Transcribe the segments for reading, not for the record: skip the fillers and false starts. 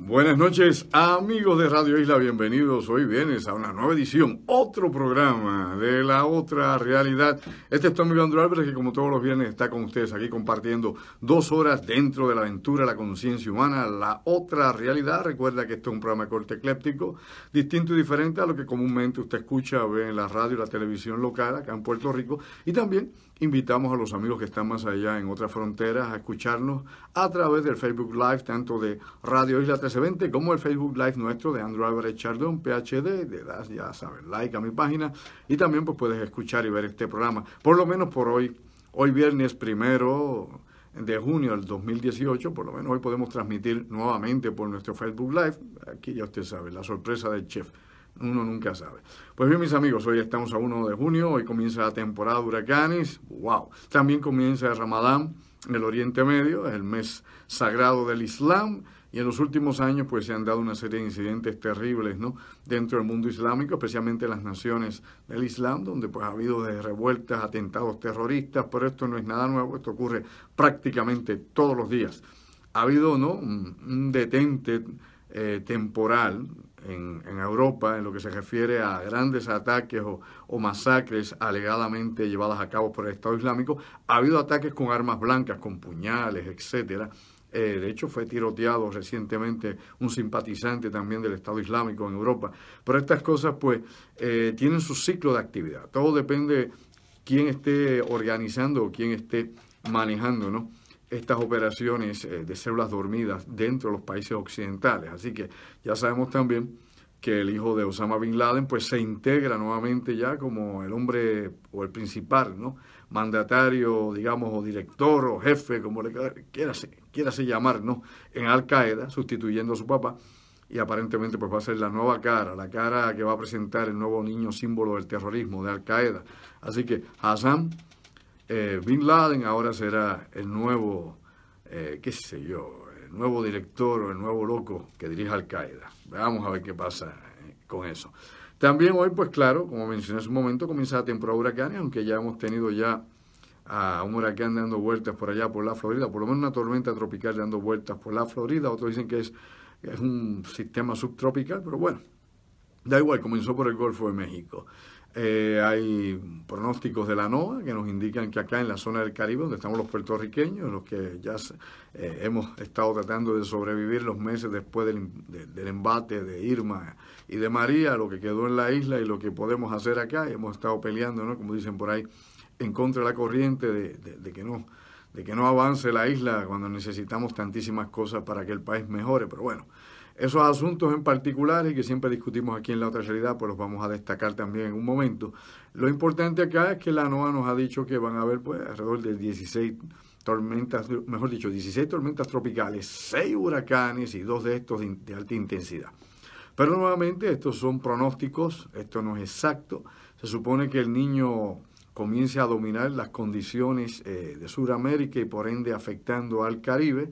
Buenas noches, amigos de Radio Isla, bienvenidos hoy viernes a una nueva edición, otro programa de La Otra Realidad. Este es tu amigo Andrew Álvarez, que como todos los viernes está con ustedes aquí compartiendo 2 horas dentro de la aventura, la conciencia humana, La Otra Realidad. Recuerda que esto es un programa de corte ecléptico, distinto y diferente a lo que comúnmente usted escucha o ve en la radio y la televisión local acá en Puerto Rico, y también invitamos a los amigos que están más allá en otras fronteras a escucharnos a través del Facebook Live, tanto de Radio Isla 1320 como el Facebook Live nuestro de Andrew Álvarez Chardón, PhD. Le das, ya sabes, like a mi página y también pues puedes escuchar y ver este programa, por lo menos por hoy viernes 1 de junio del 2018, por lo menos hoy podemos transmitir nuevamente por nuestro Facebook Live. Aquí ya usted sabe, la sorpresa del chef. Uno nunca sabe. Pues bien, mis amigos, hoy estamos a 1 de junio, hoy comienza la temporada de huracanes, wow. También comienza el Ramadán en el Oriente Medio, es el mes sagrado del Islam, y en los últimos años pues se han dado una serie de incidentes terribles, ¿no?, dentro del mundo islámico, especialmente en las naciones del Islam, donde pues ha habido de revueltas, atentados terroristas, pero esto no es nada nuevo, esto ocurre prácticamente todos los días. Ha habido, ¿no?, un detente temporal en Europa en lo que se refiere a grandes ataques o masacres alegadamente llevadas a cabo por el Estado Islámico. Ha habido ataques con armas blancas, con puñales, etcétera. De hecho, fue tiroteado recientemente un simpatizante también del Estado Islámico en Europa. Pero estas cosas, pues, tienen su ciclo de actividad. Todo depende de quién esté organizando o quién esté manejando, ¿no?, estas operaciones de células dormidas dentro de los países occidentales. Así que ya sabemos también que el hijo de Osama Bin Laden pues se integra nuevamente ya como el hombre o el principal, ¿no?, mandatario, digamos, o director o jefe, como le quiera llamar, ¿no?, en Al Qaeda, sustituyendo a su papá, y aparentemente pues va a ser la nueva cara, la cara que va a presentar el nuevo niño símbolo del terrorismo de Al Qaeda. Así que Hassan Bin Laden ahora será el nuevo, qué sé yo, el nuevo director o el nuevo loco que dirige Al Qaeda. Vamos a ver qué pasa con eso. También hoy, pues claro, como mencioné hace un momento, comienza la temporada de huracanes, aunque ya hemos tenido ya a un huracán dando vueltas por allá, por la Florida, por lo menos una tormenta tropical dando vueltas por la Florida. Otros dicen que es un sistema subtropical, pero bueno, da igual, comenzó por el Golfo de México. Hay pronósticos de la NOAA que nos indican que acá en la zona del Caribe, donde estamos los puertorriqueños, los que ya hemos estado tratando de sobrevivir los meses después del embate de Irma y de María, lo que quedó en la isla y lo que podemos hacer acá, hemos estado peleando, ¿no?, como dicen por ahí, en contra de la corriente de que no avance la isla cuando necesitamos tantísimas cosas para que el país mejore. Pero bueno, esos asuntos en particular y que siempre discutimos aquí en La Otra Realidad, pues los vamos a destacar también en un momento. Lo importante acá es que la NOAA nos ha dicho que van a haber pues alrededor de 16 tormentas, mejor dicho, 16 tormentas tropicales, 6 huracanes y 2 de estos de alta intensidad. Pero nuevamente estos son pronósticos, esto no es exacto. Se supone que el Niño comience a dominar las condiciones de Sudamérica y por ende afectando al Caribe.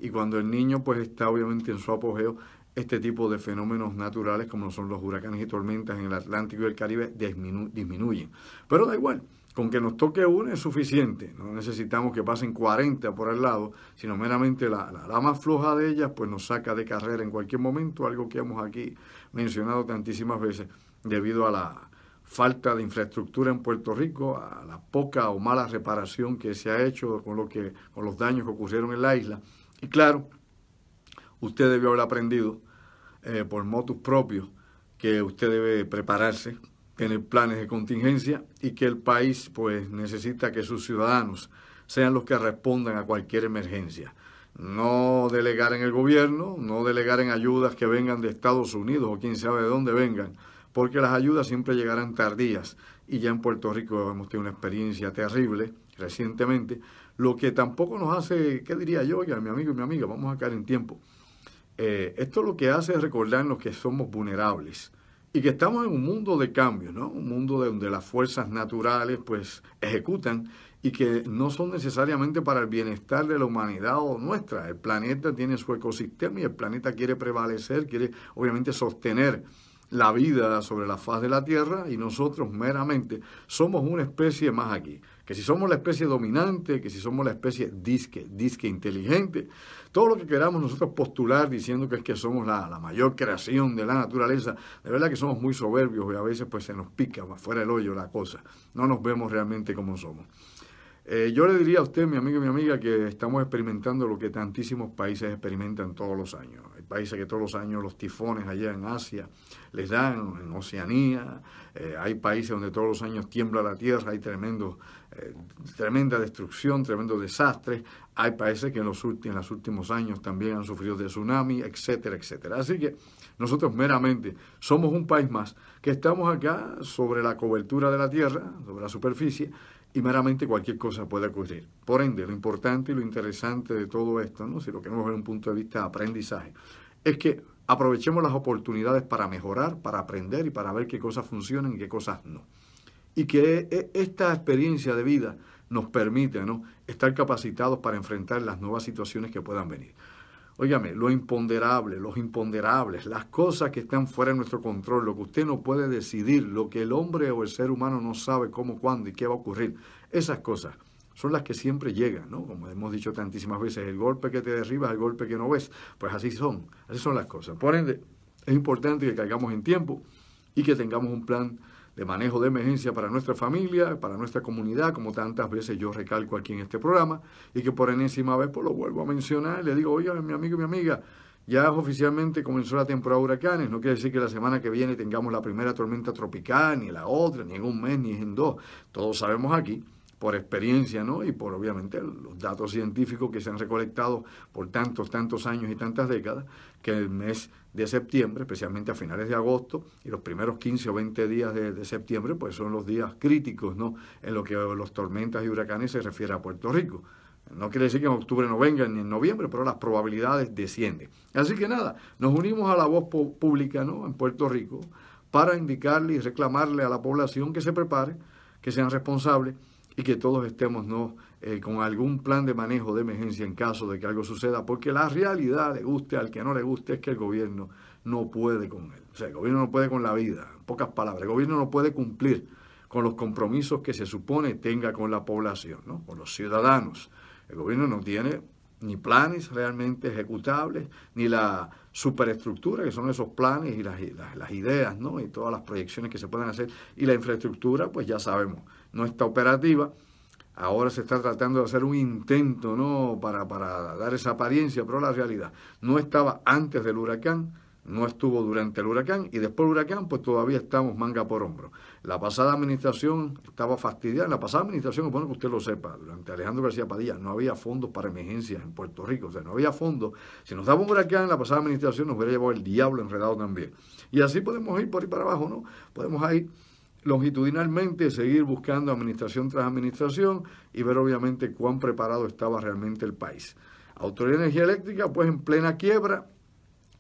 Y cuando el Niño pues está obviamente en su apogeo, este tipo de fenómenos naturales como son los huracanes y tormentas en el Atlántico y el Caribe disminuyen. Pero da igual, con que nos toque uno es suficiente. No necesitamos que pasen 40 por al lado, sino meramente la más floja de ellas pues nos saca de carrera en cualquier momento, algo que hemos aquí mencionado tantísimas veces debido a la falta de infraestructura en Puerto Rico, a la poca o mala reparación que se ha hecho con los daños que ocurrieron en la isla. Y claro, usted debió haber aprendido por motus propios que usted debe prepararse, tener planes de contingencia y que el país pues necesita que sus ciudadanos sean los que respondan a cualquier emergencia. No delegar en el gobierno, no delegar en ayudas que vengan de Estados Unidos o quién sabe de dónde vengan, porque las ayudas siempre llegarán tardías y ya en Puerto Rico hemos tenido una experiencia terrible recientemente, lo que tampoco nos hace, ¿qué diría yo? Oiga, mi amigo y mi amiga, vamos a caer en tiempo. Esto lo que hace es recordarnos que somos vulnerables y que estamos en un mundo de cambios, ¿no? Un mundo donde las fuerzas naturales pues ejecutan y que no son necesariamente para el bienestar de la humanidad o nuestra. El planeta tiene su ecosistema y el planeta quiere prevalecer, quiere obviamente sostener la vida sobre la faz de la Tierra y nosotros meramente somos una especie más aquí. Que si somos la especie dominante, que si somos la especie disque inteligente, todo lo que queramos nosotros postular diciendo que es que somos la mayor creación de la naturaleza, de verdad que somos muy soberbios y a veces pues se nos pica fuera del hoyo la cosa. No nos vemos realmente como somos. Yo le diría a usted, mi amigo y mi amiga, que estamos experimentando lo que tantísimos países experimentan todos los años. Hay países que todos los años los tifones allá en Asia les dan, en Oceanía, hay países donde todos los años tiembla la tierra, hay tremenda destrucción, tremendos desastres. Hay países que en los últimos años también han sufrido de tsunami, etcétera, etcétera. Así que nosotros meramente somos un país más que estamos acá sobre la cobertura de la tierra, sobre la superficie, y meramente cualquier cosa puede ocurrir. Por ende, lo importante y lo interesante de todo esto, ¿no?, si lo queremos ver desde un punto de vista de aprendizaje, es que aprovechemos las oportunidades para mejorar, para aprender y para ver qué cosas funcionan y qué cosas no. Y que esta experiencia de vida nos permite, ¿no?, estar capacitados para enfrentar las nuevas situaciones que puedan venir. Óigame, lo imponderable, los imponderables, las cosas que están fuera de nuestro control, lo que usted no puede decidir, lo que el hombre o el ser humano no sabe cómo, cuándo y qué va a ocurrir, esas cosas son las que siempre llegan, ¿no? Como hemos dicho tantísimas veces, el golpe que te derriba es el golpe que no ves. Pues así son las cosas. Por ende, es importante que caigamos en tiempo y que tengamos un plan de manejo de emergencia para nuestra familia, para nuestra comunidad, como tantas veces yo recalco aquí en este programa, y que por enésima vez pues lo vuelvo a mencionar, le digo, oiga, mi amigo y mi amiga, ya oficialmente comenzó la temporada de huracanes, no quiere decir que la semana que viene tengamos la primera tormenta tropical, ni la otra, ni en un mes, ni en dos. Todos sabemos aquí, por experiencia, ¿no?, y por obviamente los datos científicos que se han recolectado por tantos años y tantas décadas, que el mes de septiembre, especialmente a finales de agosto y los primeros 15 o 20 días de septiembre, pues son los días críticos, ¿no?, en lo que los tormentas y huracanes se refiere a Puerto Rico. No quiere decir que en octubre no vengan ni en noviembre, pero las probabilidades descienden. Así que nada, nos unimos a la voz pública, ¿no?, en Puerto Rico para indicarle y reclamarle a la población que se prepare, que sean responsables y que todos estemos, ¿no?, con algún plan de manejo de emergencia en caso de que algo suceda, porque la realidad, le guste al que no le guste, es que el gobierno no puede con él. O sea, el gobierno no puede con la vida, en pocas palabras. El gobierno no puede cumplir con los compromisos que se supone tenga con la población, ¿no?, con los ciudadanos. El gobierno no tiene ni planes realmente ejecutables, ni la superestructura, que son esos planes y las ideas, ¿no?, y todas las proyecciones que se pueden hacer. Y la infraestructura, pues ya sabemos, no está operativa. Ahora se está tratando de hacer un intento, ¿no?, para dar esa apariencia, pero la realidad no estaba antes del huracán, no estuvo durante el huracán, y después del huracán pues todavía estamos manga por hombro. La pasada administración estaba fastidiada. La pasada administración, es bueno que usted lo sepa, durante Alejandro García Padilla no había fondos para emergencias en Puerto Rico, o sea, no había fondos. Si nos daba un huracán, la pasada administración nos hubiera llevado el diablo enredado también. Y así podemos ir por ahí para abajo, ¿no? Podemos ir longitudinalmente, seguir buscando administración tras administración y ver obviamente cuán preparado estaba realmente el país. Autoridad de Energía Eléctrica pues en plena quiebra,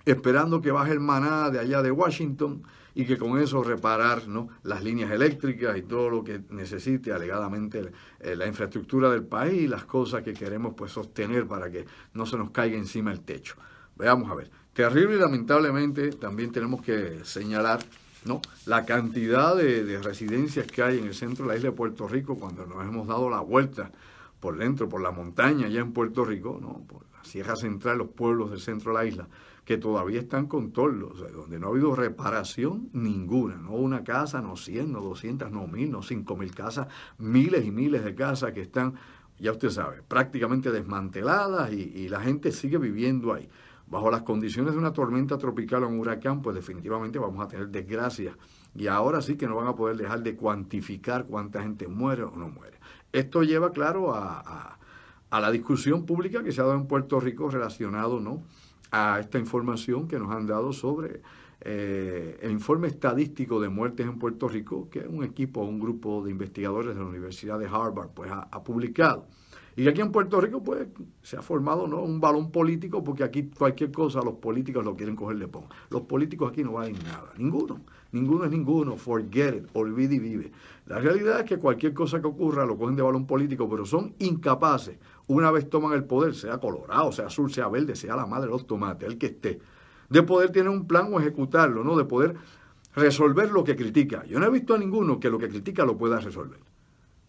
esperando que baje el maná de allá de Washington y que con eso reparar, ¿no?, las líneas eléctricas y todo lo que necesite alegadamente la infraestructura del país y las cosas que queremos pues sostener para que no se nos caiga encima el techo. Veamos a ver. Terrible y lamentablemente también tenemos que señalar, ¿no?, la cantidad de residencias que hay en el centro de la isla de Puerto Rico cuando nos hemos dado la vuelta por dentro, por la montaña allá en Puerto Rico, ¿no?, por la Sierra Central, los pueblos del centro de la isla, que todavía están con toldos, o sea, donde no ha habido reparación ninguna, no una casa, no 100, no 200, no 1000, no 5000 casas, miles y miles de casas que están, ya usted sabe, prácticamente desmanteladas y la gente sigue viviendo ahí. Bajo las condiciones de una tormenta tropical o un huracán, pues definitivamente vamos a tener desgracias. Y ahora sí que no van a poder dejar de cuantificar cuánta gente muere o no muere. Esto lleva, claro, a la discusión pública que se ha dado en Puerto Rico relacionado, ¿no?, a esta información que nos han dado sobre el informe estadístico de muertes en Puerto Rico, que un grupo de investigadores de la Universidad de Harvard pues ha publicado. Y aquí en Puerto Rico pues se ha formado, ¿no?, un balón político, porque aquí cualquier cosa los políticos lo quieren coger de pon. Los políticos aquí no valen nada, ninguno es ninguno, forget it, olvide y vive. La realidad es que cualquier cosa que ocurra lo cogen de balón político, pero son incapaces, una vez toman el poder, sea colorado, sea azul, sea verde, sea la madre de los tomates, el que esté, de poder tener un plan o ejecutarlo, ¿no?, de poder resolver lo que critica. Yo no he visto a ninguno que lo que critica lo pueda resolver.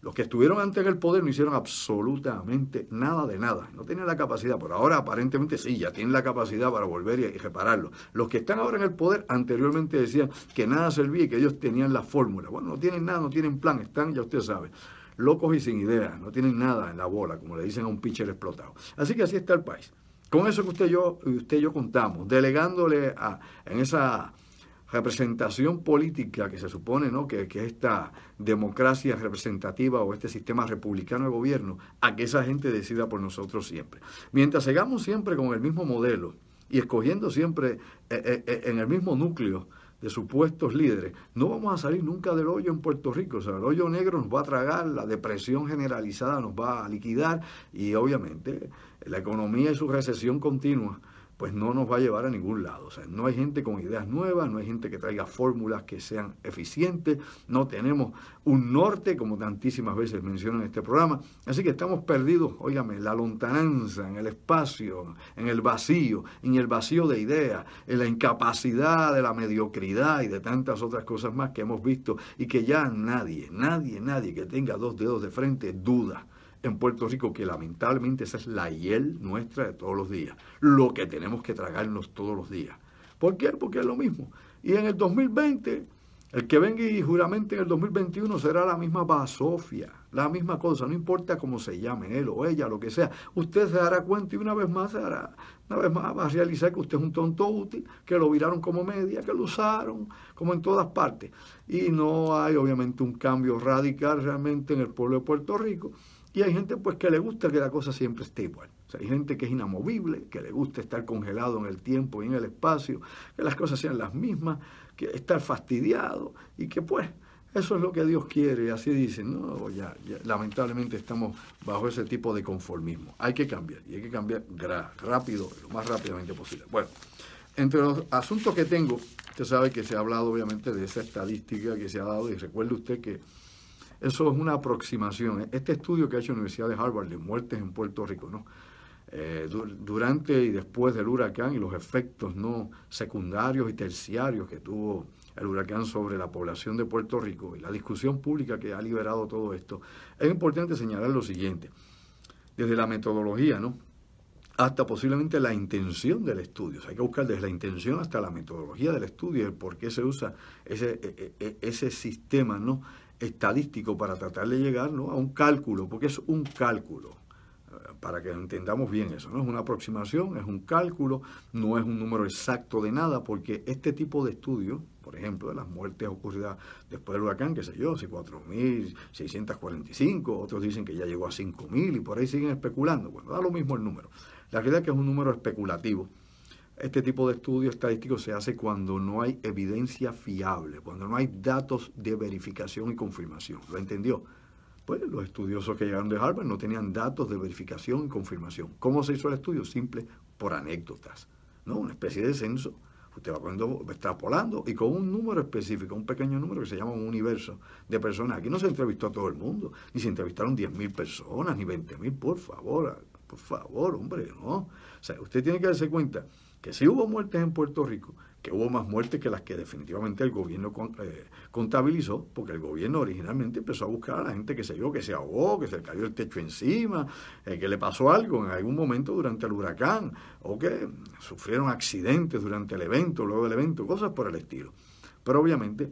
Los que estuvieron antes en el poder no hicieron absolutamente nada de nada. No tenían la capacidad. Por ahora, aparentemente, sí, ya tienen la capacidad para volver y repararlo. Los que están ahora en el poder anteriormente decían que nada servía y que ellos tenían la fórmula. Bueno, no tienen nada, no tienen plan. Están, ya usted sabe, locos y sin ideas. No tienen nada en la bola, como le dicen a un pitcher explotado. Así que así está el país. Con eso que usted y yo contamos, delegándole en esa representación política que se supone, ¿no?, que esta democracia representativa o este sistema republicano de gobierno, a que esa gente decida por nosotros siempre. Mientras sigamos siempre con el mismo modelo y escogiendo siempre en el mismo núcleo de supuestos líderes, no vamos a salir nunca del hoyo en Puerto Rico. O sea, el hoyo negro nos va a tragar, la depresión generalizada nos va a liquidar y obviamente la economía y su recesión continua pues no nos va a llevar a ningún lado. O sea, no hay gente con ideas nuevas, no hay gente que traiga fórmulas que sean eficientes, no tenemos un norte, como tantísimas veces menciono en este programa. Así que estamos perdidos, óigame, en la lontananza, en el espacio, en el vacío de ideas, en la incapacidad de la mediocridad y de tantas otras cosas más que hemos visto y que ya nadie que tenga dos dedos de frente duda en Puerto Rico, que lamentablemente esa es la hiel nuestra de todos los días, lo que tenemos que tragarnos todos los días. ¿Por qué? Porque es lo mismo. Y en el 2020, el que venga y juramente en el 2021 será la misma basofia, la misma cosa, no importa cómo se llame él o ella, lo que sea. Usted se dará cuenta y una vez más va a realizar que usted es un tonto útil, que lo viraron como media, que lo usaron como en todas partes. Y no hay obviamente un cambio radical realmente en el pueblo de Puerto Rico. Y hay gente pues que le gusta que la cosa siempre esté igual. O sea, hay gente que es inamovible, que le gusta estar congelado en el tiempo y en el espacio, que las cosas sean las mismas, que estar fastidiado y que pues eso es lo que Dios quiere. Así dicen, no, ya lamentablemente estamos bajo ese tipo de conformismo. Hay que cambiar y hay que cambiar rápido, lo más rápidamente posible. Bueno, entre los asuntos que tengo, usted sabe que se ha hablado obviamente de esa estadística que se ha dado y recuerde usted que eso es una aproximación. Este estudio que ha hecho la Universidad de Harvard de muertes en Puerto Rico, ¿no?, durante y después del huracán y los efectos no secundarios y terciarios que tuvo el huracán sobre la población de Puerto Rico y la discusión pública que ha liberado todo esto, es importante señalar lo siguiente. Desde la metodología, ¿no?, hasta posiblemente la intención del estudio. O sea, hay que buscar desde la intención hasta la metodología del estudio, el por qué se usa ese sistema, ¿no?, estadístico para tratar de llegar, ¿no?, a un cálculo, porque es un cálculo, para que entendamos bien eso, no es una aproximación, es un cálculo, no es un número exacto de nada, porque este tipo de estudios, por ejemplo, de las muertes ocurridas después del huracán, qué sé yo, si 4.645, otros dicen que ya llegó a 5.000 y por ahí siguen especulando. Bueno, da lo mismo el número. La realidad es que es un número especulativo. Este tipo de estudio estadístico se hace cuando no hay evidencia fiable, cuando no hay datos de verificación y confirmación. ¿Lo entendió? Pues los estudiosos que llegaron de Harvard no tenían datos de verificación y confirmación. ¿Cómo se hizo el estudio? Simple, por anécdotas, ¿no? Una especie de censo. Usted va extrapolando y con un número específico, un pequeño número que se llama un universo de personas. Aquí no se entrevistó a todo el mundo, ni se entrevistaron 10.000 personas, ni 20.000, por favor, hombre, ¿no? O sea, usted tiene que darse cuenta que sí hubo muertes en Puerto Rico, que hubo más muertes que las que definitivamente el gobierno contabilizó, porque el gobierno originalmente empezó a buscar a la gente que se ahogó, que se le cayó el techo encima, que le pasó algo en algún momento durante el huracán, o que sufrieron accidentes durante el evento, luego del evento, cosas por el estilo. Pero obviamente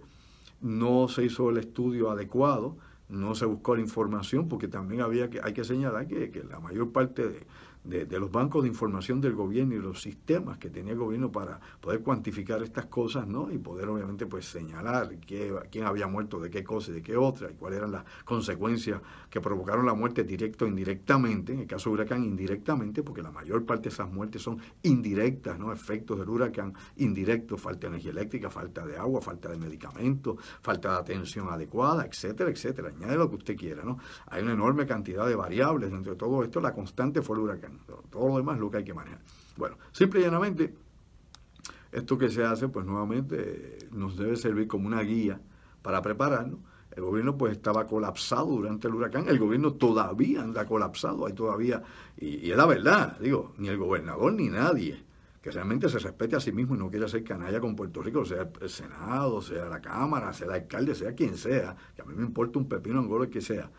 no se hizo el estudio adecuado, no se buscó la información, porque también hay que señalar que la mayor parte de los bancos de información del gobierno y los sistemas que tenía el gobierno para poder cuantificar estas cosas, ¿no?, y poder obviamente pues señalar quién había muerto de qué cosa y de qué otra y cuáles eran las consecuencias que provocaron la muerte directa o indirectamente, en el caso del huracán indirectamente, porque la mayor parte de esas muertes son indirectas, ¿no?, efectos del huracán indirectos, falta de energía eléctrica, falta de agua, falta de medicamentos, falta de atención adecuada, etcétera, etcétera. Añade lo que usted quiera, ¿no? Hay una enorme cantidad de variables dentro de todo esto. La constante fue el huracán. Todo lo demás es lo que hay que manejar. Bueno, simple y llanamente, esto que se hace, pues nuevamente nos debe servir como una guía para prepararnos. El gobierno pues estaba colapsado durante el huracán, el gobierno todavía anda colapsado, hay todavía, y es la verdad, digo, ni el gobernador ni nadie que realmente se respete a sí mismo y no quiera ser canalla con Puerto Rico, sea el Senado, sea la Cámara, sea el alcalde, sea quien sea, que a mí me importa un pepino angolo el que sea.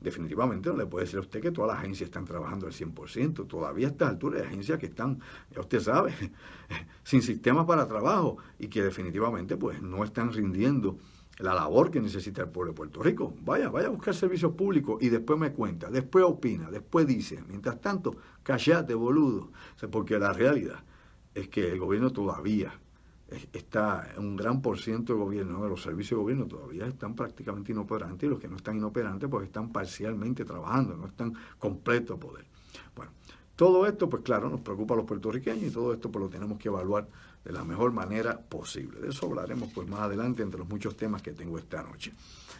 Definitivamente no le puede decir a usted que todas las agencias están trabajando al 100%. Todavía a estas alturas hay agencias que están, ya usted sabe, sin sistemas para trabajo y que definitivamente pues no están rindiendo la labor que necesita el pueblo de Puerto Rico. Vaya a buscar servicios públicos y después me cuenta, después opina, después dice. Mientras tanto, callate, boludo. O sea, porque la realidad es que el gobierno todavía está, un gran por ciento de gobierno, de los servicios de gobierno todavía están prácticamente inoperantes, y los que no están inoperantes pues están parcialmente trabajando, no están completo a poder. Bueno, todo esto pues claro nos preocupa a los puertorriqueños y todo esto pues lo tenemos que evaluar de la mejor manera posible. De eso hablaremos pues más adelante entre los muchos temas que tengo esta noche.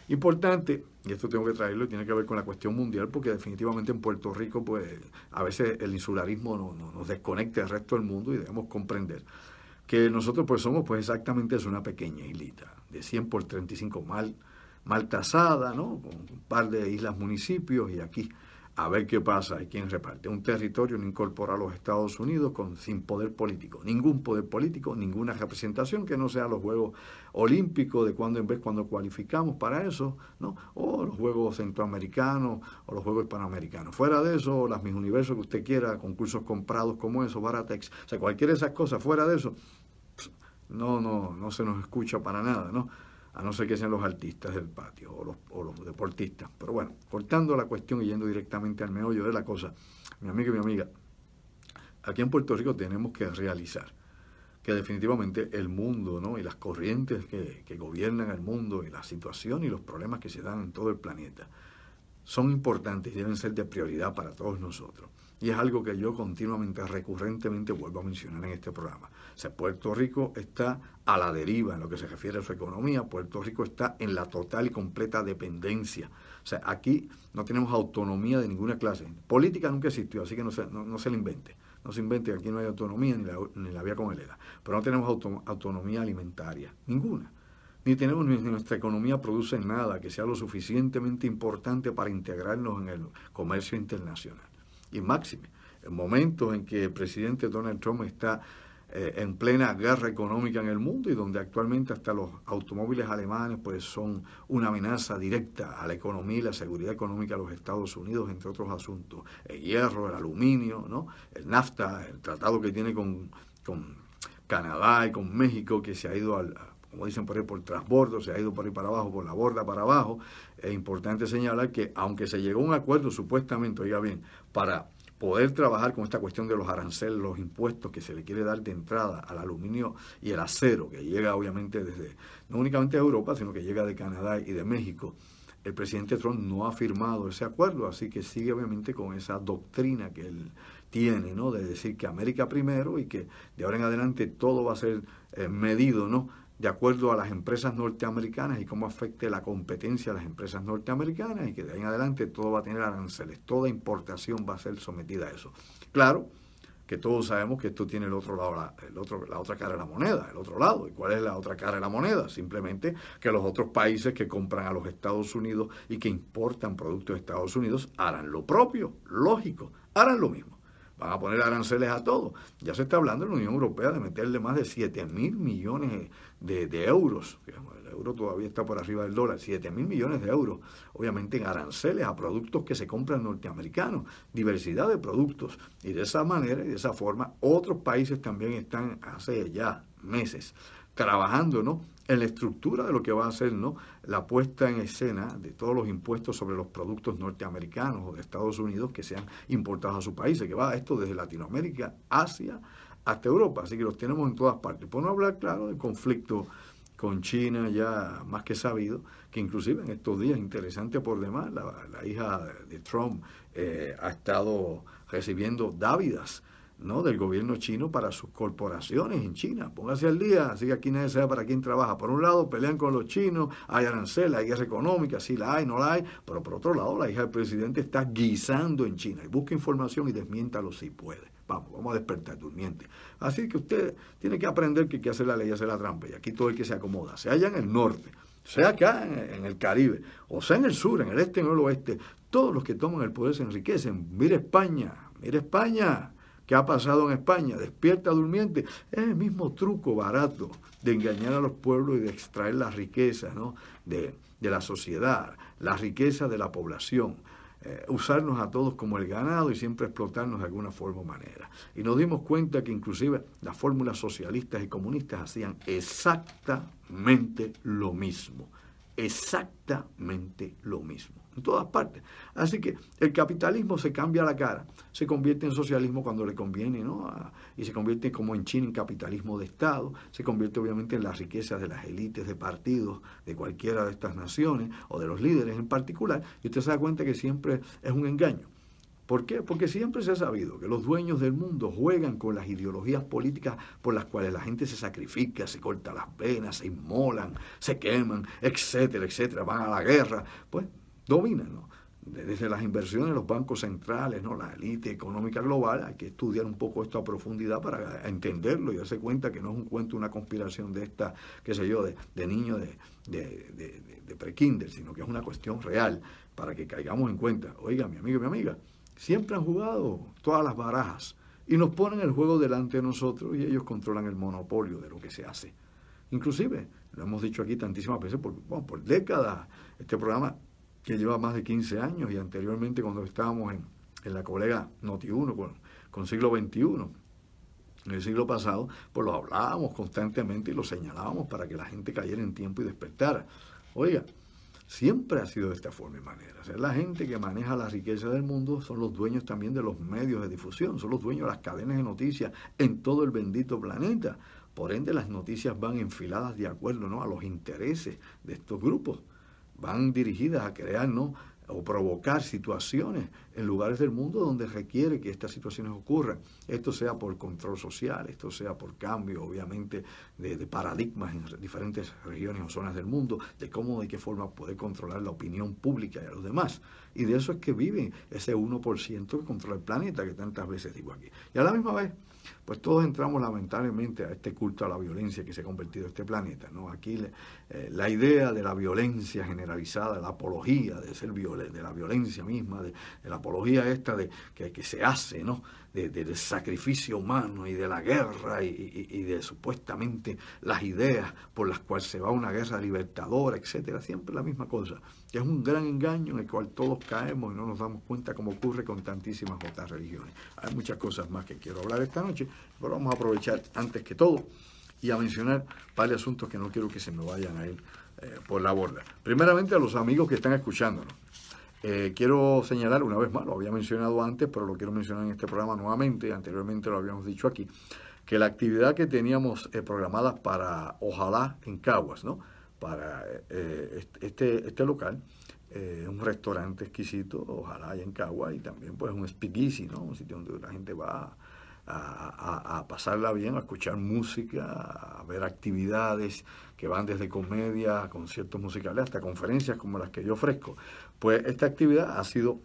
Importante, y esto tengo que traerlo, tiene que ver con la cuestión mundial, porque definitivamente en Puerto Rico pues a veces el insularismo nos desconecta del resto del mundo y debemos comprender que nosotros pues somos pues exactamente eso, una pequeña islita de 100 por 35 mal tasada, ¿no? Con un par de islas municipios y aquí a ver qué pasa, hay quien reparte un territorio no incorpora a los Estados Unidos sin poder político, ningún poder político, ninguna representación que no sea los Juegos Olímpicos de cuando en vez cuando cualificamos para eso, ¿no? O los Juegos Centroamericanos o los Juegos Panamericanos. Fuera de eso, las Miss Universo que usted quiera, concursos comprados como eso, Baratex, o sea, cualquiera de esas cosas, fuera de eso, no se nos escucha para nada, ¿no? A no ser que sean los artistas del patio o los deportistas. Pero bueno, cortando la cuestión y yendo directamente al meollo de la cosa, mi amigo y mi amiga, aquí en Puerto Rico tenemos que realizar que definitivamente el mundo, ¿no? Y las corrientes que gobiernan el mundo y la situación y los problemas que se dan en todo el planeta son importantes y deben ser de prioridad para todos nosotros. Y es algo que yo continuamente, recurrentemente vuelvo a mencionar en este programa. O sea, Puerto Rico está a la deriva en lo que se refiere a su economía. Puerto Rico está en la total y completa dependencia. O sea, aquí no tenemos autonomía de ninguna clase. Política nunca existió, así que no se la invente. No se invente que aquí no hay autonomía ni la había con el ELA. Pero no tenemos autonomía alimentaria, ninguna. Ni nuestra economía produce nada que sea lo suficientemente importante para integrarnos en el comercio internacional. Y máxime, en momentos en que el presidente Donald Trump está en plena guerra económica en el mundo y donde actualmente hasta los automóviles alemanes pues son una amenaza directa a la economía y la seguridad económica de los Estados Unidos, entre otros asuntos. El hierro, el aluminio, ¿no? El NAFTA, el tratado que tiene con Canadá y con México, que se ha ido como dicen por ahí, por transbordo, se ha ido por ahí para abajo, por la borda para abajo. Es importante señalar que aunque se llegó a un acuerdo supuestamente, oiga bien, para poder trabajar con esta cuestión de los aranceles, los impuestos que se le quiere dar de entrada al aluminio y el acero, que llega obviamente desde, no únicamente de Europa, sino que llega de Canadá y de México. El presidente Trump no ha firmado ese acuerdo, así que sigue obviamente con esa doctrina que él tiene, ¿no? De decir que América primero y que de ahora en adelante todo va a ser medido, ¿no? De acuerdo a las empresas norteamericanas y cómo afecte la competencia a las empresas norteamericanas y que de ahí en adelante todo va a tener aranceles, toda importación va a ser sometida a eso. Claro que todos sabemos que esto tiene el otro lado, la otra cara de la moneda, el otro lado. ¿Y cuál es la otra cara de la moneda? Simplemente que los otros países que compran a los Estados Unidos y que importan productos de Estados Unidos harán lo propio, lógico, harán lo mismo. Van a poner aranceles a todo. Ya se está hablando en la Unión Europea de meterle más de 7.000 millones de euros. El euro todavía está por arriba del dólar. 7.000 millones de euros, obviamente, en aranceles a productos que se compran norteamericanos. Diversidad de productos. Y de esa manera y de esa forma, otros países también están hace ya meses trabajando, ¿no?, en la estructura de lo que va a ser, ¿no?, la puesta en escena de todos los impuestos sobre los productos norteamericanos o de Estados Unidos que sean importados a sus países, que va esto desde Latinoamérica, Asia, hasta Europa, así que los tenemos en todas partes. Por no hablar, claro, del conflicto con China, ya más que sabido, que inclusive en estos días, interesante por demás, la hija de Trump ha estado recibiendo dávidas, ¿no?, del gobierno chino para sus corporaciones en China. Póngase al día, así que aquí nadie sabe para quién trabaja. Por un lado, pelean con los chinos, hay aranceles, hay guerra económica, sí la hay, no la hay, pero por otro lado, la hija del presidente está guisando en China y busca información y desmiéntalo si puede. Vamos a despertar, durmiente. Así que usted tiene que aprender que hay que hacer la ley, hacer la trampa, y aquí todo el que se acomoda, sea allá en el norte, sea acá en el Caribe, o sea en el sur, en el este, en el oeste, todos los que toman el poder se enriquecen. Mire España, ¿Qué ha pasado en España? Despierta durmiente. Es el mismo truco barato de engañar a los pueblos y de extraer las riquezas, ¿no?, de la sociedad, la riqueza de la población. Usarnos a todos como el ganado y siempre explotarnos de alguna forma o manera. Y nos dimos cuenta que inclusive las fórmulas socialistas y comunistas hacían exactamente lo mismo. Exactamente lo mismo, en todas partes. Así que el capitalismo se cambia la cara, se convierte en socialismo cuando le conviene, ¿no? Y se convierte, como en China, en capitalismo de Estado, se convierte obviamente en las riquezas de las élites de partidos de cualquiera de estas naciones o de los líderes en particular, y usted se da cuenta que siempre es un engaño. ¿Por qué? Porque siempre se ha sabido que los dueños del mundo juegan con las ideologías políticas por las cuales la gente se sacrifica, se corta las venas, se inmolan, se queman, etcétera, etcétera, van a la guerra, pues dominan, ¿no? Desde las inversiones, los bancos centrales, ¿no?, la élite económica global. Hay que estudiar un poco esto a profundidad para entenderlo y darse cuenta que no es un cuento, una conspiración de esta, qué sé yo, de niños de pre-kinder, sino que es una cuestión real para que caigamos en cuenta. Oiga, mi amigo y mi amiga, siempre han jugado todas las barajas y nos ponen el juego delante de nosotros y ellos controlan el monopolio de lo que se hace. Inclusive, lo hemos dicho aquí tantísimas veces, por décadas, este programa que lleva más de 15 años y anteriormente cuando estábamos en la colega Noti1 con siglo XXI, en el siglo pasado, pues lo hablábamos constantemente y lo señalábamos para que la gente cayera en tiempo y despertara. Oiga, siempre ha sido de esta forma y manera. O sea, la gente que maneja la riqueza del mundo son los dueños también de los medios de difusión, son los dueños de las cadenas de noticias en todo el bendito planeta. Por ende, las noticias van enfiladas de acuerdo, ¿no?, a los intereses de estos grupos. Van dirigidas a crear, ¿no?, o provocar situaciones en lugares del mundo donde requiere que estas situaciones ocurran. Esto sea por control social, esto sea por cambio, obviamente, de paradigmas en diferentes regiones o zonas del mundo, de cómo, de qué forma poder controlar la opinión pública y a los demás. Y de eso es que vive ese 1% que controla el planeta, que tantas veces digo aquí. Y a la misma vez, pues todos entramos lamentablemente a este culto a la violencia que se ha convertido en este planeta, ¿no? Aquí la idea de la violencia generalizada, la apología de ser de la violencia misma, de la apología esta que se hace, ¿no?, del sacrificio humano y de la guerra y de supuestamente las ideas por las cuales se va a una guerra libertadora, etcétera, siempre la misma cosa. Es un gran engaño en el cual todos caemos y no nos damos cuenta, como ocurre con tantísimas otras religiones. Hay muchas cosas más que quiero hablar esta noche, pero vamos a aprovechar antes que todo y a mencionar varios asuntos que no quiero que se me vayan a ir por la borda. Primeramente, a los amigos que están escuchándonos. Quiero señalar una vez más, lo había mencionado antes, pero lo quiero mencionar en este programa nuevamente, anteriormente lo habíamos dicho aquí, que la actividad que teníamos programada para Ojalá en Caguas, ¿no?, para este local, un restaurante exquisito, Ojalá en Caguas, y también pues un speakeasy, ¿no?, un sitio donde la gente va a pasarla bien, a escuchar música, a ver actividades que van desde comedia a conciertos musicales hasta conferencias como las que yo ofrezco. Pues esta actividad ha sido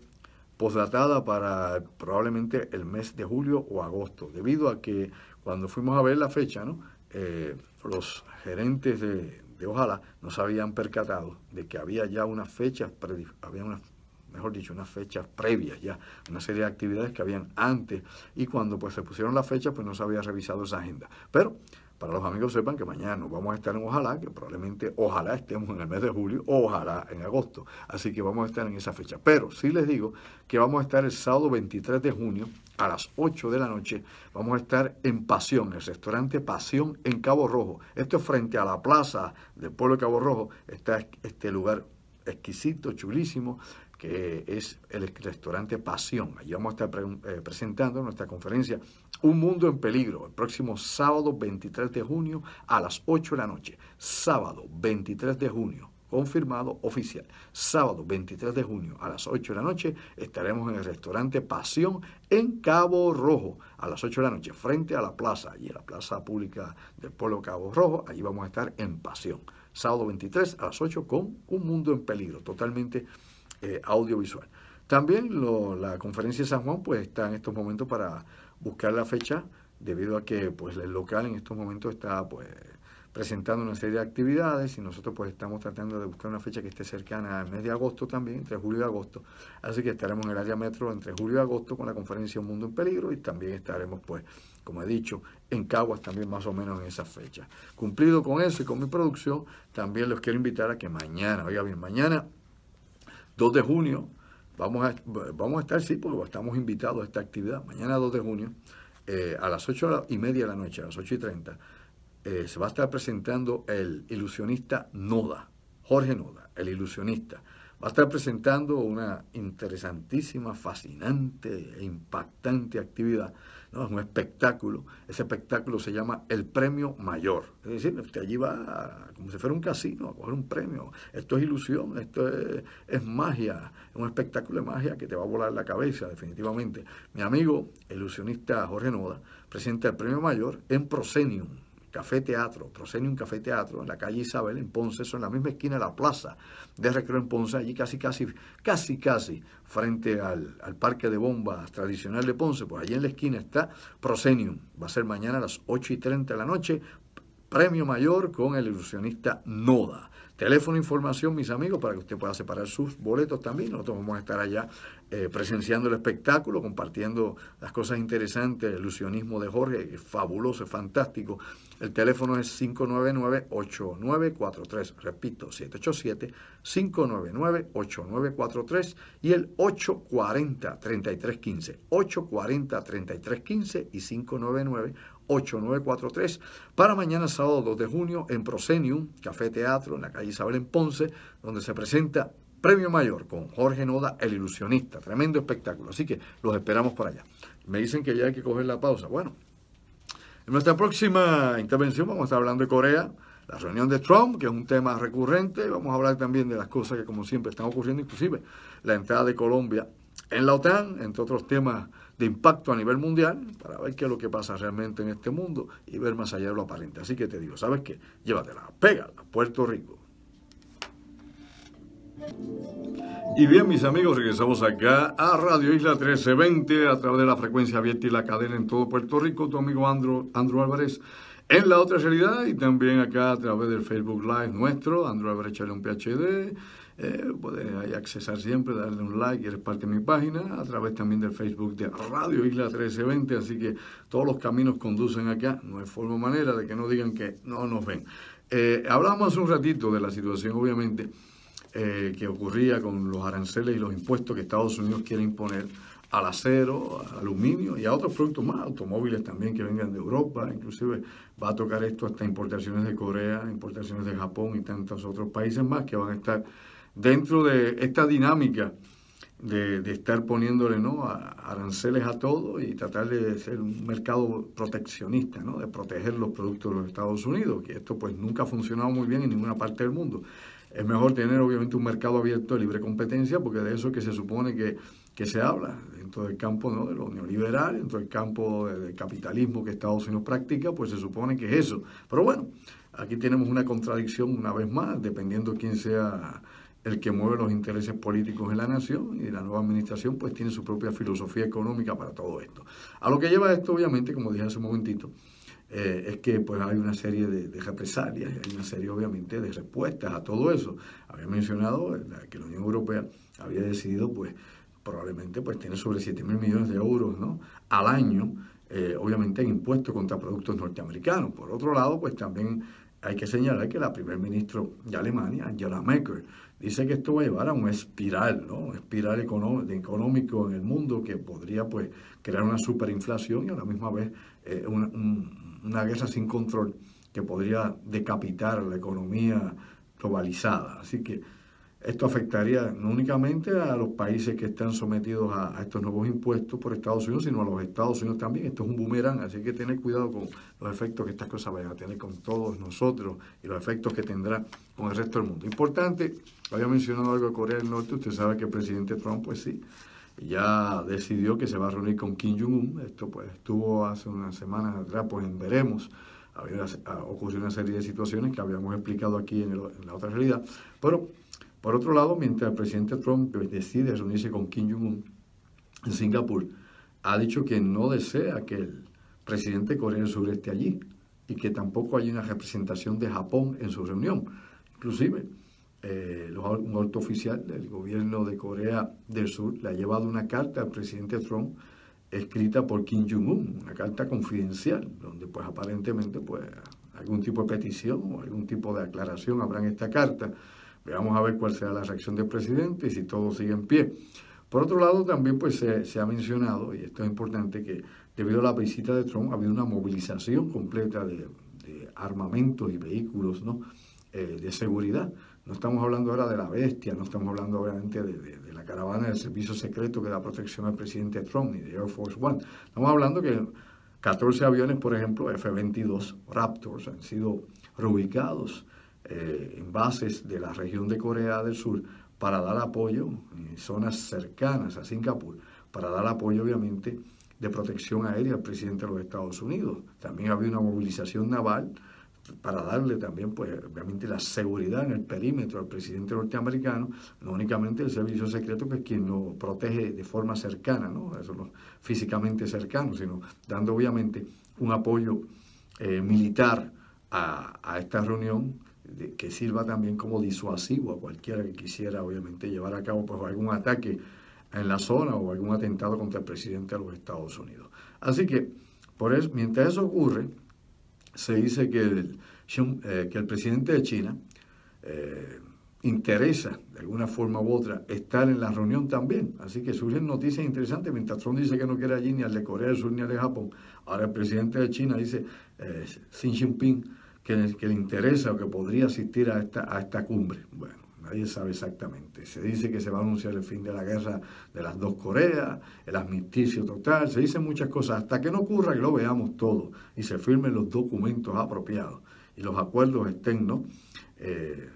posdatada para probablemente el mes de julio o agosto, debido a que cuando fuimos a ver la fecha, ¿no?, los gerentes de Ojalá no se habían percatado de que había ya unas fechas, unas fechas previas ya, una serie de actividades que habían antes, y cuando pues se pusieron las fechas, pues no se había revisado esa agenda. Pero para los amigos sepan que mañana nos vamos a estar en Ojalá, que probablemente ojalá estemos en el mes de julio, o ojalá en agosto, así que vamos a estar en esa fecha. Pero sí les digo que vamos a estar el sábado 23 de junio a las 8 de la noche, vamos a estar en Pasión, el restaurante Pasión en Cabo Rojo. Esto es frente a la plaza del pueblo de Cabo Rojo, está este lugar exquisito, chulísimo, que es el restaurante Pasión. Allí vamos a estar presentando nuestra conferencia Un Mundo en Peligro, el próximo sábado 23 de junio a las 8 de la noche. Sábado 23 de junio, confirmado oficial. Sábado 23 de junio a las 8 de la noche estaremos en el restaurante Pasión en Cabo Rojo a las 8 de la noche, frente a la plaza, allí en la plaza pública del pueblo de Cabo Rojo. Allí vamos a estar en Pasión. Sábado 23 a las 8 con Un Mundo en Peligro, totalmente audiovisual. También la conferencia de San Juan pues está en estos momentos para buscar la fecha, debido a que pues el local en estos momentos está pues presentando una serie de actividades y nosotros pues estamos tratando de buscar una fecha que esté cercana al mes de agosto también, entre julio y agosto. Así que estaremos en el área metro entre julio y agosto con la conferencia Un Mundo en Peligro y también estaremos pues, como he dicho, en Caguas también más o menos en esa fecha. Cumplido con eso y con mi producción, también los quiero invitar a que mañana, oiga bien, mañana 2 de junio, vamos a estar, sí, porque estamos invitados a esta actividad, mañana 2 de junio, a las 8:30 de la noche, a las 8:30, se va a estar presentando el ilusionista Noda, Jorge Noda, el ilusionista. Va a estar presentando una interesantísima, fascinante e impactante actividad, ¿no? Es un espectáculo. Ese espectáculo se llama El Premio Mayor. Es decir, usted allí va como si fuera un casino a coger un premio. Esto es ilusión, esto es magia, es un espectáculo de magia que te va a volar la cabeza, definitivamente. Mi amigo, el ilusionista Jorge Noda, presenta el Premio Mayor en Proscenium Café Teatro, Proscenium Café Teatro, en la calle Isabel, en Ponce, eso en la misma esquina de la plaza de Recreo en Ponce, allí casi, frente al parque de bombas tradicional de Ponce, pues allí en la esquina está Proscenium. Va a ser mañana a las 8:30 de la noche, Premio Mayor con el ilusionista Noda. Teléfono e información, mis amigos, para que usted pueda separar sus boletos también. Nosotros vamos a estar allá presenciando el espectáculo, compartiendo las cosas interesantes, el ilusionismo de Jorge, que es fabuloso, es fantástico. El teléfono es 599-8943, repito, 787-599-8943 y el 840-3315, 840-3315 y 599-8943 para mañana sábado 2 de junio en Proscenium, Café Teatro, en la calle Isabel en Ponce, donde se presenta Premio Mayor con Jorge Noda, el ilusionista. Tremendo espectáculo, así que los esperamos por allá. Me dicen que ya hay que coger la pausa. Bueno, en nuestra próxima intervención vamos a estar hablando de Corea, la reunión de Trump, que es un tema recurrente. Vamos a hablar también de las cosas que como siempre están ocurriendo, inclusive la entrada de Colombia en la OTAN, entre otros temas de impacto a nivel mundial, para ver qué es lo que pasa realmente en este mundo y ver más allá de lo aparente. Así que te digo, ¿sabes qué? Llévatela, pégala, Puerto Rico. Y bien, mis amigos, regresamos acá a Radio Isla 1320 a través de la frecuencia abierta y la cadena en todo Puerto Rico. Tu amigo Andrew Álvarez en La Otra Realidad y también acá a través del Facebook Live nuestro, Andrew Álvarez, echarle un PhD. Puedes ahí accesar siempre, darle un like y eres parte de mi página, a través también del Facebook de Radio Isla 1320, así que todos los caminos conducen acá, no hay forma o manera de que no digan que no nos ven. Hablamos hace un ratito de la situación, obviamente, que ocurría con los aranceles y los impuestos que Estados Unidos quiere imponer al acero, al aluminio y a otros productos más, automóviles también que vengan de Europa, inclusive va a tocar esto hasta importaciones de Corea, importaciones de Japón y tantos otros países más que van a estar dentro de esta dinámica de estar poniéndole, ¿no?, aranceles a todo y tratar de ser un mercado proteccionista, ¿no?, de proteger los productos de los Estados Unidos, que esto pues nunca ha funcionado muy bien en ninguna parte del mundo. Es mejor tener obviamente un mercado abierto de libre competencia, porque de eso que se supone que se habla dentro del campo, ¿no?, de lo neoliberal, dentro del campo del capitalismo que Estados Unidos practica, pues se supone que es eso. Pero bueno, aquí tenemos una contradicción una vez más, dependiendo quién sea el que mueve los intereses políticos en la nación, y la nueva administración pues tiene su propia filosofía económica para todo esto. A lo que lleva esto, obviamente, como dije hace un momentito, es que pues hay una serie de represalias, hay una serie obviamente de respuestas a todo eso. Había mencionado que la Unión Europea había decidido pues probablemente pues tiene sobre 7.000 millones de euros, ¿no?, al año, obviamente en impuestos contra productos norteamericanos. Por otro lado, pues también hay que señalar que la primer ministro de Alemania, Angela Merkel, dice que esto va a llevar a una espiral, ¿no?, una espiral económico en el mundo que podría pues crear una superinflación y a la misma vez una guerra sin control que podría decapitar la economía globalizada. Así que esto afectaría no únicamente a los países que están sometidos a estos nuevos impuestos por Estados Unidos, sino a los Estados Unidos también. Esto es un boomerang, así que tener cuidado con los efectos que estas cosas vayan a tener con todos nosotros y los efectos que tendrá con el resto del mundo. Importante, había mencionado algo de Corea del Norte. Usted sabe que el presidente Trump, pues sí, ya decidió que se va a reunir con Kim Jong-un. Esto pues estuvo hace unas semanas atrás, pues en veremos. Ocurrió una serie de situaciones que habíamos explicado aquí en La Otra Realidad. Pero por otro lado, mientras el presidente Trump decide reunirse con Kim Jong-un en Singapur, ha dicho que no desea que el presidente de Corea del Sur esté allí. y que tampoco hay una representación de Japón en su reunión. Inclusive, un alto oficial del gobierno de Corea del Sur le ha llevado una carta al presidente Trump escrita por Kim Jong-un, una carta confidencial, donde pues aparentemente pues algún tipo de petición o algún tipo de aclaración habrá en esta carta. Vamos a ver cuál será la reacción del presidente y si todo sigue en pie. Por otro lado, también pues se ha mencionado, y esto es importante, que debido a la visita de Trump ha habido una movilización completa de armamentos y vehículos, ¿no? De seguridad. No estamos hablando ahora de la bestia, no estamos hablando obviamente de la caravana del servicio secreto que da protección al presidente Trump, ni de Air Force One. Estamos hablando que 14 aviones, por ejemplo, F-22 Raptors, han sido reubicados en bases de la región de Corea del Sur para dar apoyo en zonas cercanas a Singapur, para dar apoyo obviamente de protección aérea al presidente de los Estados Unidos. También ha habido una movilización naval para darle también, pues, obviamente la seguridad en el perímetro al presidente norteamericano, no únicamente el servicio secreto, que es quien lo protege de forma cercana, ¿no? Eso no físicamente cercano, sino dando obviamente un apoyo militar a esta reunión que sirva también como disuasivo a cualquiera que quisiera obviamente llevar a cabo pues algún ataque en la zona o algún atentado contra el presidente de los Estados Unidos. Así que, por eso, mientras eso ocurre, se dice que el presidente de China interesa de alguna forma u otra estar en la reunión también. Así que surgen noticias interesantes. Mientras Trump dice que no quiere allí ni al de Corea del Sur ni al de Japón, ahora el presidente de China dice, Xi Jinping, que le interesa o que podría asistir a esta cumbre. Bueno, nadie sabe exactamente. Se dice que se va a anunciar el fin de la guerra de las dos Coreas, el armisticio total, se dicen muchas cosas, hasta que no ocurra que lo veamos todo y se firmen los documentos apropiados y los acuerdos estén, ¿no?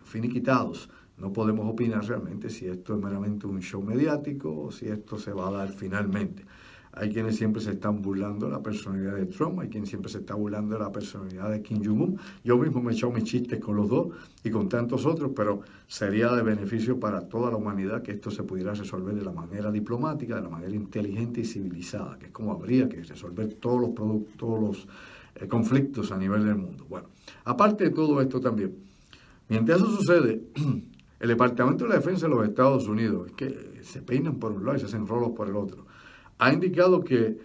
Finiquitados. No podemos opinar realmente si esto es meramente un show mediático o si esto se va a dar finalmente. Hay quienes siempre se están burlando de la personalidad de Trump, hay quien siempre se está burlando de la personalidad de Kim Jong-un. Yo mismo me he echado mis chistes con los dos y con tantos otros, pero sería de beneficio para toda la humanidad que esto se pudiera resolver de la manera diplomática, de la manera inteligente y civilizada, que es como habría que resolver todos los conflictos a nivel del mundo. Bueno, aparte de todo esto también, mientras eso sucede, el Departamento de la Defensa de los Estados Unidos, es que se peinan por un lado y se hacen rolos por el otro, ha indicado que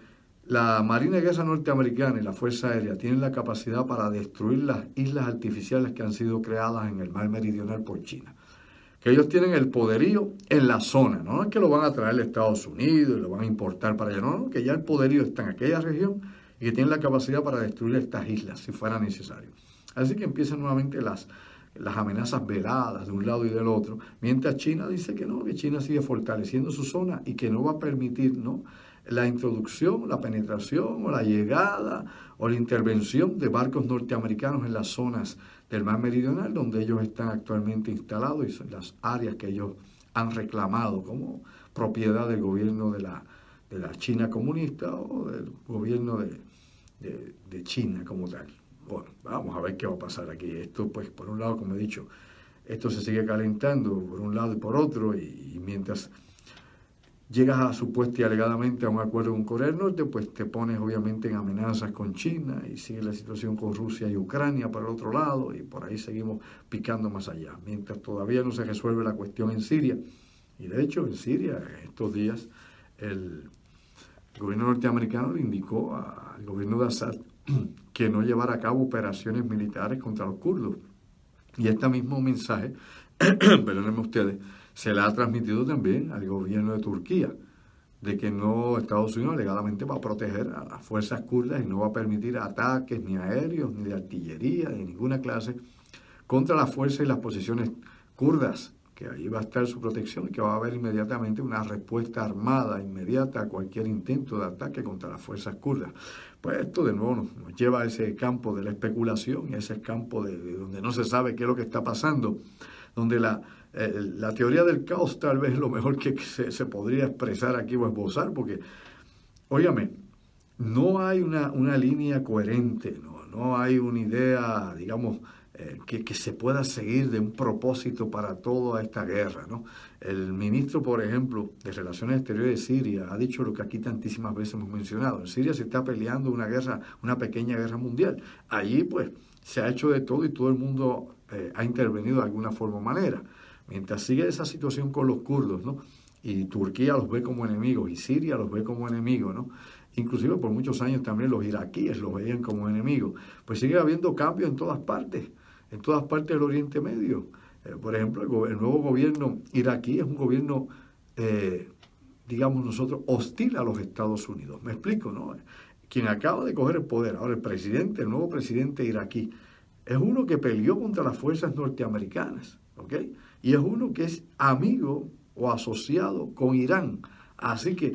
la Marina de Guerra norteamericana y la Fuerza Aérea tienen la capacidad para destruir las islas artificiales que han sido creadas en el mar meridional por China. Que ellos tienen el poderío en la zona, no es que lo van a traer de Estados Unidos y lo van a importar para allá, no, que ya el poderío está en aquella región y que tienen la capacidad para destruir estas islas si fuera necesario. Así que empiezan nuevamente las amenazas veladas de un lado y del otro, mientras China dice que no, que China sigue fortaleciendo su zona y que no va a permitir, ¿no?, la introducción, la penetración o la llegada o la intervención de barcos norteamericanos en las zonas del mar meridional donde ellos están actualmente instalados y son las áreas que ellos han reclamado como propiedad del gobierno de la China comunista o del gobierno de China como tal. Bueno, vamos a ver qué va a pasar aquí. Esto, pues, por un lado, como he dicho, esto se sigue calentando por un lado y por otro, y mientras llegas a supuesta y alegadamente a un acuerdo con Corea del Norte, pues te pones obviamente en amenazas con China y sigue la situación con Rusia y Ucrania por el otro lado, y por ahí seguimos picando más allá. Mientras todavía no se resuelve la cuestión en Siria, y de hecho en Siria estos días el gobierno norteamericano le indicó al gobierno de Assad que no llevara a cabo operaciones militares contra los kurdos. Y este mismo mensaje, perdónenme ustedes, se le ha transmitido también al gobierno de Turquía, de que no, Estados Unidos alegadamente va a proteger a las fuerzas kurdas y no va a permitir ataques ni aéreos, ni de artillería, de ninguna clase, contra las fuerzas y las posiciones kurdas, que ahí va a estar su protección y que va a haber inmediatamente una respuesta armada inmediata a cualquier intento de ataque contra las fuerzas kurdas. Pues esto de nuevo nos lleva a ese campo de la especulación y a ese campo de donde no se sabe qué es lo que está pasando, donde la teoría del caos tal vez es lo mejor que se podría expresar aquí o esbozar, porque, óigame, no hay una línea coherente, no hay una idea, digamos, que se pueda seguir de un propósito para toda esta guerra, ¿no? El ministro, por ejemplo, de Relaciones Exteriores de Siria ha dicho lo que aquí tantísimas veces hemos mencionado. En Siria se está peleando una guerra, una pequeña guerra mundial. Allí, pues, se ha hecho de todo y todo el mundo ha intervenido de alguna forma o manera. Mientras sigue esa situación con los kurdos, ¿no? Y Turquía los ve como enemigos y Siria los ve como enemigos, ¿no? Inclusive por muchos años también los iraquíes los veían como enemigos. Pues sigue habiendo cambios en todas partes del Oriente Medio. Por ejemplo, el nuevo gobierno iraquí es un gobierno, digamos nosotros, hostil a los Estados Unidos. Me explico, ¿no? Quien acaba de coger el poder, ahora el nuevo presidente iraquí, es uno que peleó contra las fuerzas norteamericanas, ¿ok? Y es uno que es amigo o asociado con Irán. Así que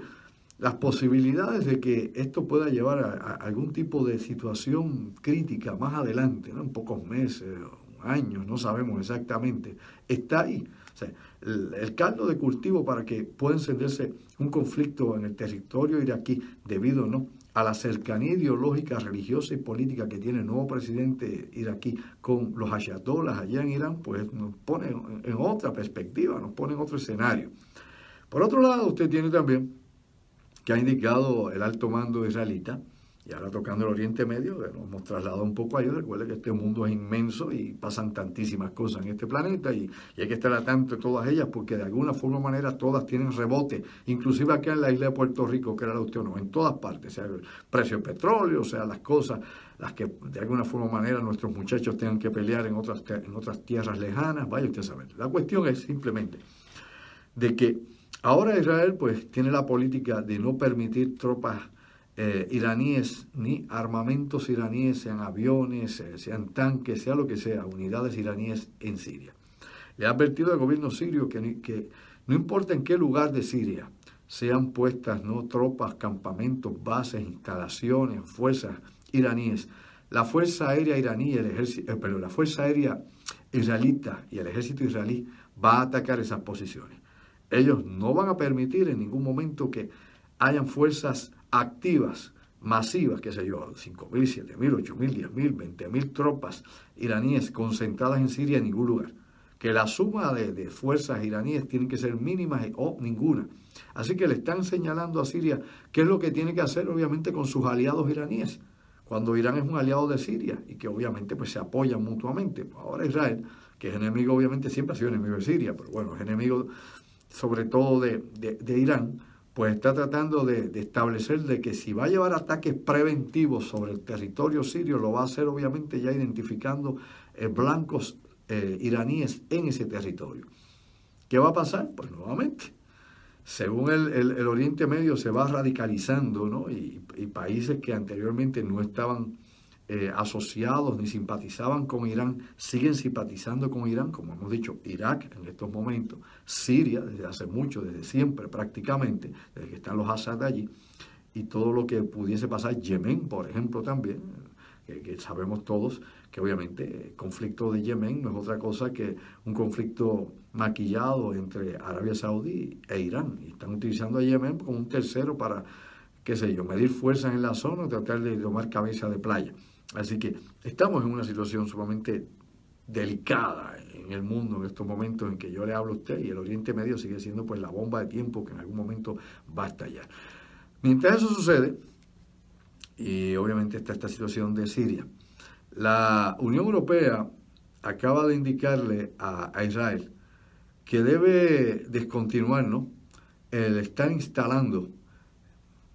las posibilidades de que esto pueda llevar a algún tipo de situación crítica más adelante, ¿no? En pocos meses, años, no sabemos exactamente, está ahí. O sea, el caldo de cultivo para que pueda encenderse un conflicto en el territorio iraquí debido, ¿no?, a la cercanía ideológica, religiosa y política que tiene el nuevo presidente iraquí con los ayatolás allá en Irán, pues nos pone en otra perspectiva, nos pone en otro escenario. Por otro lado, usted tiene también que ha indicado el alto mando israelita, y ahora tocando el Oriente Medio, que nos hemos trasladado un poco ahí. Recuerda que este mundo es inmenso y pasan tantísimas cosas en este planeta y hay que estar atento de todas ellas porque de alguna forma o manera todas tienen rebote, inclusive acá en la isla de Puerto Rico, que era la usted o no, en todas partes, sea el precio del petróleo, sea las cosas, las que de alguna forma o manera nuestros muchachos tengan que pelear en otras tierras lejanas, vaya usted a saber. La cuestión es simplemente de que ahora Israel pues tiene la política de no permitir tropas iraníes ni armamentos iraníes, sean aviones, sean tanques, sea lo que sea, unidades iraníes en Siria. Le ha advertido al gobierno sirio que no importa en qué lugar de Siria sean puestas, ¿no?, tropas, campamentos, bases, instalaciones, fuerzas iraníes, la Fuerza Aérea iraní, la Fuerza Aérea israelita y el ejército israelí va a atacar esas posiciones. Ellos no van a permitir en ningún momento que hayan fuerzas activas, masivas, qué sé yo, 5.000, 7.000, 8.000, 10.000, 20.000 tropas iraníes concentradas en Siria en ningún lugar. Que la suma de fuerzas iraníes tienen que ser mínimas o ninguna. Así que le están señalando a Siria qué es lo que tiene que hacer, obviamente, con sus aliados iraníes, cuando Irán es un aliado de Siria y que obviamente pues se apoyan mutuamente. Ahora Israel, que es enemigo, obviamente siempre ha sido enemigo de Siria, pero bueno, es enemigo sobre todo de Irán, pues está tratando de establecer de que si va a llevar ataques preventivos sobre el territorio sirio, lo va a hacer obviamente ya identificando blancos iraníes en ese territorio. ¿Qué va a pasar? Pues nuevamente, según el Oriente Medio se va radicalizando, ¿no? Y países que anteriormente no estaban asociados ni simpatizaban con Irán, siguen simpatizando con Irán, como hemos dicho, Irak en estos momentos, Siria desde hace mucho, desde siempre prácticamente, desde que están los Assad allí, y todo lo que pudiese pasar, Yemen, por ejemplo, también, que sabemos todos que obviamente el conflicto de Yemen no es otra cosa que un conflicto maquillado entre Arabia Saudí e Irán, y están utilizando a Yemen como un tercero para, qué sé yo, medir fuerzas en la zona o tratar de tomar cabeza de playa. Así que estamos en una situación sumamente delicada en el mundo en estos momentos en que yo le hablo a usted, y el Oriente Medio sigue siendo pues la bomba de tiempo que en algún momento va a estallar. Mientras eso sucede, y obviamente está esta situación de Siria, la Unión Europea acaba de indicarle a Israel que debe descontinuar, ¿no?, el estar instalando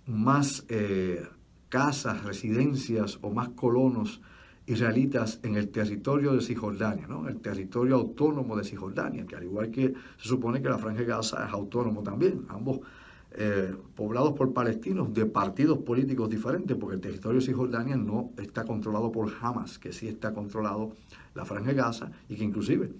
más casas, residencias o más colonos israelitas en el territorio de Cisjordania, ¿no?, el territorio autónomo de Cisjordania, que al igual que se supone que la Franja de Gaza es autónomo también, ambos poblados por palestinos de partidos políticos diferentes, porque el territorio de Cisjordania no está controlado por Hamas, que sí está controlado la Franja de Gaza, y que inclusive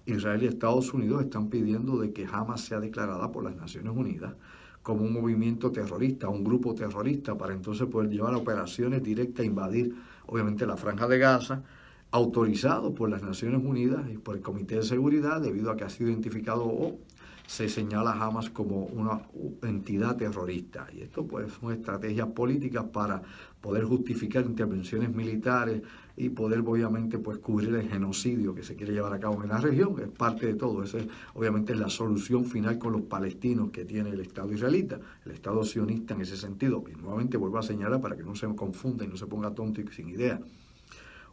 Israel y Estados Unidos están pidiendo de que Hamas sea declarada por las Naciones Unidas como un movimiento terrorista, un grupo terrorista, para entonces poder llevar operaciones directas a invadir, obviamente, la Franja de Gaza, autorizado por las Naciones Unidas y por el Comité de Seguridad, debido a que ha sido identificado o se señala a Hamas como una entidad terrorista. Y esto pues son estrategias políticas para poder justificar intervenciones militares y poder obviamente pues cubrir el genocidio que se quiere llevar a cabo en la región. Es parte de todo. Esa es obviamente la solución final con los palestinos que tiene el Estado israelita, el Estado sionista en ese sentido. Y nuevamente vuelvo a señalar para que no se confunda y no se ponga tonto y sin idea.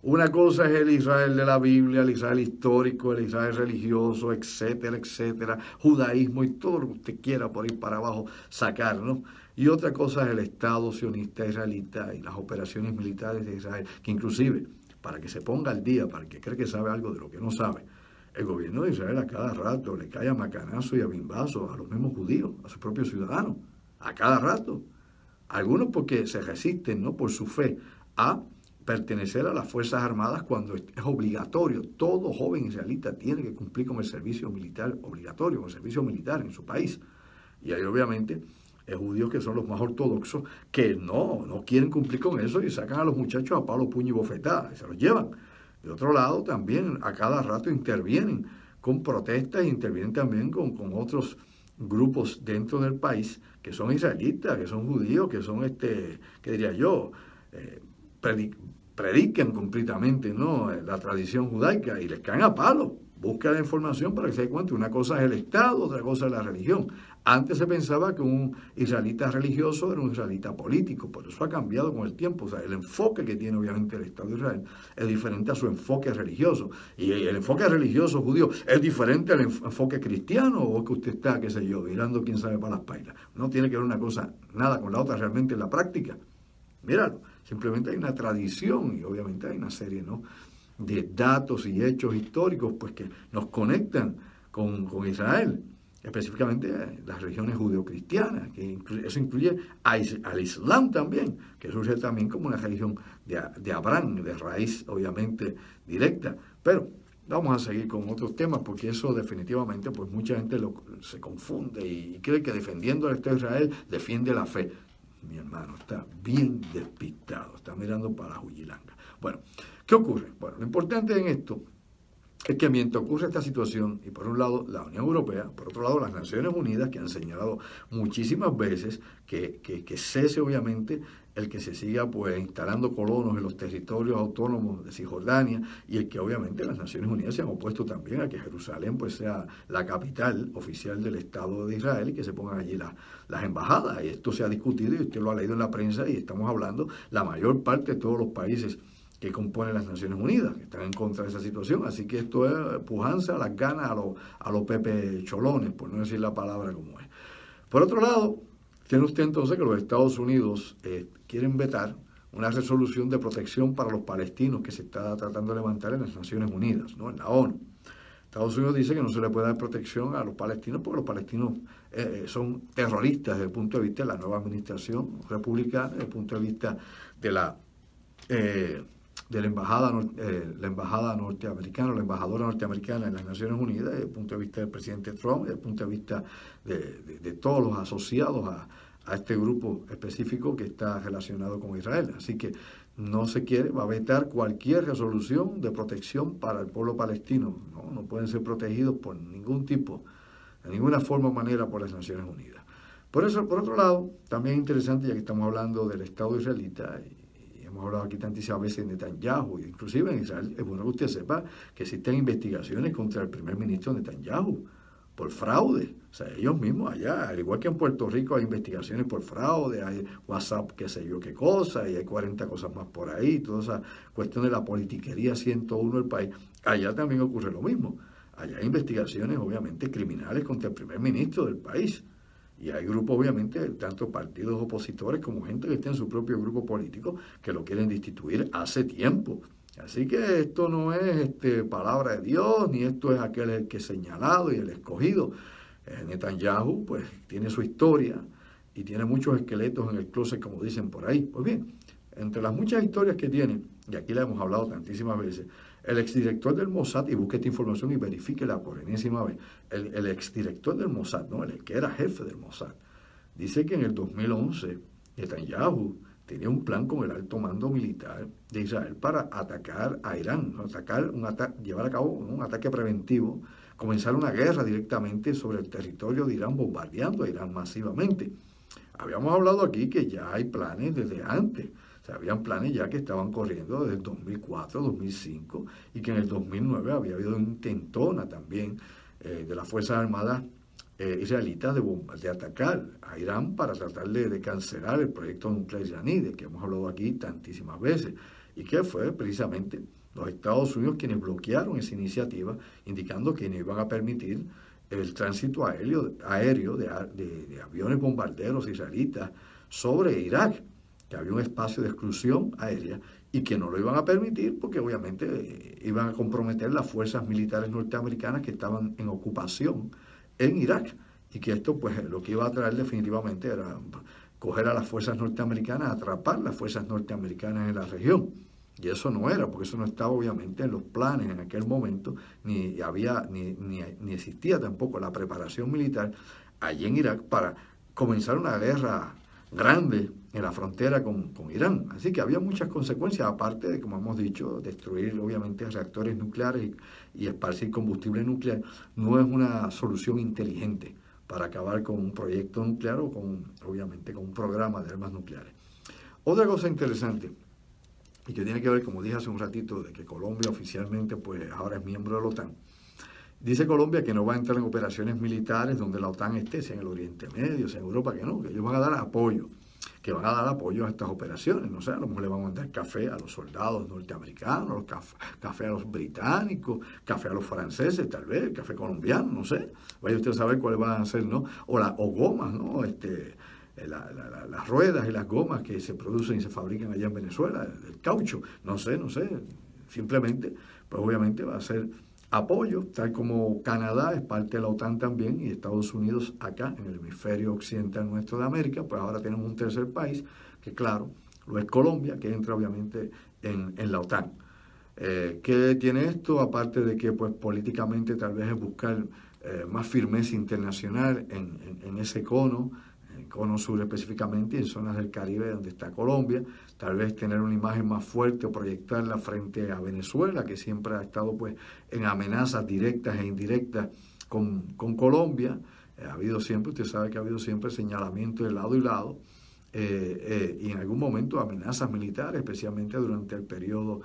Una cosa es el Israel de la Biblia, el Israel histórico, el Israel religioso, etcétera, etcétera, judaísmo y todo lo que usted quiera por ir para abajo sacar, ¿no? Y otra cosa es el Estado sionista israelita y las operaciones militares de Israel, que inclusive, para que se ponga al día, para el que cree que sabe algo de lo que no sabe, el gobierno de Israel a cada rato le cae a macanazo y a bimbazo a los mismos judíos, a sus propios ciudadanos, a cada rato. Algunos porque se resisten, ¿no?, por su fe, a pertenecer a las Fuerzas Armadas cuando es obligatorio. Todo joven israelita tiene que cumplir con el servicio militar obligatorio, con el servicio militar en su país. Y hay obviamente judíos que son los más ortodoxos que no quieren cumplir con eso y sacan a los muchachos a palo, puño y bofetada y se los llevan. De otro lado también a cada rato intervienen con protestas, intervienen también con otros grupos dentro del país que son israelitas, que son judíos, que son, ¿qué diría yo?, predican completamente, ¿no?, la tradición judaica y les caen a palo. Busca la información para que se dé cuenta. Una cosa es el Estado, otra cosa es la religión. Antes se pensaba que un israelita religioso era un israelita político, por eso ha cambiado con el tiempo. O sea, el enfoque que tiene obviamente el Estado de Israel es diferente a su enfoque religioso. Y el enfoque religioso judío es diferente al enfoque cristiano, o que usted está, qué sé yo, mirando quién sabe para las pailas. No tiene que ver una cosa nada con la otra realmente en la práctica. Míralo, simplemente hay una tradición y obviamente hay una serie, ¿no?, de datos y hechos históricos pues que nos conectan con Israel, específicamente las religiones judeocristianas, que eso incluye al Islam también, que surge también como una religión de Abraham, de raíz obviamente directa. Pero vamos a seguir con otros temas porque eso definitivamente pues mucha gente se confunde y cree que defendiendo al Estado de Israel defiende la fe. Mi hermano está bien despistado, está mirando para la Juyilanga. Bueno, ¿qué ocurre? Bueno, lo importante en esto es que mientras ocurre esta situación, y por un lado la Unión Europea, por otro lado las Naciones Unidas, que han señalado muchísimas veces que cese obviamente el que se siga pues instalando colonos en los territorios autónomos de Cisjordania, y el que obviamente las Naciones Unidas se han opuesto también a que Jerusalén pues sea la capital oficial del Estado de Israel y que se pongan allí las embajadas. Y esto se ha discutido y usted lo ha leído en la prensa y estamos hablando la mayor parte de todos los países que componen las Naciones Unidas, que están en contra de esa situación. Así que esto es pujanza a las ganas a los Pepe Cholones, por no decir la palabra como es. Por otro lado, tiene usted entonces que los Estados Unidos quieren vetar una resolución de protección para los palestinos que se está tratando de levantar en las Naciones Unidas, ¿no?, en la ONU. Estados Unidos dice que no se le puede dar protección a los palestinos porque los palestinos son terroristas desde el punto de vista de la nueva administración republicana, desde el punto de vista de la embajada norteamericana, la embajadora norteamericana en las Naciones Unidas, desde el punto de vista del presidente Trump, desde el punto de vista de todos los asociados a este grupo específico que está relacionado con Israel. Así que no se quiere, va a vetar cualquier resolución de protección para el pueblo palestino. No pueden ser protegidos por ningún tipo, de ninguna forma o manera por las Naciones Unidas. Por eso, por otro lado, también es interesante, ya que estamos hablando del Estado israelita, hemos hablado aquí tantísimas veces de Netanyahu, inclusive en Israel, es bueno que usted sepa que existen investigaciones contra el primer ministro Netanyahu por fraude. O sea, ellos mismos allá, al igual que en Puerto Rico hay investigaciones por fraude, hay WhatsApp, qué sé yo qué cosa, y hay 40 cosas más por ahí, toda esa cuestión de la politiquería 101 del país. Allá también ocurre lo mismo. Allá hay investigaciones, obviamente, criminales contra el primer ministro del país. Y hay grupos, obviamente, tanto partidos opositores como gente que está en su propio grupo político que lo quieren destituir hace tiempo. Así que esto no es palabra de Dios, ni esto es aquel el que es señalado y el escogido. Netanyahu, pues, tiene su historia y tiene muchos esqueletos en el closet, como dicen por ahí. Pues bien, entre las muchas historias que tiene, y aquí la hemos hablado tantísimas veces, el exdirector del Mossad, y busque esta información y verifíquela por enésima vez, el exdirector del Mossad, ¿no?, el que era jefe del Mossad, dice que en el 2011 Netanyahu tenía un plan con el alto mando militar de Israel para atacar a Irán, ¿no?, llevar a cabo un ataque preventivo, comenzar una guerra directamente sobre el territorio de Irán, bombardeando a Irán masivamente. Habíamos hablado aquí que ya hay planes desde antes. O sea, habían planes ya que estaban corriendo desde el 2004, 2005, y que en el 2009 había habido una intentona también de las Fuerzas Armadas israelitas de atacar a Irán para tratar de cancelar el proyecto nuclear iraní, de que hemos hablado aquí tantísimas veces, y que fue precisamente los Estados Unidos quienes bloquearon esa iniciativa, indicando que no iban a permitir el tránsito aéreo de aviones bombarderos israelitas sobre Irak, que había un espacio de exclusión aérea y que no lo iban a permitir porque obviamente iban a comprometer las fuerzas militares norteamericanas que estaban en ocupación en Irak, y que esto pues lo que iba a traer definitivamente era coger a las fuerzas norteamericanas, atrapar las fuerzas norteamericanas en la región. Y eso no era, porque eso no estaba obviamente en los planes en aquel momento, ni existía tampoco la preparación militar allí en Irak para comenzar una guerra grande en la frontera con Irán. Así que había muchas consecuencias, aparte de, como hemos dicho, destruir obviamente reactores nucleares y esparcir combustible nuclear. No es una solución inteligente para acabar con un proyecto nuclear o obviamente con un programa de armas nucleares. Otra cosa interesante, y que tiene que ver, como dije hace un ratito, de que Colombia oficialmente pues ahora es miembro de la OTAN. Dice Colombia que no va a entrar en operaciones militares donde la OTAN esté, sea en el Oriente Medio, sea en Europa, que no, que ellos van a dar apoyo, que van a dar apoyo a estas operaciones. No sé, a lo mejor le van a mandar café a los soldados norteamericanos, café a los británicos, café a los franceses, tal vez, café colombiano, no sé. Vaya usted a saber cuáles van a ser, ¿no? O gomas, ¿no? Las ruedas y las gomas que se producen y se fabrican allá en Venezuela, el caucho, no sé, simplemente, pues obviamente va a ser apoyo, tal como Canadá es parte de la OTAN también y Estados Unidos acá en el hemisferio occidental nuestro de América, pues ahora tenemos un tercer país que claro, lo es Colombia, que entra obviamente en la OTAN. ¿Qué tiene esto? Aparte de que pues políticamente tal vez es buscar más firmeza internacional en ese cono sur específicamente, y en zonas del Caribe donde está Colombia, tal vez tener una imagen más fuerte o proyectarla frente a Venezuela, que siempre ha estado pues en amenazas directas e indirectas con Colombia. Ha habido siempre, usted sabe que ha habido siempre señalamiento de lado y lado, y en algún momento amenazas militares, especialmente durante el periodo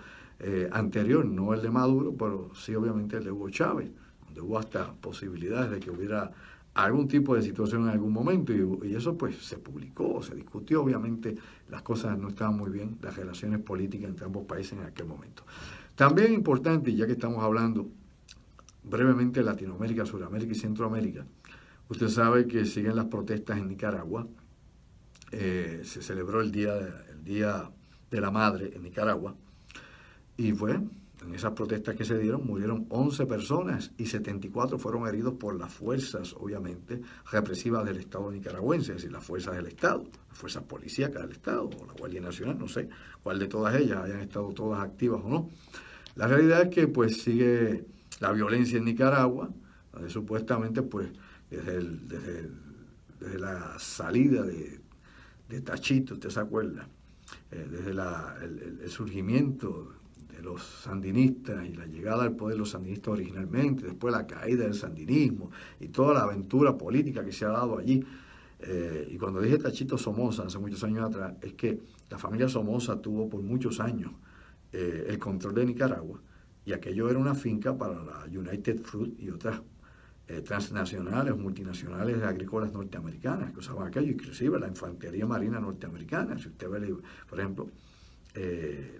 anterior, no el de Maduro, pero sí obviamente el de Hugo Chávez, donde hubo hasta posibilidades de que hubiera algún tipo de situación en algún momento, y eso pues se publicó, se discutió. Obviamente las cosas no estaban muy bien, las relaciones políticas entre ambos países en aquel momento. También importante, ya que estamos hablando brevemente de Latinoamérica, Sudamérica y Centroamérica, usted sabe que siguen las protestas en Nicaragua. Se celebró el día de la Madre en Nicaragua, y fue en esas protestas que se dieron, murieron 11 personas y 74 fueron heridos por las fuerzas, obviamente, represivas del Estado nicaragüense, es decir, las fuerzas del Estado, las fuerzas policíacas del Estado, o la Guardia Nacional, no sé cuál de todas ellas hayan estado todas activas o no. La realidad es que pues sigue la violencia en Nicaragua, donde supuestamente pues desde la salida de Tachito, ¿usted se acuerda? Desde el surgimiento de los sandinistas y la llegada al poder de los sandinistas originalmente, después la caída del sandinismo y toda la aventura política que se ha dado allí. Y cuando dije Tachito Somoza hace muchos años atrás, es que la familia Somoza tuvo por muchos años el control de Nicaragua, y aquello era una finca para la United Fruit y otras transnacionales, multinacionales agrícolas norteamericanas que usaban aquello, inclusive la infantería marina norteamericana. Si usted ve, por ejemplo,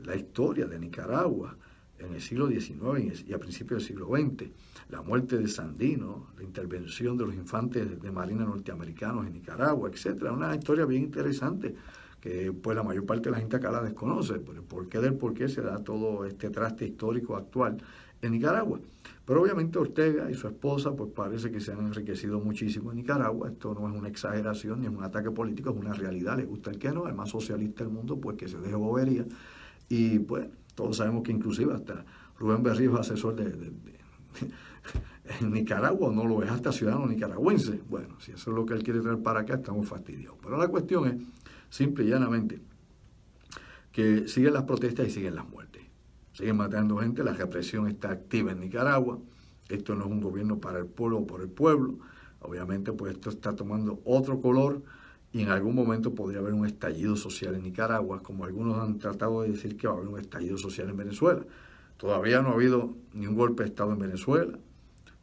la historia de Nicaragua en el siglo XIX y a principios del siglo XX, la muerte de Sandino, la intervención de los infantes de marina norteamericanos en Nicaragua, etcétera, una historia bien interesante que pues la mayor parte de la gente acá la desconoce, por el porqué del porqué se da todo este traste histórico actual en Nicaragua. Pero obviamente Ortega y su esposa pues parece que se han enriquecido muchísimo en Nicaragua. Esto no es una exageración ni es un ataque político, es una realidad. Le gusta el que no, el más socialista del mundo, pues que se deje bobería. Y pues todos sabemos que inclusive hasta Rubén Berrío es asesor en Nicaragua, no lo es hasta ciudadano nicaragüense. Bueno, si eso es lo que él quiere traer para acá, estamos fastidiados. Pero la cuestión es, simple y llanamente, que siguen las protestas y siguen las muertes. Siguen matando gente, la represión está activa en Nicaragua. Esto no es un gobierno para el pueblo o por el pueblo. Obviamente, pues esto está tomando otro color y en algún momento podría haber un estallido social en Nicaragua, como algunos han tratado de decir que va a haber un estallido social en Venezuela. Todavía no ha habido ni un golpe de Estado en Venezuela,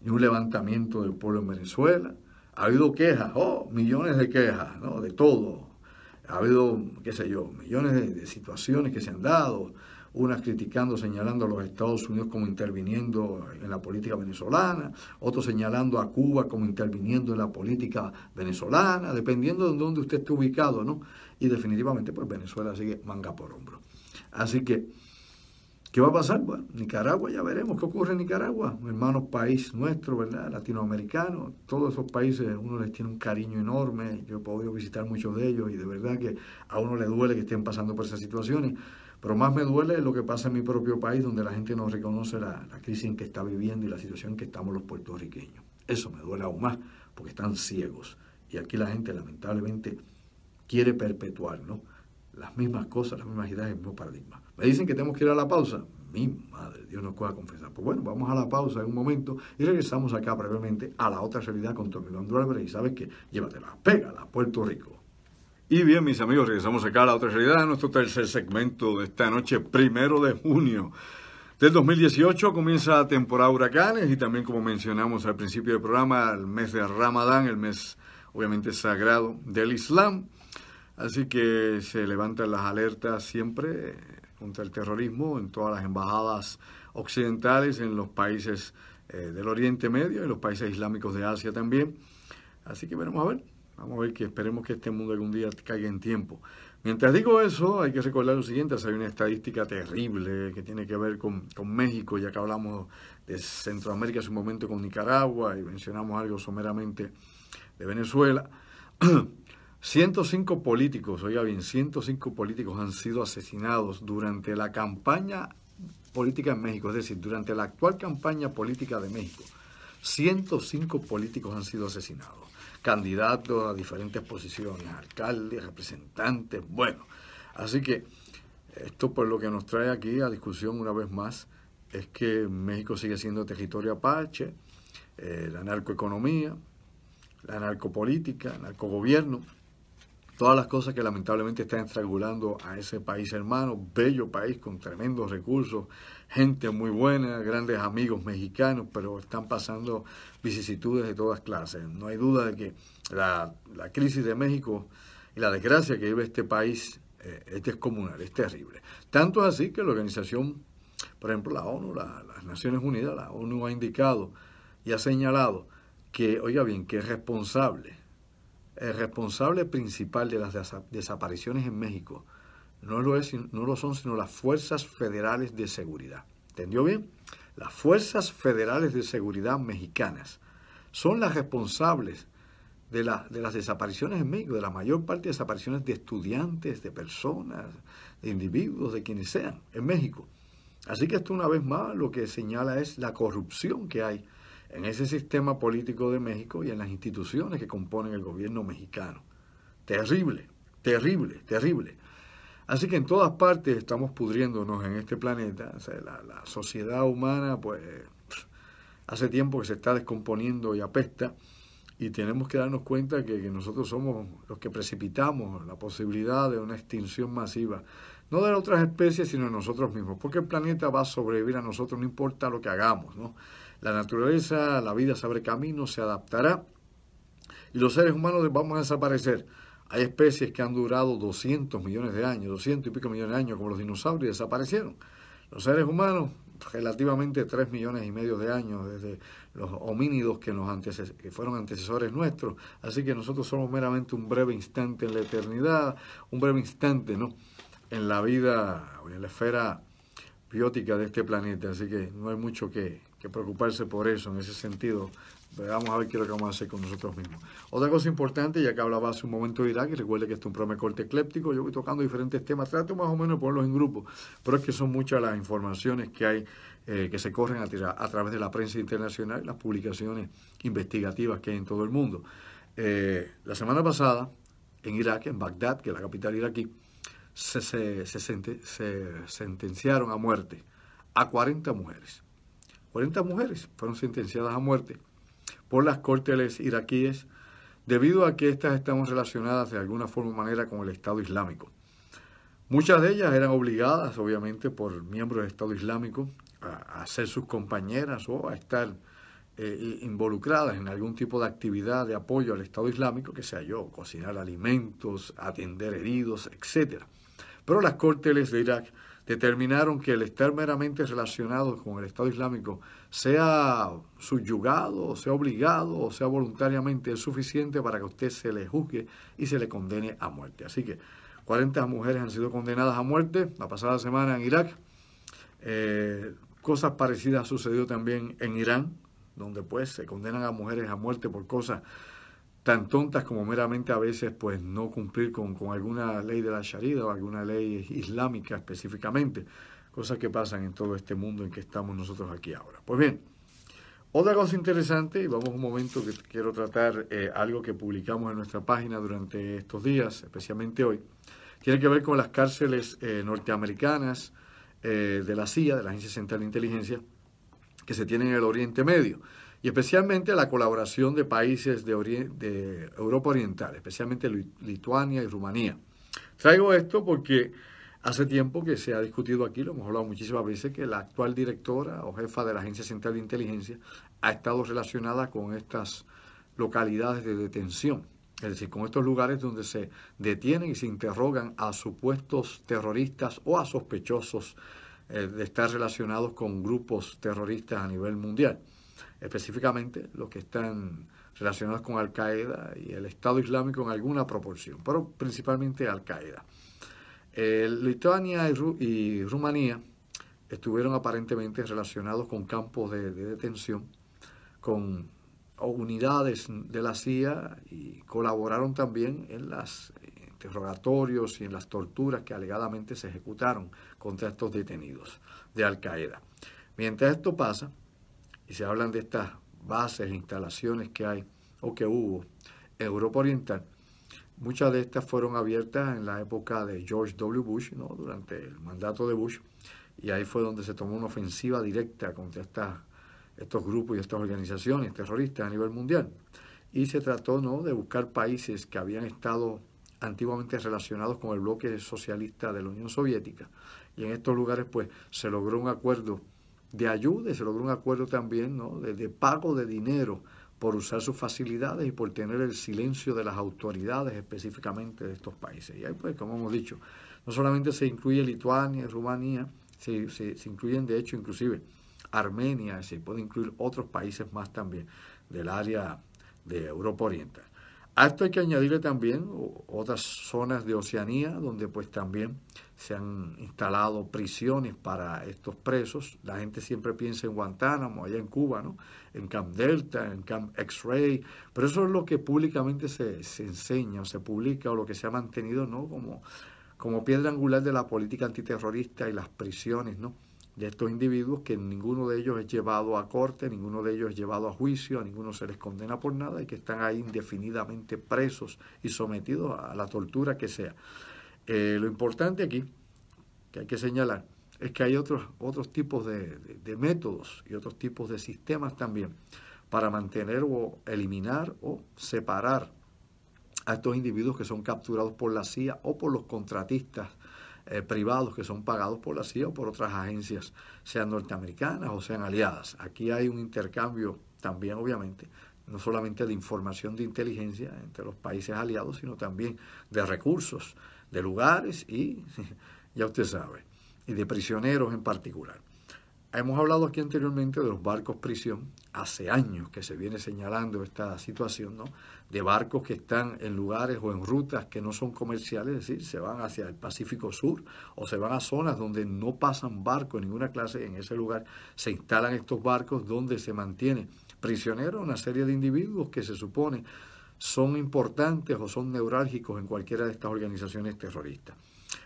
ni un levantamiento del pueblo en Venezuela. Ha habido quejas, millones de quejas, ¿no? De todo. Ha habido, qué sé yo, millones de situaciones que se han dado, unas criticando, señalando a los Estados Unidos como interviniendo en la política venezolana, otros señalando a Cuba como interviniendo en la política venezolana, dependiendo de dónde usted esté ubicado, ¿no? Y definitivamente, pues Venezuela sigue manga por hombro. Así que, ¿qué va a pasar? Bueno, Nicaragua, ya veremos qué ocurre en Nicaragua, hermano país nuestro, ¿verdad? Latinoamericano, todos esos países uno les tiene un cariño enorme, yo he podido visitar muchos de ellos y de verdad que a uno le duele que estén pasando por esas situaciones, pero más me duele lo que pasa en mi propio país, donde la gente no reconoce la crisis en que está viviendo y la situación en que estamos los puertorriqueños. Eso me duele aún más, porque están ciegos y aquí la gente lamentablemente quiere perpetuar, ¿no? Las mismas cosas, las mismas ideas, el mismo paradigma. Me dicen que tenemos que ir a la pausa. Mi madre, Dios nos pueda confesar. Pues bueno, vamos a la pausa en un momento y regresamos acá brevemente a la otra realidad con tu amigo Andrew Álvarez. Y sabes que llévatela, pégala, Puerto Rico. Y bien, mis amigos, regresamos acá a la otra realidad, nuestro tercer segmento de esta noche, 1 de junio del 2018. Comienza la temporada de huracanes y también, como mencionamos al principio del programa, el mes de Ramadán, el mes obviamente sagrado del Islam. Así que se levantan las alertas siempre contra el terrorismo en todas las embajadas occidentales, en los países del Oriente Medio, en los países islámicos de Asia también. Así que vamos a ver que esperemos que este mundo algún día caiga en tiempo. Mientras digo eso, hay que recordar lo siguiente: hay una estadística terrible que tiene que ver con México, ya que hablamos de Centroamérica hace un momento con Nicaragua y mencionamos algo someramente de Venezuela. 105 políticos, oiga bien, 105 políticos han sido asesinados durante la campaña política en México, es decir, durante la actual campaña política de México. 105 políticos han sido asesinados, candidatos a diferentes posiciones, alcaldes, representantes, bueno. Así que esto por lo que nos trae aquí a discusión una vez más es que México sigue siendo territorio apache, la narcoeconomía, la narcopolítica, el narcogobierno, todas las cosas que lamentablemente están estrangulando a ese país hermano, bello país con tremendos recursos, gente muy buena, grandes amigos mexicanos, pero están pasando vicisitudes de todas clases. No hay duda de que la crisis de México y la desgracia que vive este país es descomunal, es terrible. Tanto es así que la organización, por ejemplo, la ONU, las Naciones Unidas, la ONU ha indicado y ha señalado que, oiga bien, que el responsable principal de las desapariciones en México no lo son sino las fuerzas federales de seguridad. ¿Entendió bien? Las fuerzas federales de seguridad mexicanas son las responsables de las desapariciones en México, de la mayor parte de desapariciones de estudiantes, de personas, de individuos, de quienes sean, en México. Así que esto una vez más lo que señala es la corrupción que hay en ese sistema político de México y en las instituciones que componen el gobierno mexicano. Terrible, terrible, terrible. Así que en todas partes estamos pudriéndonos en este planeta. O sea, la sociedad humana, pues, hace tiempo que se está descomponiendo y apesta, y tenemos que darnos cuenta que nosotros somos los que precipitamos la posibilidad de una extinción masiva, no de otras especies, sino de nosotros mismos, porque el planeta va a sobrevivir a nosotros, no importa lo que hagamos, ¿no? La naturaleza, la vida se abre camino, se adaptará, y los seres humanos vamos a desaparecer. Hay especies que han durado 200 millones de años, 200 y pico millones de años, como los dinosaurios, y desaparecieron. Los seres humanos, relativamente 3 millones y medio de años, desde los homínidos que fueron antecesores nuestros. Así que nosotros somos meramente un breve instante en la eternidad, un breve instante, ¿no?, en la vida, en la esfera biótica de este planeta. Así que no hay mucho que preocuparse por eso, en ese sentido. Vamos a ver qué es lo que vamos a hacer con nosotros mismos. Otra cosa importante, ya que hablaba hace un momento de Irak, y recuerde que este es un programa de corte ecléptico, yo voy tocando diferentes temas, trato más o menos de ponerlos en grupos, pero es que son muchas las informaciones que hay, que se corren a través de la prensa internacional y las publicaciones investigativas que hay en todo el mundo. La semana pasada, en Irak, en Bagdad, que es la capital iraquí, se sentenciaron a muerte a 40 mujeres. 40 mujeres fueron sentenciadas a muerte por las córtes iraquíes debido a que estas están relacionadas de alguna forma o manera con el Estado Islámico. Muchas de ellas eran obligadas, obviamente, por miembros del Estado Islámico a ser sus compañeras o a estar involucradas en algún tipo de actividad de apoyo al Estado Islámico, que sea yo, cocinar alimentos, atender heridos, etcétera. Pero las córteles de Irak determinaron que el estar meramente relacionado con el Estado Islámico, sea subyugado, o sea obligado, o sea voluntariamente, es suficiente para que usted se le juzgue y se le condene a muerte. Así que 40 mujeres han sido condenadas a muerte la pasada semana en Irak. Cosas parecidas han sucedido también en Irán, donde pues se condenan a mujeres a muerte por cosas tan tontas como meramente a veces pues no cumplir con alguna ley de la Sharia o alguna ley islámica específicamente, cosas que pasan en todo este mundo en que estamos nosotros aquí ahora. Pues bien, otra cosa interesante, y vamos un momento que quiero tratar algo que publicamos en nuestra página durante estos días, especialmente hoy, tiene que ver con las cárceles norteamericanas de la CIA, de la Agencia Central de Inteligencia, que se tienen en el Oriente Medio, y especialmente la colaboración de países de Europa Oriental, especialmente Lituania y Rumanía. Traigo esto porque hace tiempo que se ha discutido aquí, lo hemos hablado muchísimas veces, que la actual directora o jefa de la Agencia Central de Inteligencia ha estado relacionada con estas localidades de detención, es decir, con estos lugares donde se detienen y se interrogan a supuestos terroristas o a sospechosos de estar relacionados con grupos terroristas a nivel mundial, específicamente los que están relacionados con Al-Qaeda y el Estado Islámico en alguna proporción, pero principalmente Al-Qaeda. Lituania y Rumanía estuvieron aparentemente relacionados con campos de detención, con unidades de la CIA, y colaboraron también en los interrogatorios y en las torturas que alegadamente se ejecutaron contra estos detenidos de Al-Qaeda. Mientras esto pasa, y se hablan de estas bases e instalaciones que hay o que hubo en Europa Oriental, muchas de estas fueron abiertas en la época de George W. Bush, ¿no? Durante el mandato de Bush, y ahí fue donde se tomó una ofensiva directa contra estos grupos y estas organizaciones terroristas a nivel mundial. Y se trató, ¿no?, de buscar países que habían estado antiguamente relacionados con el bloque socialista de la Unión Soviética. Y en estos lugares, pues, se logró un acuerdo de ayuda y se logró un acuerdo también, ¿no?, de pago de dinero por usar sus facilidades y por tener el silencio de las autoridades específicamente de estos países. Y ahí, pues, como hemos dicho, no solamente se incluye Lituania y Rumanía, se incluyen, de hecho, inclusive Armenia, se puede incluir otros países más también del área de Europa Oriental. A esto hay que añadirle también otras zonas de Oceanía, donde pues también se han instalado prisiones para estos presos. La gente siempre piensa en Guantánamo, allá en Cuba, ¿no?, en Camp Delta, en Camp X-Ray, pero eso es lo que públicamente se enseña o se publica, o lo que se ha mantenido, ¿no?, como piedra angular de la política antiterrorista y las prisiones, ¿no?, de estos individuos, que ninguno de ellos es llevado a corte, ninguno de ellos es llevado a juicio, a ninguno se les condena por nada, y que están ahí indefinidamente presos y sometidos a la tortura que sea. Lo importante aquí, que hay que señalar, es que hay otros tipos de métodos y otros tipos de sistemas también para mantener o eliminar o separar a estos individuos que son capturados por la CIA o por los contratistas privados que son pagados por la CIA o por otras agencias, sean norteamericanas o sean aliadas. Aquí hay un intercambio también, obviamente, no solamente de información de inteligencia entre los países aliados, sino también de recursos, de lugares y, ya usted sabe, y de prisioneros en particular. Hemos hablado aquí anteriormente de los barcos prisión. Hace años que se viene señalando esta situación, ¿no?, de barcos que están en lugares o en rutas que no son comerciales, es decir, se van hacia el Pacífico Sur o se van a zonas donde no pasan barcos de ninguna clase. En ese lugar se instalan estos barcos donde se mantiene prisioneros una serie de individuos que se supone son importantes o son neurálgicos en cualquiera de estas organizaciones terroristas.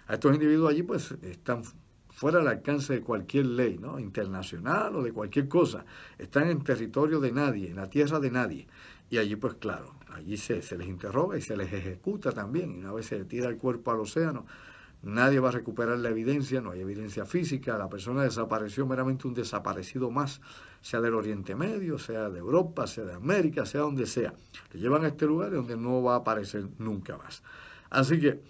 A estos individuos allí pues están fuera del alcance de cualquier ley, ¿no?, internacional o de cualquier cosa. Están en territorio de nadie, en la tierra de nadie. Y allí, pues claro, allí se les interroga y se les ejecuta también. Y una vez se tira el cuerpo al océano, nadie va a recuperar la evidencia, no hay evidencia física, la persona desapareció meramente un desaparecido más, sea del Oriente Medio, sea de Europa, sea de América, sea donde sea. Lo llevan a este lugar donde no va a aparecer nunca más. Así que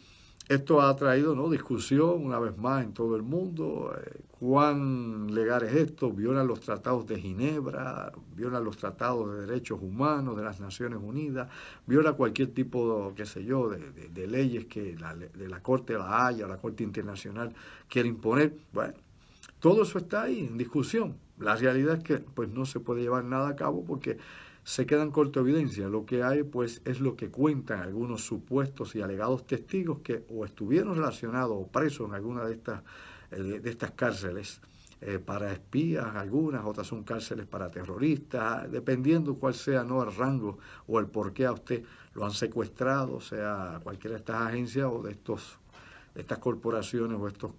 esto ha traído, ¿no?, discusión una vez más en todo el mundo. ¿Cuán legal es esto? ¿Violan los tratados de Ginebra? ¿Violan los tratados de derechos humanos de las Naciones Unidas? ¿Viola cualquier tipo, qué sé yo, de leyes que de la Corte de la Haya o la Corte Internacional quiere imponer? Bueno, todo eso está ahí en discusión. La realidad es que pues no se puede llevar nada a cabo porque se quedan corto de evidencia. Lo que hay pues es lo que cuentan algunos supuestos y alegados testigos que o estuvieron relacionados o presos en alguna de estas cárceles para espías, algunas, otras son cárceles para terroristas, dependiendo cuál sea, ¿no?, el rango o el por qué a usted lo han secuestrado, sea cualquiera de estas agencias o de estas corporaciones o estos,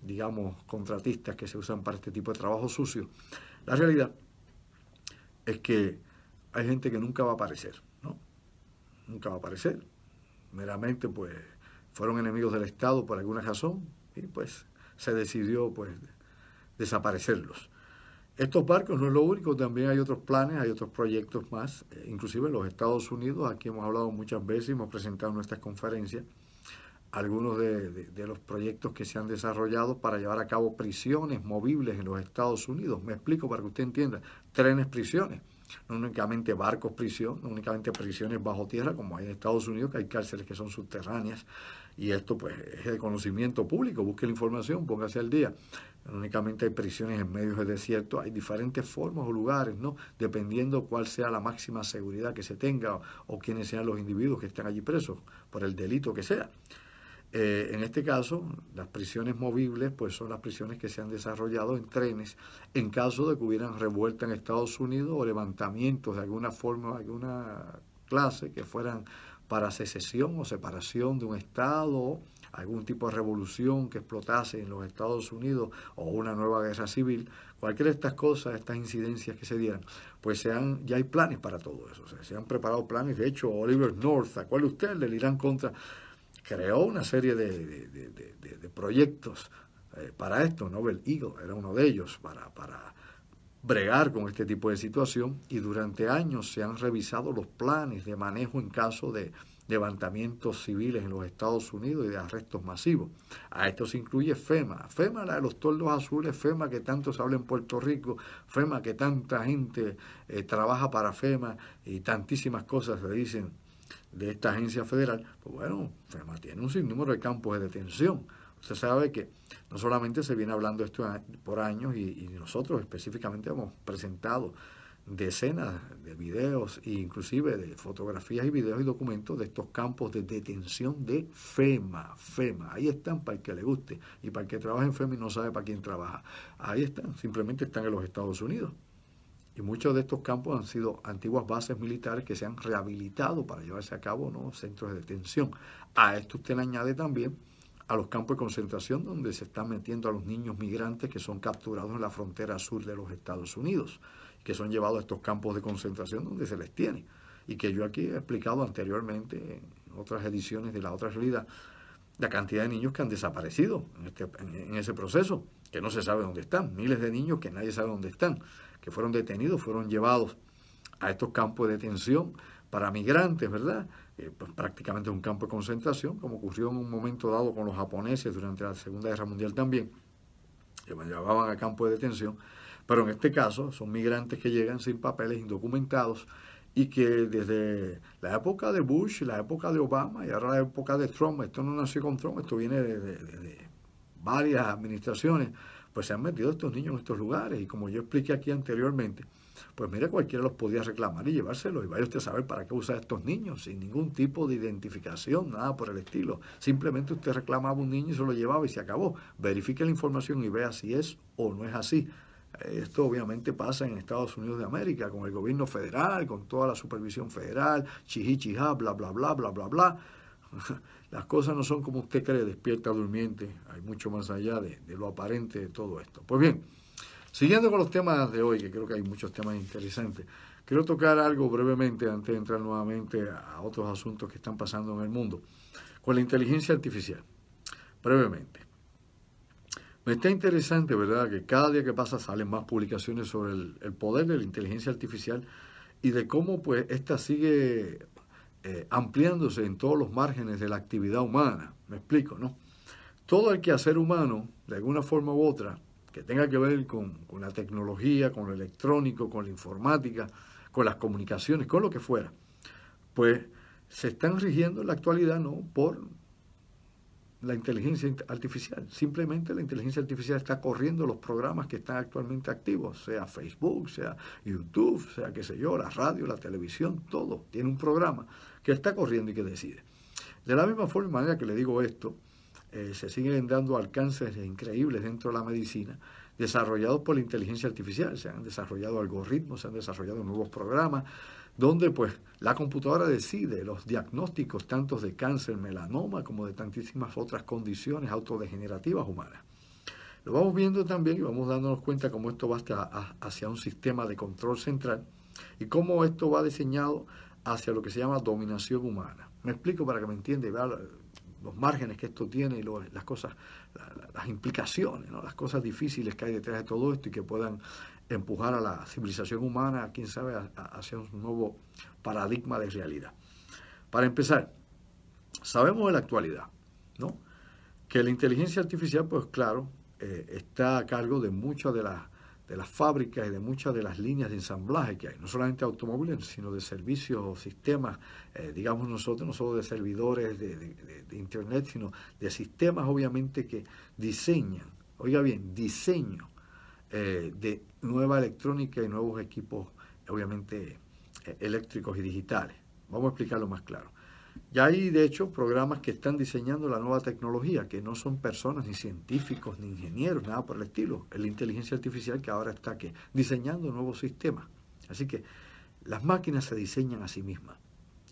digamos, contratistas que se usan para este tipo de trabajo sucio. La realidad es que hay gente que nunca va a aparecer, ¿no? Nunca va a aparecer. Meramente, pues, fueron enemigos del Estado por alguna razón y, pues, se decidió, pues, desaparecerlos. Estos barcos no es lo único, también hay otros planes, hay otros proyectos más, inclusive en los Estados Unidos, aquí hemos hablado muchas veces, hemos presentado en nuestras conferencias algunos de los proyectos que se han desarrollado para llevar a cabo prisiones movibles en los Estados Unidos. Me explico para que usted entienda, trenes prisiones, no únicamente barcos prisión, no únicamente prisiones bajo tierra, como hay en Estados Unidos, que hay cárceles que son subterráneas, y esto pues es de conocimiento público, busque la información, póngase al día. No únicamente hay prisiones en medio del desierto, hay diferentes formas o lugares, ¿no?, dependiendo cuál sea la máxima seguridad que se tenga o quiénes sean los individuos que están allí presos por el delito que sea. En este caso, las prisiones movibles pues son las prisiones que se han desarrollado en trenes en caso de que hubieran revuelta en Estados Unidos o levantamientos de alguna forma, alguna clase que fueran para secesión o separación de un Estado, algún tipo de revolución que explotase en los Estados Unidos o una nueva guerra civil. Cualquiera de estas cosas, estas incidencias que se dieran, pues ya hay planes para todo eso. O sea, se han preparado planes. De hecho, Oliver North, ¿se acuerda usted? El del Irán contra, creó una serie de proyectos para esto. Nobel Eagle era uno de ellos, para bregar con este tipo de situación, y durante años se han revisado los planes de manejo en caso de levantamientos civiles en los Estados Unidos y de arrestos masivos. A esto se incluye FEMA, la de los toldos azules, FEMA que tanto se habla en Puerto Rico, FEMA que tanta gente trabaja para FEMA y tantísimas cosas se dicen de esta agencia federal. Pues bueno, FEMA tiene un sinnúmero de campos de detención. Usted sabe que no solamente se viene hablando esto por años y nosotros específicamente hemos presentado decenas de videos e inclusive de fotografías y videos y documentos de estos campos de detención de FEMA. Ahí están para el que le guste y para el que trabaja en FEMA y no sabe para quién trabaja. Ahí están, simplemente están en los Estados Unidos. Y muchos de estos campos han sido antiguas bases militares que se han rehabilitado para llevarse a cabo, ¿no?, centros de detención. A esto usted le añade también a los campos de concentración donde se están metiendo a los niños migrantes que son capturados en la frontera sur de los Estados Unidos, que son llevados a estos campos de concentración donde se les tiene. Y que yo aquí he explicado anteriormente en otras ediciones de La Otra Realidad, la cantidad de niños que han desaparecido en ese proceso, que no se sabe dónde están, miles de niños que nadie sabe dónde están, que fueron detenidos, fueron llevados a estos campos de detención para migrantes, ¿verdad? Pues prácticamente un campo de concentración, como ocurrió en un momento dado con los japoneses durante la Segunda Guerra Mundial también, que me llevaban a campo de detención, pero en este caso son migrantes que llegan sin papeles, indocumentados, y que desde la época de Bush, la época de Obama y ahora la época de Trump, esto no nació con Trump, esto viene de varias administraciones, pues se han metido estos niños en estos lugares, y como yo expliqué aquí anteriormente, pues mira, cualquiera los podía reclamar y llevárselos, y vaya usted a saber para qué usa estos niños, sin ningún tipo de identificación, nada por el estilo. Simplemente usted reclamaba un niño y se lo llevaba y se acabó. Verifique la información y vea si es o no es así. Esto obviamente pasa en Estados Unidos de América, con el gobierno federal, con toda la supervisión federal, chijá, bla, bla, bla, bla, bla, bla. Las cosas no son como usted cree, despierta durmiente, hay mucho más allá de lo aparente de todo esto. Pues bien, siguiendo con los temas de hoy, que creo que hay muchos temas interesantes, quiero tocar algo brevemente antes de entrar nuevamente a otros asuntos que están pasando en el mundo, con la inteligencia artificial. brevemente. Me está interesante, ¿verdad?, que cada día que pasa salen más publicaciones sobre el poder de la inteligencia artificial y de cómo pues esta sigue ampliándose en todos los márgenes de la actividad humana. Me explico, ¿no? Todo el quehacer humano, de alguna forma u otra, que tenga que ver con la tecnología, con lo electrónico, con la informática, con las comunicaciones, con lo que fuera, pues se están rigiendo en la actualidad, ¿no?, por la inteligencia artificial. Simplemente la inteligencia artificial está corriendo los programas que están actualmente activos, sea Facebook, sea YouTube, sea qué sé yo, la radio, la televisión, todo tiene un programa que está corriendo y que decide. De la misma forma, manera que le digo esto, se siguen dando alcances increíbles dentro de la medicina, desarrollados por la inteligencia artificial. Se han desarrollado algoritmos, se han desarrollado nuevos programas, donde pues la computadora decide los diagnósticos tanto de cáncer, melanoma, como de tantísimas otras condiciones autodegenerativas humanas. Lo vamos viendo también y vamos dándonos cuenta cómo esto va hacia un sistema de control central y cómo esto va diseñado hacia lo que se llama dominación humana. Me explico para que me entienda y vea los márgenes que esto tiene y las cosas, las implicaciones, ¿no?, las cosas difíciles que hay detrás de todo esto y que puedan empujar a la civilización humana, quién sabe, hacia un nuevo paradigma de realidad. Para empezar, sabemos en la actualidad, ¿no?, que la inteligencia artificial, pues claro, está a cargo de muchas de las fábricas y de muchas de las líneas de ensamblaje que hay, no solamente automóviles, sino de servicios o sistemas, digamos nosotros, no solo de servidores de Internet, sino de sistemas obviamente que diseñan, oiga bien, diseño de nueva electrónica y nuevos equipos, obviamente, eléctricos y digitales. Vamos a explicarlo más claro. Ya hay, de hecho, programas que están diseñando la nueva tecnología, que no son personas, ni científicos, ni ingenieros, nada por el estilo. Es la inteligencia artificial que ahora está diseñando nuevos sistemas. Así que las máquinas se diseñan a sí mismas.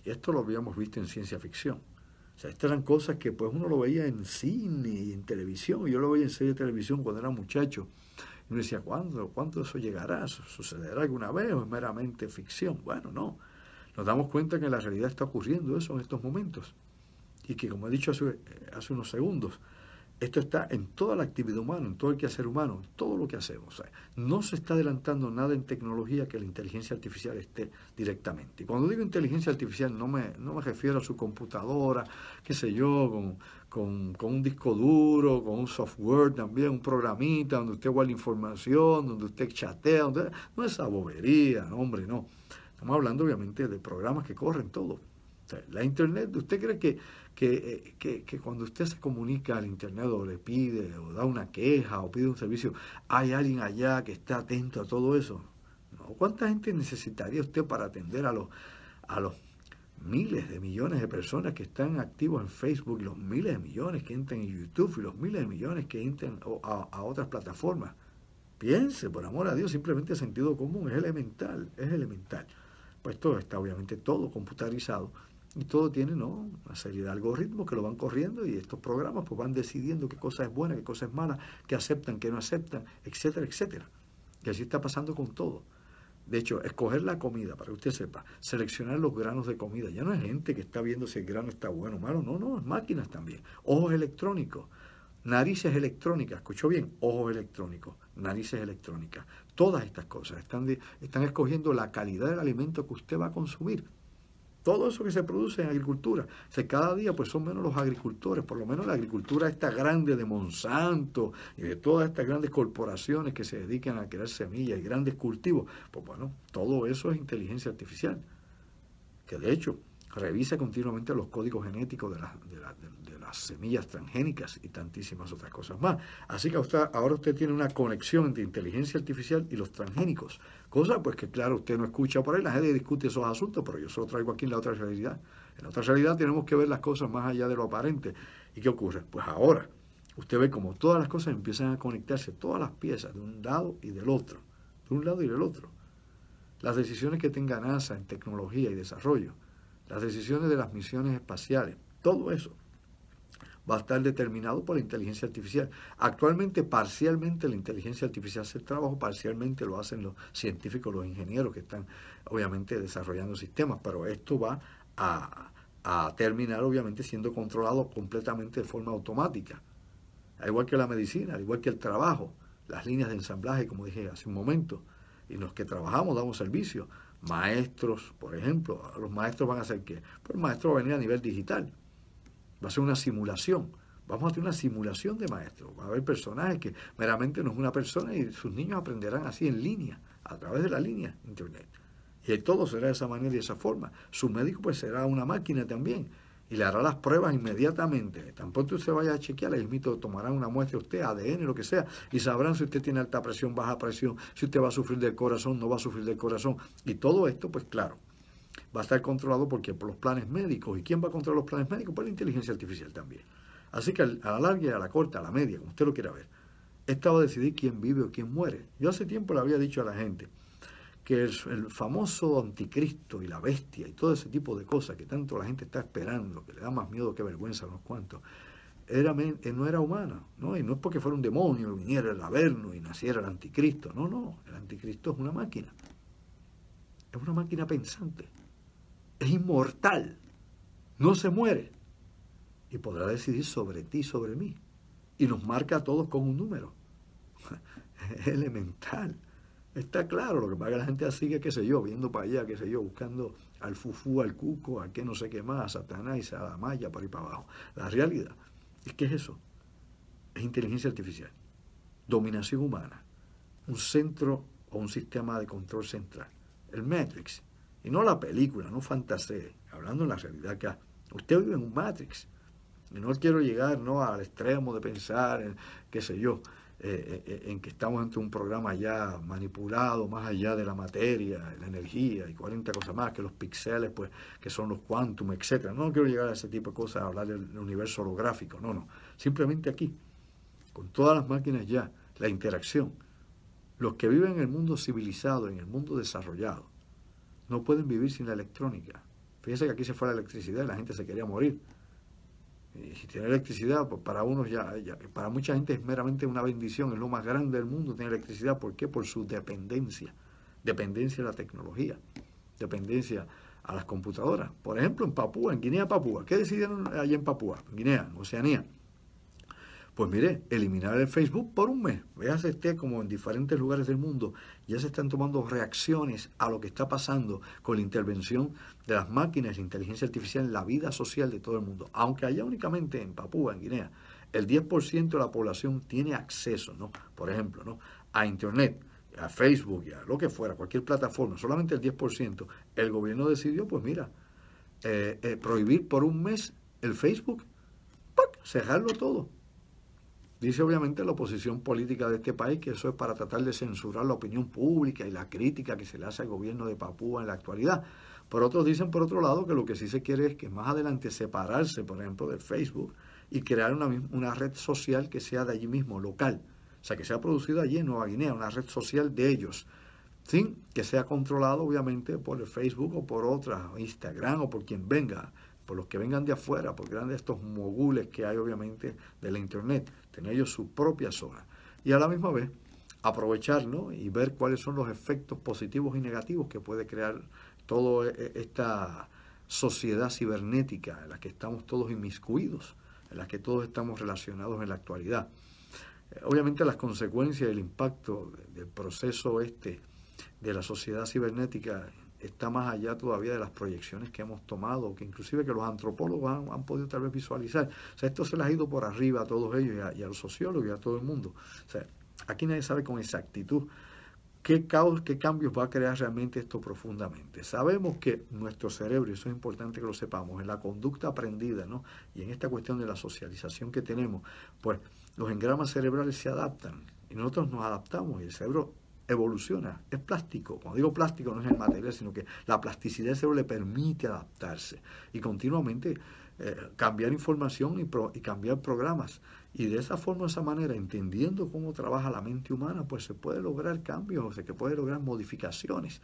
Y esto lo habíamos visto en ciencia ficción. O sea, estas eran cosas que pues uno lo veía en cine y en televisión. Yo lo veía en serie de televisión cuando era muchacho. Y uno decía, ¿cuándo eso llegará? ¿Sucederá alguna vez o es meramente ficción? Bueno, no. Nos damos cuenta que en la realidad está ocurriendo eso en estos momentos. Y que, como he dicho hace unos segundos, esto está en toda la actividad humana, en todo el quehacer humano, en todo lo que hacemos. O sea, no se está adelantando nada en tecnología que la inteligencia artificial esté directamente. Y cuando digo inteligencia artificial no me refiero a su computadora, qué sé yo, con un disco duro, con un software también, un programita donde usted guarda información, donde usted chatea, no es esa bobería, no, hombre, no. Estamos hablando obviamente de programas que corren todo. O sea, la Internet, ¿usted cree que cuando usted se comunica al Internet o le pide o da una queja o pide un servicio, hay alguien allá que está atento a todo eso? No. ¿Cuánta gente necesitaría usted para atender a los miles de millones de personas que están activos en Facebook, y los miles de millones que entran en YouTube y los miles de millones que entran a otras plataformas? Piense, por amor a Dios, simplemente sentido común, es elemental, es elemental. Pues todo está obviamente todo computarizado y todo tiene, ¿no?, una serie de algoritmos que lo van corriendo y estos programas pues van decidiendo qué cosa es buena, qué cosa es mala, qué aceptan, qué no aceptan, etcétera, etcétera. Y así está pasando con todo. De hecho, escoger la comida, para que usted sepa, seleccionar los granos de comida. Ya no es gente que está viendo si el grano está bueno o malo, no, es máquinas también. Ojos electrónicos, narices electrónicas, escuchó bien, ojos electrónicos, narices electrónicas. Todas estas cosas están escogiendo la calidad del alimento que usted va a consumir. Todo eso que se produce en agricultura. O sea, cada día pues son menos los agricultores, por lo menos la agricultura esta grande de Monsanto y de todas estas grandes corporaciones que se dedican a crear semillas y grandes cultivos. Pues bueno, todo eso es inteligencia artificial, que de hecho revisa continuamente los códigos genéticos de las semillas transgénicas y tantísimas otras cosas más. Así que ahora usted tiene una conexión entre inteligencia artificial y los transgénicos. Cosa pues que claro, usted no escucha por ahí, la gente discute esos asuntos, pero yo se lo traigo aquí en la otra realidad. En la otra realidad tenemos que ver las cosas más allá de lo aparente. ¿Y qué ocurre? Pues ahora usted ve como todas las cosas empiezan a conectarse, todas las piezas de un lado y del otro. De un lado y del otro. Las decisiones que tenga NASA en tecnología y desarrollo, las decisiones de las misiones espaciales, todo eso va a estar determinado por la inteligencia artificial. Actualmente, parcialmente, la inteligencia artificial hace el trabajo, parcialmente lo hacen los científicos, los ingenieros que están, obviamente, desarrollando sistemas, pero esto va a terminar, obviamente, siendo controlado completamente de forma automática. al igual que la medicina, al igual que el trabajo, las líneas de ensamblaje, como dije hace un momento, y los que trabajamos damos servicio. Maestros, por ejemplo, los maestros van a hacer ¿qué? Pues el maestro va a venir a nivel digital, va a ser una simulación. Vamos a tener una simulación de maestros. Va a haber personajes que meramente no es una persona y sus niños aprenderán así en línea, a través de la línea internet. Y todo será de esa manera y de esa forma. Su médico pues será una máquina también y le hará las pruebas inmediatamente. Tan pronto usted vaya a chequear, el mito tomarán una muestra de usted, ADN, lo que sea, y sabrán si usted tiene alta presión, baja presión, si usted va a sufrir del corazón, no va a sufrir del corazón. Y todo esto, pues claro, va a estar controlado por los planes médicos. ¿Y quién va a controlar los planes médicos? Pues la inteligencia artificial también. Así que a la larga y a la corta, a la media, como usted lo quiera ver, esta va a decidir quién vive o quién muere. Yo hace tiempo le había dicho a la gente que el famoso anticristo y la bestia y todo ese tipo de cosas que tanto la gente está esperando, que le da más miedo que vergüenza a unos cuantos, no era humana, ¿no? Y no es porque fuera un demonio, viniera el Averno y naciera el anticristo. No, no, el anticristo es una máquina. Es una máquina pensante. Es inmortal. No se muere. Y podrá decidir sobre ti, sobre mí. Y nos marca a todos con un número. Es elemental. Está claro, lo que pasa es que la gente sigue, qué sé yo, viendo para allá, qué sé yo, buscando al fufú, al cuco, al que no sé qué más, a Satanás, a la maya, para ir para abajo. La realidad es que es eso. Es inteligencia artificial. Dominación humana. Un centro o un sistema de control central. El Matrix. Y no la película, no fantasee. Hablando en la realidad acá. Usted vive en un Matrix. Y no quiero llegar no al extremo de pensar en, qué sé yo, en que estamos ante un programa ya manipulado, más allá de la materia, la energía y 40 cosas más, que los píxeles, pues, que son los quantum, etcétera. No quiero llegar a ese tipo de cosas, a hablar del universo holográfico, no, no. Simplemente aquí, con todas las máquinas ya, la interacción. Los que viven en el mundo civilizado, en el mundo desarrollado, no pueden vivir sin la electrónica. Fíjense que aquí se fue la electricidad y la gente se quería morir. Y si tiene electricidad, pues para unos para mucha gente es meramente una bendición, es lo más grande del mundo tener electricidad. ¿Por qué? Por su dependencia. Dependencia a la tecnología, dependencia a las computadoras. Por ejemplo, en Papúa, en Guinea-Papúa. ¿Qué decidieron allá en Papúa? En Guinea, en Oceanía. Pues mire, eliminar el Facebook por un mes. Véase usted como en diferentes lugares del mundo ya se están tomando reacciones a lo que está pasando con la intervención de las máquinas de inteligencia artificial en la vida social de todo el mundo. Aunque allá únicamente en Papúa, en Guinea, el 10% de la población tiene acceso, ¿no? Por ejemplo, ¿no? A Internet, a Facebook, a lo que fuera, cualquier plataforma, solamente el 10%. El gobierno decidió, pues mira, prohibir por un mes el Facebook, ¡pac!, cerrarlo todo. Dice obviamente la oposición política de este país que eso es para tratar de censurar la opinión pública y la crítica que se le hace al gobierno de Papúa en la actualidad. Pero otros dicen, por otro lado, que lo que sí se quiere es que más adelante separarse, por ejemplo, del Facebook y crear una red social que sea de allí mismo, local. O sea, que sea producida allí en Nueva Guinea, una red social de ellos, sin que sea controlado obviamente por el Facebook o por otra, Instagram o por quien venga, por los que vengan de afuera, por grandes estos mogules que hay obviamente de la Internet, tener ellos su propia zona. Y a la misma vez aprovechar, ¿no?, y ver cuáles son los efectos positivos y negativos que puede crear toda esta sociedad cibernética en la que estamos todos inmiscuidos, en la que todos estamos relacionados en la actualidad. Obviamente las consecuencias y el impacto del proceso de la sociedad cibernética está más allá todavía de las proyecciones que hemos tomado, que inclusive que los antropólogos han podido tal vez visualizar. O sea, esto se les ha ido por arriba a todos ellos y a los sociólogos y a todo el mundo. O sea, aquí nadie sabe con exactitud qué cambios va a crear realmente esto profundamente. Sabemos que nuestro cerebro, y eso es importante que lo sepamos, en la conducta aprendida, ¿no?, y en esta cuestión de la socialización que tenemos, pues los engramas cerebrales se adaptan y nosotros nos adaptamos y el cerebro evoluciona, es plástico. Cuando digo plástico no es el material, sino que la plasticidad del cerebro le permite adaptarse y continuamente cambiar información y cambiar programas. Y de esa forma, de esa manera, entendiendo cómo trabaja la mente humana, pues se puede lograr cambios, se puede lograr modificaciones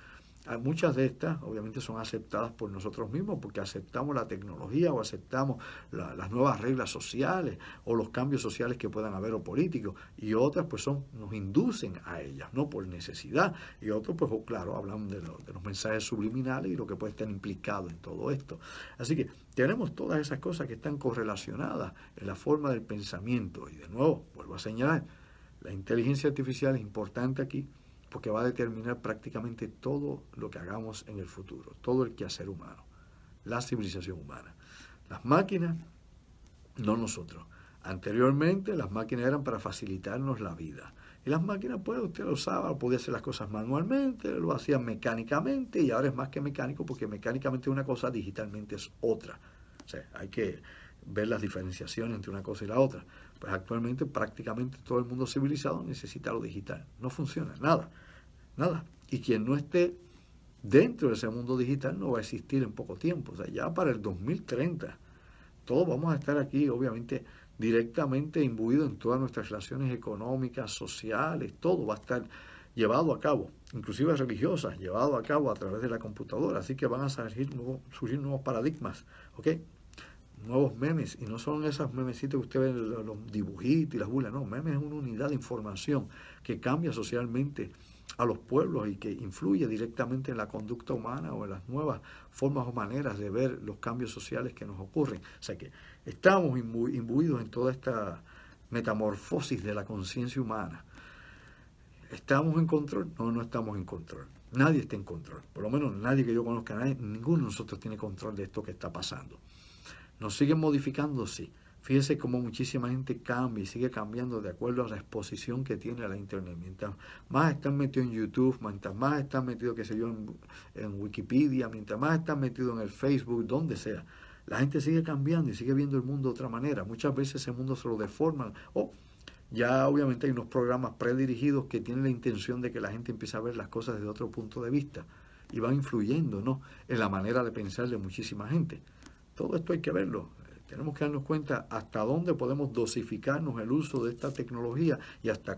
Muchas de estas obviamente son aceptadas por nosotros mismos porque aceptamos la tecnología o aceptamos las nuevas reglas sociales o los cambios sociales que puedan haber o políticos, y otras pues nos inducen a ellas, no por necesidad, y otros pues claro, hablan de los mensajes subliminales y lo que puede estar implicado en todo esto. Así que tenemos todas esas cosas que están correlacionadas en la forma del pensamiento, y de nuevo, vuelvo a señalar, la inteligencia artificial es importante aquí porque va a determinar prácticamente todo lo que hagamos en el futuro, todo el quehacer humano, la civilización humana. Las máquinas, no nosotros. Anteriormente las máquinas eran para facilitarnos la vida. Y las máquinas, pues usted lo usaba, podía hacer las cosas manualmente, lo hacía mecánicamente, y ahora es más que mecánico porque mecánicamente es una cosa, digitalmente es otra. O sea, hay que ver las diferenciaciones entre una cosa y la otra. Pues actualmente prácticamente todo el mundo civilizado necesita lo digital. No funciona, nada. Y quien no esté dentro de ese mundo digital no va a existir en poco tiempo. O sea, ya para el 2030 todos vamos a estar aquí, obviamente, directamente imbuidos en todas nuestras relaciones económicas, sociales, todo va a estar llevado a cabo, inclusive religiosas, llevado a cabo a través de la computadora. Así que van a surgir nuevos paradigmas, ¿ok? Nuevos memes, y no son esos memecitos que usted ve, los dibujitos y las burlas, no, memes es una unidad de información que cambia socialmente a los pueblos y que influye directamente en la conducta humana o en las nuevas formas o maneras de ver los cambios sociales que nos ocurren. O sea que estamos imbuidos en toda esta metamorfosis de la conciencia humana. ¿Estamos en control? No, no estamos en control. Nadie está en control. Por lo menos nadie que yo conozca, ninguno de nosotros tiene control de esto que está pasando. Nos siguen modificando, sí. Fíjese cómo muchísima gente cambia y sigue cambiando de acuerdo a la exposición que tiene a la internet. Mientras más están metidos en YouTube, mientras más están metidos, qué sé yo, en Wikipedia, mientras más están metidos en el Facebook, donde sea, la gente sigue cambiando y sigue viendo el mundo de otra manera. Muchas veces ese mundo se lo deforman. Ya obviamente hay unos programas predirigidos que tienen la intención de que la gente empiece a ver las cosas desde otro punto de vista y van influyendo, ¿no?, en la manera de pensar de muchísima gente. Todo esto hay que verlo. Tenemos que darnos cuenta hasta dónde podemos dosificarnos el uso de esta tecnología y hasta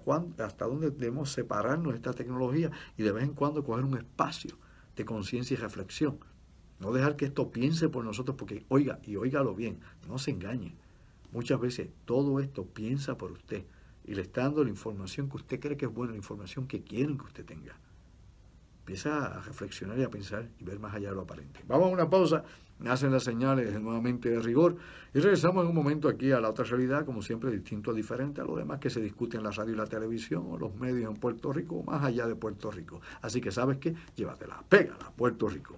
dónde debemos separarnos de esta tecnología y de vez en cuando coger un espacio de conciencia y reflexión. No dejar que esto piense por nosotros, porque óigalo bien, no se engañe. Muchas veces todo esto piensa por usted y le está dando la información que usted cree que es buena, la información que quieren que usted tenga. Empieza a reflexionar y a pensar y ver más allá de lo aparente. Vamos a una pausa, me hacen las señales nuevamente de rigor y regresamos en un momento aquí a La Otra Realidad, como siempre distinto, diferente a lo demás que se discute en la radio y la televisión o los medios en Puerto Rico o más allá de Puerto Rico. Así que, ¿sabes qué? Llévatela, pégala a Puerto Rico.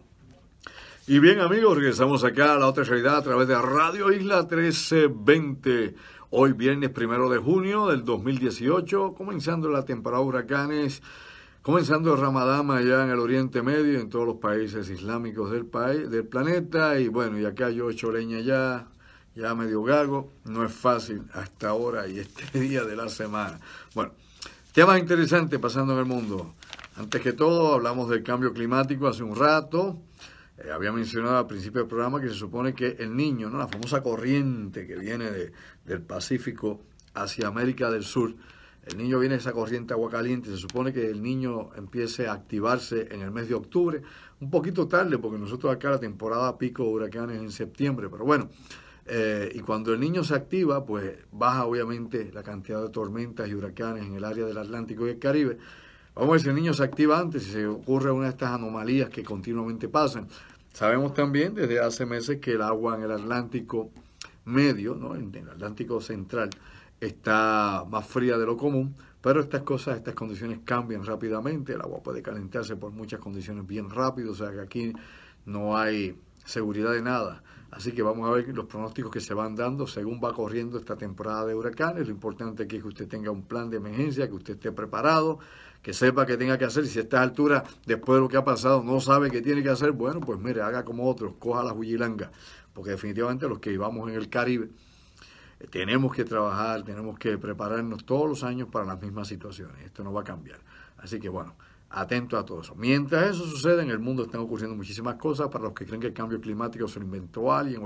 Y bien, amigos, regresamos acá a La Otra Realidad a través de Radio Isla 1320. Hoy viernes 1 de junio del 2018, comenzando la temporada de huracanes, comenzando el Ramadán allá en el Oriente Medio, en todos los países islámicos del planeta. Y bueno, y acá yo echo leña ya medio gago. No es fácil hasta ahora y este día de la semana. Bueno, temas interesantes pasando en el mundo. Antes que todo, hablamos del cambio climático hace un rato. Había mencionado al principio del programa que se supone que el Niño, ¿no?, la famosa corriente que viene del Pacífico hacia América del Sur, el Niño viene esa corriente agua caliente, se supone que el Niño empiece a activarse en el mes de octubre, un poquito tarde porque nosotros acá la temporada pico de huracanes en septiembre, pero bueno, y cuando el Niño se activa, pues baja obviamente la cantidad de tormentas y huracanes en el área del Atlántico y el Caribe. Vamos a ver si el Niño se activa antes, si se ocurre una de estas anomalías que continuamente pasan. Sabemos también desde hace meses que el agua en el Atlántico medio, ¿no?, en el Atlántico central, está más fría de lo común, pero estas condiciones cambian rápidamente. El agua puede calentarse por muchas condiciones bien rápido, o sea que aquí no hay seguridad de nada. Así que vamos a ver los pronósticos que se van dando según va corriendo esta temporada de huracanes. Lo importante aquí es que usted tenga un plan de emergencia, que usted esté preparado, que sepa qué tenga que hacer. Si a estas alturas, después de lo que ha pasado, no sabe qué tiene que hacer, bueno, pues mire, haga como otros, coja la huilanga, porque definitivamente los que vivamos en el Caribe tenemos que trabajar, tenemos que prepararnos todos los años para las mismas situaciones. Esto no va a cambiar. Así que bueno, atento a todo eso. Mientras eso sucede, en el mundo están ocurriendo muchísimas cosas. Para los que creen que el cambio climático se lo inventó alguien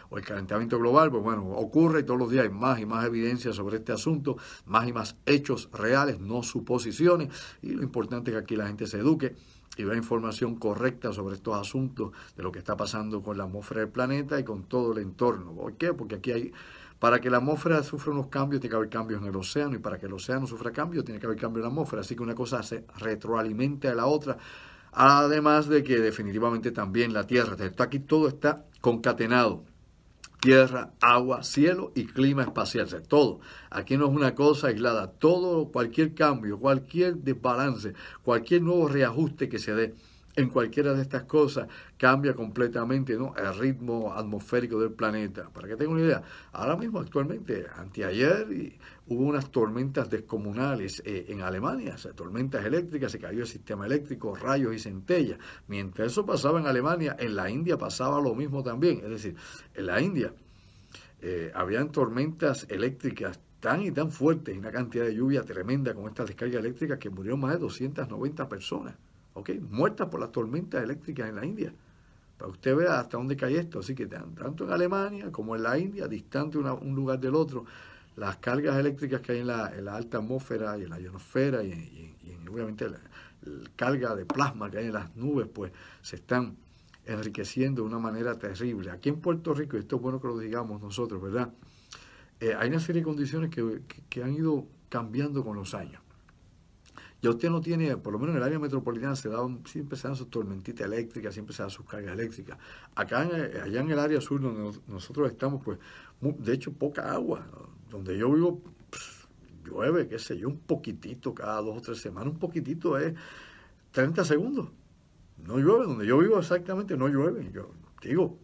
o el calentamiento global, pues bueno, ocurre y todos los días hay más y más evidencia sobre este asunto, más y más hechos reales, no suposiciones. Y lo importante es que aquí la gente se eduque y ver información correcta sobre estos asuntos, de lo que está pasando con la atmósfera del planeta y con todo el entorno. ¿Por qué? Porque aquí hay, para que la atmósfera sufra unos cambios, tiene que haber cambios en el océano, y para que el océano sufra cambios, tiene que haber cambios en la atmósfera. Así que una cosa se retroalimenta de la otra, además de que definitivamente también la Tierra, aquí todo está concatenado. Tierra, agua, cielo y clima espacial, o sea, todo. Aquí no es una cosa aislada, todo, cualquier cambio, cualquier desbalance, cualquier nuevo reajuste que se dé en cualquiera de estas cosas cambia completamente, ¿no?, el ritmo atmosférico del planeta. Para que tengan una idea, ahora mismo actualmente, anteayer, hubo unas tormentas descomunales en Alemania, o sea, tormentas eléctricas, se cayó el sistema eléctrico, rayos y centellas. Mientras eso pasaba en Alemania, en la India pasaba lo mismo también. Es decir, en la India habían tormentas eléctricas tan y tan fuertes y una cantidad de lluvia tremenda con estas descargas eléctricas que murieron más de 290 personas. Muertas por las tormentas eléctricas en la India. Para que usted vea hasta dónde cae esto. Así que tanto en Alemania como en la India, distante un lugar del otro, las cargas eléctricas que hay en la alta atmósfera y en la ionosfera y obviamente la carga de plasma que hay en las nubes, pues se están enriqueciendo de una manera terrible. Aquí en Puerto Rico, y esto es bueno que lo digamos nosotros, ¿verdad? Hay una serie de condiciones que han ido cambiando con los años. Ya usted no tiene, por lo menos en el área metropolitana siempre se dan sus tormentitas eléctricas, siempre se dan sus cargas eléctricas. Allá en el área sur donde nosotros estamos, pues, de hecho, poca agua. Donde yo vivo, llueve, qué sé yo, un poquitito cada 2 o 3 semanas, un poquitito es 30 segundos. No llueve, donde yo vivo exactamente no llueve. Yo digo,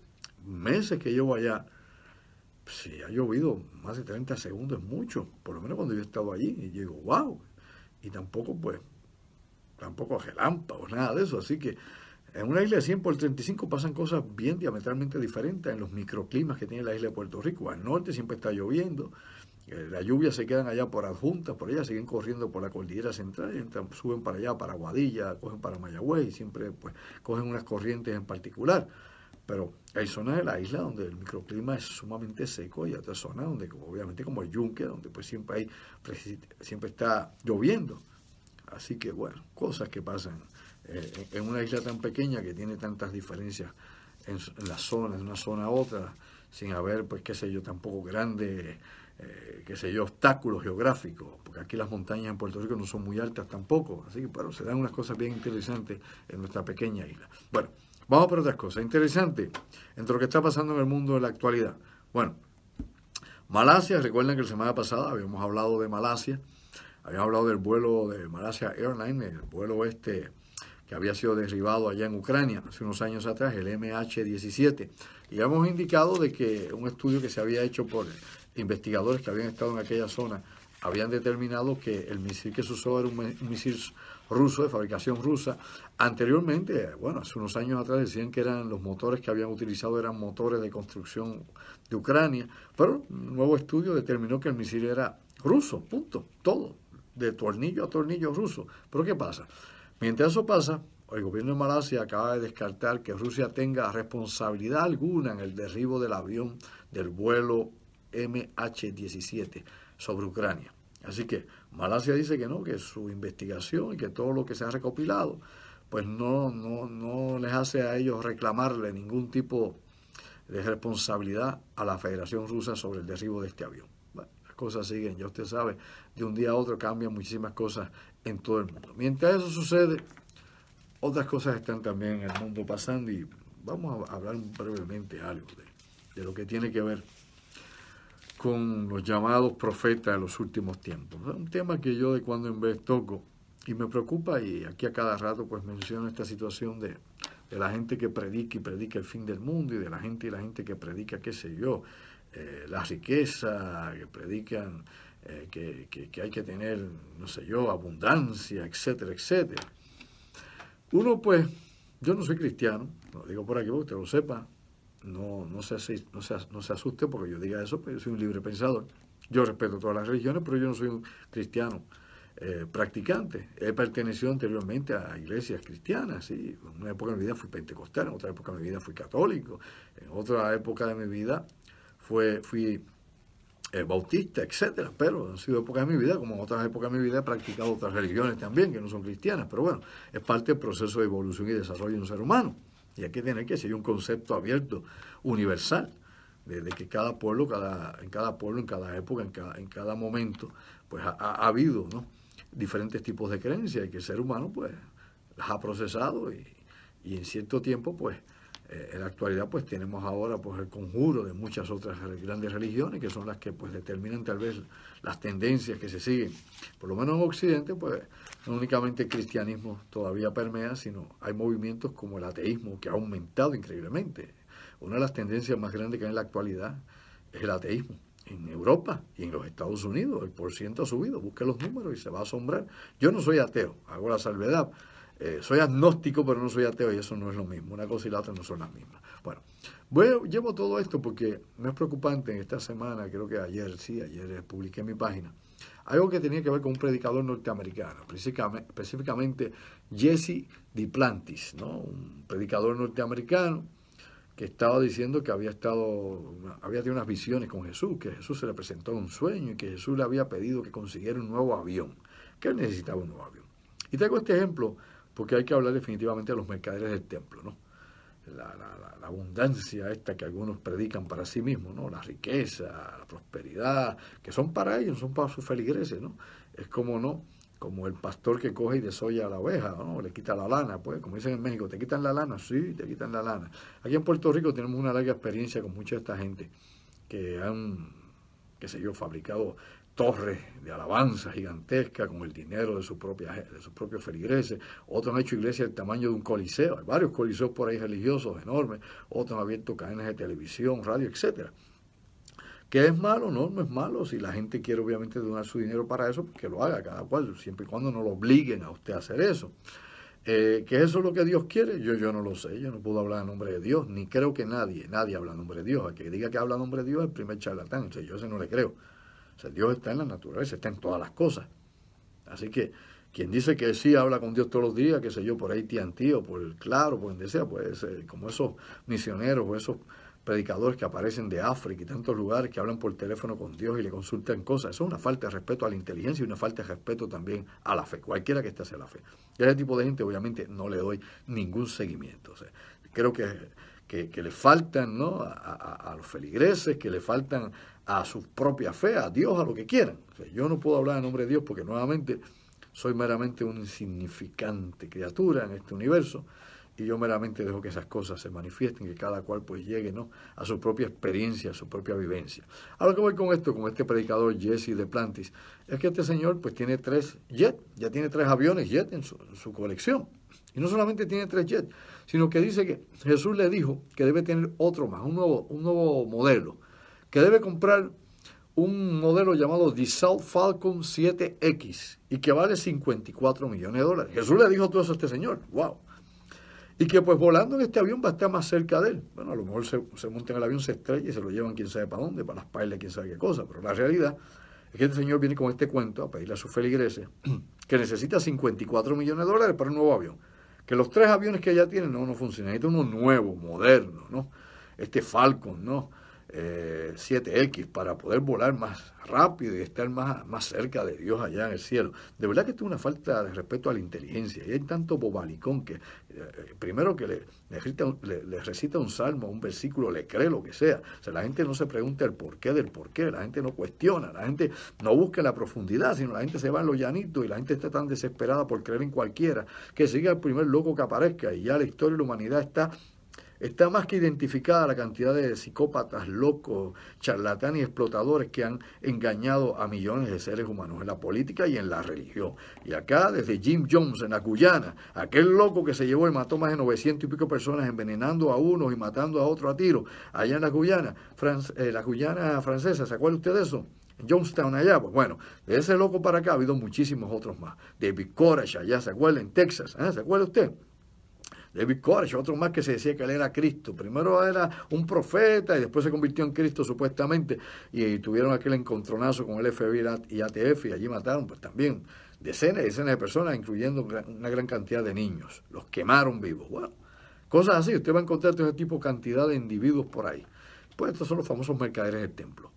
meses que llevo allá, si ha llovido más de 30 segundos es mucho, por lo menos cuando yo he estado allí, y yo digo, wow. Y tampoco relámpagos, nada de eso. Así que en una isla de 100 por 35 pasan cosas bien diametralmente diferentes en los microclimas que tiene la isla de Puerto Rico. Al norte siempre está lloviendo, las lluvias se quedan allá por adjuntas, por allá siguen corriendo por la cordillera central, suben para allá, para Aguadilla, cogen para Mayagüez y siempre pues cogen unas corrientes en particular. Pero hay zonas de la isla donde el microclima es sumamente seco y otras zonas donde, obviamente, como el Yunque, donde pues siempre está lloviendo. Así que, bueno, cosas que pasan en una isla tan pequeña que tiene tantas diferencias en las zonas, de una zona a otra, sin haber, pues, qué sé yo, tampoco grandes, obstáculos geográficos, porque aquí las montañas en Puerto Rico no son muy altas tampoco. Así que, bueno, se dan unas cosas bien interesantes en nuestra pequeña isla. Bueno, vamos por otras cosas. Interesante entre lo que está pasando en el mundo en la actualidad. Bueno, Malasia, recuerden que la semana pasada habíamos hablado de Malasia, habíamos hablado del vuelo de Malaysia Airlines, el vuelo que había sido derribado allá en Ucrania hace unos años atrás, el MH17. Y habíamos indicado de que un estudio que se había hecho por investigadores que habían estado en aquella zona habían determinado que el misil que se usó era un misil ruso, de fabricación rusa. Anteriormente, bueno, hace unos años atrás decían que los motores que habían utilizado eran motores de construcción de Ucrania, pero un nuevo estudio determinó que el misil era ruso, punto, todo, de tornillo a tornillo ruso. Pero ¿qué pasa? Mientras eso pasa, el gobierno de Malasia acaba de descartar que Rusia tenga responsabilidad alguna en el derribo del avión del vuelo MH17 sobre Ucrania. Así que Malasia dice que no, que su investigación y que todo lo que se ha recopilado, pues no les hace a ellos reclamarle ningún tipo de responsabilidad a la Federación Rusa sobre el derribo de este avión. Bueno, las cosas siguen, ya usted sabe, de un día a otro cambian muchísimas cosas en todo el mundo. Mientras eso sucede, otras cosas están también en el mundo pasando y vamos a hablar brevemente algo de lo que tiene que ver con los llamados profetas de los últimos tiempos. Es un tema que yo de cuando en vez toco y me preocupa, y aquí a cada rato pues menciono esta situación de la gente que predica y predica el fin del mundo, y de la gente que predica, qué sé yo, la riqueza, que predican que hay que tener, no sé yo, abundancia, etcétera, etcétera. Uno pues, yo no soy cristiano, lo digo por aquí para que usted lo sepa. No se asuste porque yo diga eso, pero yo soy un libre pensador. Yo respeto todas las religiones, pero yo no soy un cristiano practicante. He pertenecido anteriormente a iglesias cristianas, ¿sí? En una época de mi vida fui pentecostal, en otra época de mi vida fui católico, en otra época de mi vida fui bautista, etcétera, pero han sido épocas de mi vida, como en otras épocas de mi vida he practicado otras religiones también que no son cristianas, pero bueno, es parte del proceso de evolución y desarrollo de un ser humano. Y hay que tener que ser un concepto abierto, universal, de que cada pueblo, en cada época, en cada momento, pues ha habido, ¿no?, diferentes tipos de creencias y que el ser humano pues las ha procesado y en cierto tiempo pues en la actualidad pues tenemos ahora pues el conjuro de muchas otras grandes religiones que son las que pues determinan tal vez las tendencias que se siguen. Por lo menos en Occidente pues no únicamente el cristianismo todavía permea, sino hay movimientos como el ateísmo que ha aumentado increíblemente. Una de las tendencias más grandes que hay en la actualidad es el ateísmo. En Europa y en los Estados Unidos el porciento ha subido, busque los números y se va a asombrar. Yo no soy ateo, hago la salvedad. Soy agnóstico, pero no soy ateo y eso no es lo mismo. Una cosa y la otra no son las mismas. Bueno, llevo todo esto porque me es preocupante en esta semana, creo que ayer publiqué en mi página, algo que tenía que ver con un predicador norteamericano, específicamente Jesse Duplantis, ¿no? Un predicador norteamericano que estaba diciendo que había tenido unas visiones con Jesús, que Jesús se le presentó en un sueño y que Jesús le había pedido que consiguiera un nuevo avión, que él necesitaba un nuevo avión. Y traigo este ejemplo porque hay que hablar definitivamente de los mercaderes del templo, ¿no? La abundancia esta que algunos predican para sí mismos, ¿no? La riqueza, la prosperidad, que son para ellos, son para sus feligreses, ¿no? Es como, ¿no?, como el pastor que coge y desolla a la oveja, ¿no? Le quita la lana, pues, como dicen en México, ¿te quitan la lana? Sí, te quitan la lana. Aquí en Puerto Rico tenemos una larga experiencia con mucha de esta gente que han, qué sé yo, fabricado torres de alabanza gigantescas con el dinero de sus propios feligreses. Otros han hecho iglesias del tamaño de un coliseo. Hay varios coliseos por ahí religiosos enormes. Otros han abierto cadenas de televisión, radio, etcétera. ¿Qué es malo? No, no es malo. Si la gente quiere obviamente donar su dinero para eso, pues que lo haga cada cual, siempre y cuando no lo obliguen a usted a hacer eso. ¿Que eso es lo que Dios quiere? Yo no lo sé, yo no puedo hablar en nombre de Dios, ni creo que nadie habla en nombre de Dios. El que diga que habla en nombre de Dios es el primer charlatán, o sea, yo a ese no le creo. O sea, Dios está en la naturaleza, está en todas las cosas. Así que quien dice que sí habla con Dios todos los días, qué sé yo, por AT&T o por el Claro, por donde sea, pues como esos misioneros o esos predicadores que aparecen de África y tantos lugares que hablan por teléfono con Dios y le consultan cosas. Eso es una falta de respeto a la inteligencia y una falta de respeto también a la fe, cualquiera que esté hacia la fe. Y a ese tipo de gente obviamente no le doy ningún seguimiento. O sea, creo que le faltan, ¿no?, a los feligreses, que le faltan a su propia fe, a Dios, a lo que quieran. O sea, yo no puedo hablar en nombre de Dios porque nuevamente soy meramente una insignificante criatura en este universo y yo meramente dejo que esas cosas se manifiesten, que cada cual pues llegue, ¿no?, a su propia experiencia, a su propia vivencia. Ahora que voy con esto, con este predicador Jesse Duplantis, es que este señor pues tiene 3 jets, ya tiene 3 aviones jet en su colección. Y no solamente tiene 3 jets, sino que dice que Jesús le dijo que debe tener otro más, un nuevo modelo, que debe comprar un modelo llamado Dassault Falcon 7X y que vale $54 millones. Jesús le dijo todo eso a este señor, wow. Y que pues volando en este avión va a estar más cerca de él. Bueno, a lo mejor se monta en el avión, se estrella y se lo llevan quién sabe para dónde, para las pailas, quién sabe qué cosa. Pero la realidad es que este señor viene con este cuento a pedirle a sus feligreses que necesita $54 millones para un nuevo avión. Que los 3 aviones que ya tienen no funcionan. Necesita uno nuevo, moderno, ¿no? Este Falcon, ¿no? 7X para poder volar más rápido y estar más cerca de Dios allá en el cielo. De verdad que esto es una falta de respeto a la inteligencia. Y hay tanto bobalicón que primero que le recita un salmo, un versículo, le cree lo que sea. O sea, la gente no se pregunta el porqué del porqué, la gente no cuestiona, la gente no busca la profundidad, sino la gente se va en los llanitos y la gente está tan desesperada por creer en cualquiera que siga el primer loco que aparezca y ya la historia de la humanidad está más que identificada la cantidad de psicópatas, locos, charlatanes y explotadores que han engañado a millones de seres humanos en la política y en la religión. Y acá, desde Jim Jones en la Guyana, aquel loco que se llevó y mató más de 900 y pico personas envenenando a unos y matando a otros a tiros, allá en la Guyana, la Guyana francesa, ¿se acuerda usted de eso? En Jonestown allá, pues bueno, de ese loco para acá ha habido muchísimos otros más. David Koresh allá, ¿se acuerda? En Texas, ¿se acuerda usted? David Koresh, otro más que se decía que él era Cristo. Primero era un profeta y después se convirtió en Cristo supuestamente y tuvieron aquel encontronazo con el FBI y ATF y allí mataron pues también decenas y decenas de personas, incluyendo una gran cantidad de niños. Los quemaron vivos. Bueno, cosas así. Usted va a encontrar todo ese tipo de cantidad de individuos por ahí. Pues estos son los famosos mercaderes del templo.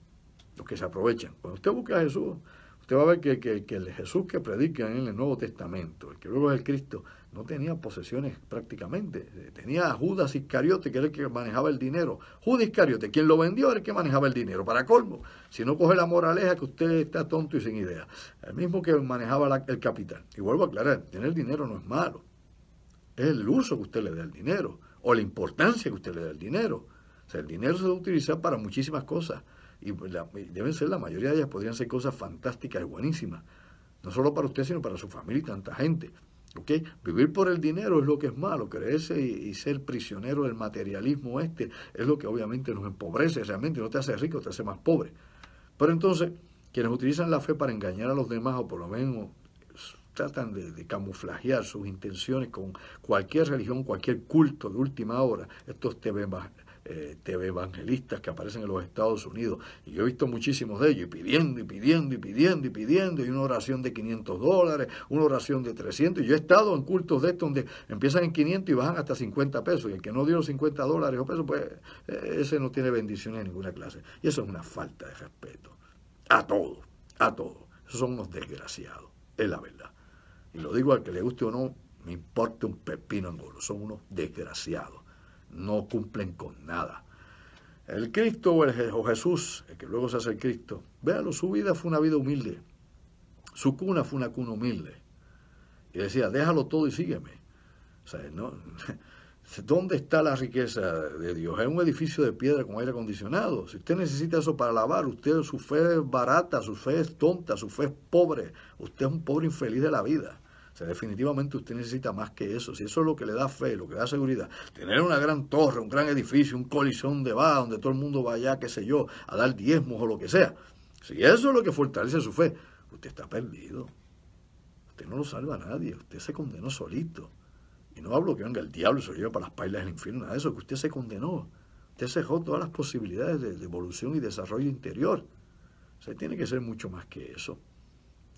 los que se aprovechan. Cuando usted busca a Jesús, usted va a ver que el Jesús que predica en el Nuevo Testamento, el que luego es el Cristo, no tenía posesiones prácticamente. Tenía a Judas Iscariote, que era el que manejaba el dinero. Judas Iscariote, quien lo vendió, era el que manejaba el dinero. Para colmo, si no coge la moraleja, que usted está tonto y sin idea. El mismo que manejaba el capital. Y vuelvo a aclarar, tener dinero no es malo. Es el uso que usted le dé al dinero, o la importancia que usted le dé al dinero. O sea, el dinero se debe utilizar para muchísimas cosas. Y deben ser, la mayoría de ellas podrían ser cosas fantásticas y buenísimas. No solo para usted, sino para su familia y tanta gente. ¿Okay? Vivir por el dinero es lo que es malo, creerse y ser prisionero del materialismo es lo que obviamente nos empobrece realmente, no te hace rico, te hace más pobre. Pero entonces, quienes utilizan la fe para engañar a los demás, o por lo menos tratan de camuflajear sus intenciones con cualquier religión, cualquier culto de última hora, estos TV evangelistas que aparecen en los Estados Unidos, y yo he visto muchísimos de ellos, y pidiendo, y una oración de $500, una oración de 300, y yo he estado en cultos de estos donde empiezan en 500 y bajan hasta $50, y el que no dio los $50 o pesos, pues ese no tiene bendiciones de ninguna clase, y eso es una falta de respeto, a todos, esos son unos desgraciados, es la verdad, y lo digo al que le guste o no, me importa un pepino angolo, son unos desgraciados. No cumplen con nada. El Cristo o Jesús, el que luego se hace el Cristo, véalo, su vida fue una vida humilde. Su cuna fue una cuna humilde. Y decía, déjalo todo y sígueme. O sea, ¿no? ¿Dónde está la riqueza de Dios? Es un edificio de piedra con aire acondicionado. Si usted necesita eso para lavar, su fe es barata, su fe es tonta, su fe es pobre. Usted es un pobre infeliz de la vida. O sea, definitivamente usted necesita más que eso. Si eso es lo que le da fe, lo que le da seguridad, tener una gran torre, un gran edificio, un colisón de bar, donde todo el mundo vaya, qué sé yo, a dar diezmos o lo que sea. Si eso es lo que fortalece su fe, usted está perdido. Usted no lo salva a nadie. Usted se condenó solito. Y no hablo que venga el diablo y se lo lleve para las pailas del infierno, nada de eso, que usted se condenó. Usted cejó todas las posibilidades de evolución y desarrollo interior. O sea, tiene que ser mucho más que eso.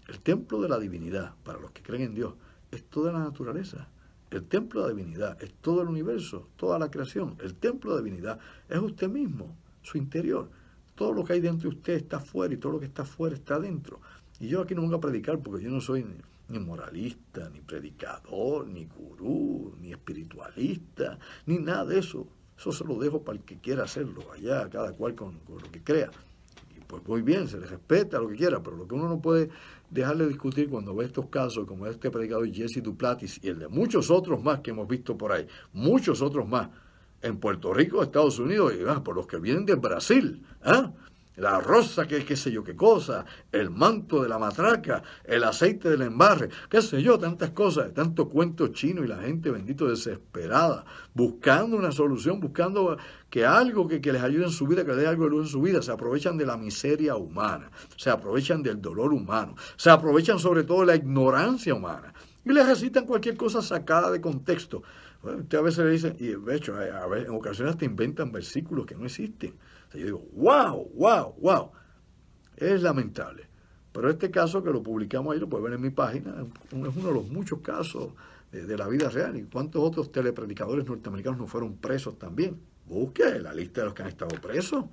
El templo de la divinidad, para los que creen en Dios, es toda la naturaleza. El templo de la divinidad es todo el universo, toda la creación. El templo de la divinidad es usted mismo, su interior. Todo lo que hay dentro de usted está afuera y todo lo que está afuera está dentro. Y yo aquí no vengo a predicar porque yo no soy ni moralista, ni predicador, ni gurú, ni espiritualista, ni nada de eso. Eso se lo dejo para el que quiera hacerlo, allá, cada cual con lo que crea. Pues muy bien, se le respeta lo que quiera, pero lo que uno no puede dejar de discutir cuando ve estos casos, como este predicador Jesse Duplantis y el de muchos otros más que hemos visto por ahí, muchos otros más, en Puerto Rico, Estados Unidos, y por los que vienen de Brasil, la rosa, que qué sé yo qué cosa, el manto de la matraca, el aceite del embarre, qué sé yo, tantas cosas, tanto cuento chino y la gente, bendito, desesperada, buscando una solución, buscando que algo que les ayude en su vida, que les dé algo de luz en su vida. Se aprovechan de la miseria humana, se aprovechan del dolor humano, se aprovechan sobre todo de la ignorancia humana y les recitan cualquier cosa sacada de contexto. Bueno, usted a veces le dicen, y de hecho en ocasiones te inventan versículos que no existen. O sea, yo digo, wow, es lamentable. Pero este caso que lo publicamos ahí, lo puede ver en mi página, es uno de los muchos casos de la vida real. ¿Y cuántos otros telepredicadores norteamericanos no fueron presos también? Busque la lista de los que han estado presos.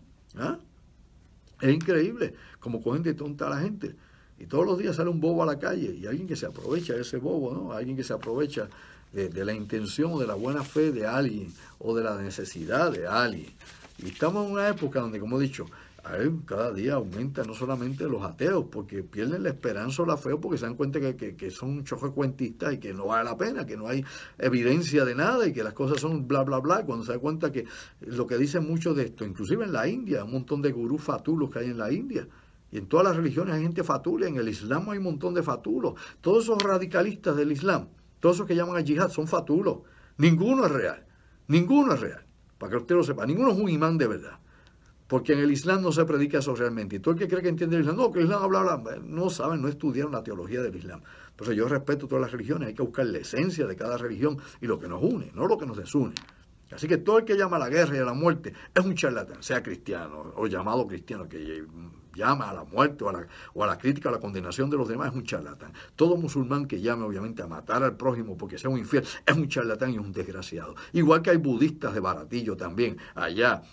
Es increíble cómo cogen de tonta a la gente. Y todos los días sale un bobo a la calle y alguien que se aprovecha de ese bobo, ¿no? Alguien que se aprovecha de la intención o de la buena fe de alguien o de la necesidad de alguien. Y estamos en una época donde, como he dicho, cada día aumenta no solamente los ateos, porque pierden la esperanza o la fe, porque se dan cuenta que son un choque cuentistas y que no vale la pena, que no hay evidencia de nada y que las cosas son bla, bla, bla. Cuando se da cuenta que lo que dicen muchos de esto, inclusive en la India, un montón de gurús fatulos que hay en la India, y en todas las religiones hay gente fatula, en el Islam hay un montón de fatulos. Todos esos radicalistas del Islam, todos esos que llaman al yihad, son fatulos. Ninguno es real, para que usted lo sepa, ninguno es un imán de verdad. Porque en el Islam no se predica eso realmente. Y todo el que cree que entiende el Islam, no, que el Islam habla, no saben, no estudiaron la teología del Islam. Por eso yo respeto todas las religiones, hay que buscar la esencia de cada religión y lo que nos une, no lo que nos desune. Así que todo el que llama a la guerra y a la muerte es un charlatán, sea cristiano o llamado cristiano, que llama a la muerte o a la crítica, a la condenación de los demás, es un charlatán. Todo musulmán que llame obviamente a matar al prójimo porque sea un infiel es un charlatán y un desgraciado. Igual que hay budistas de baratillo también allá,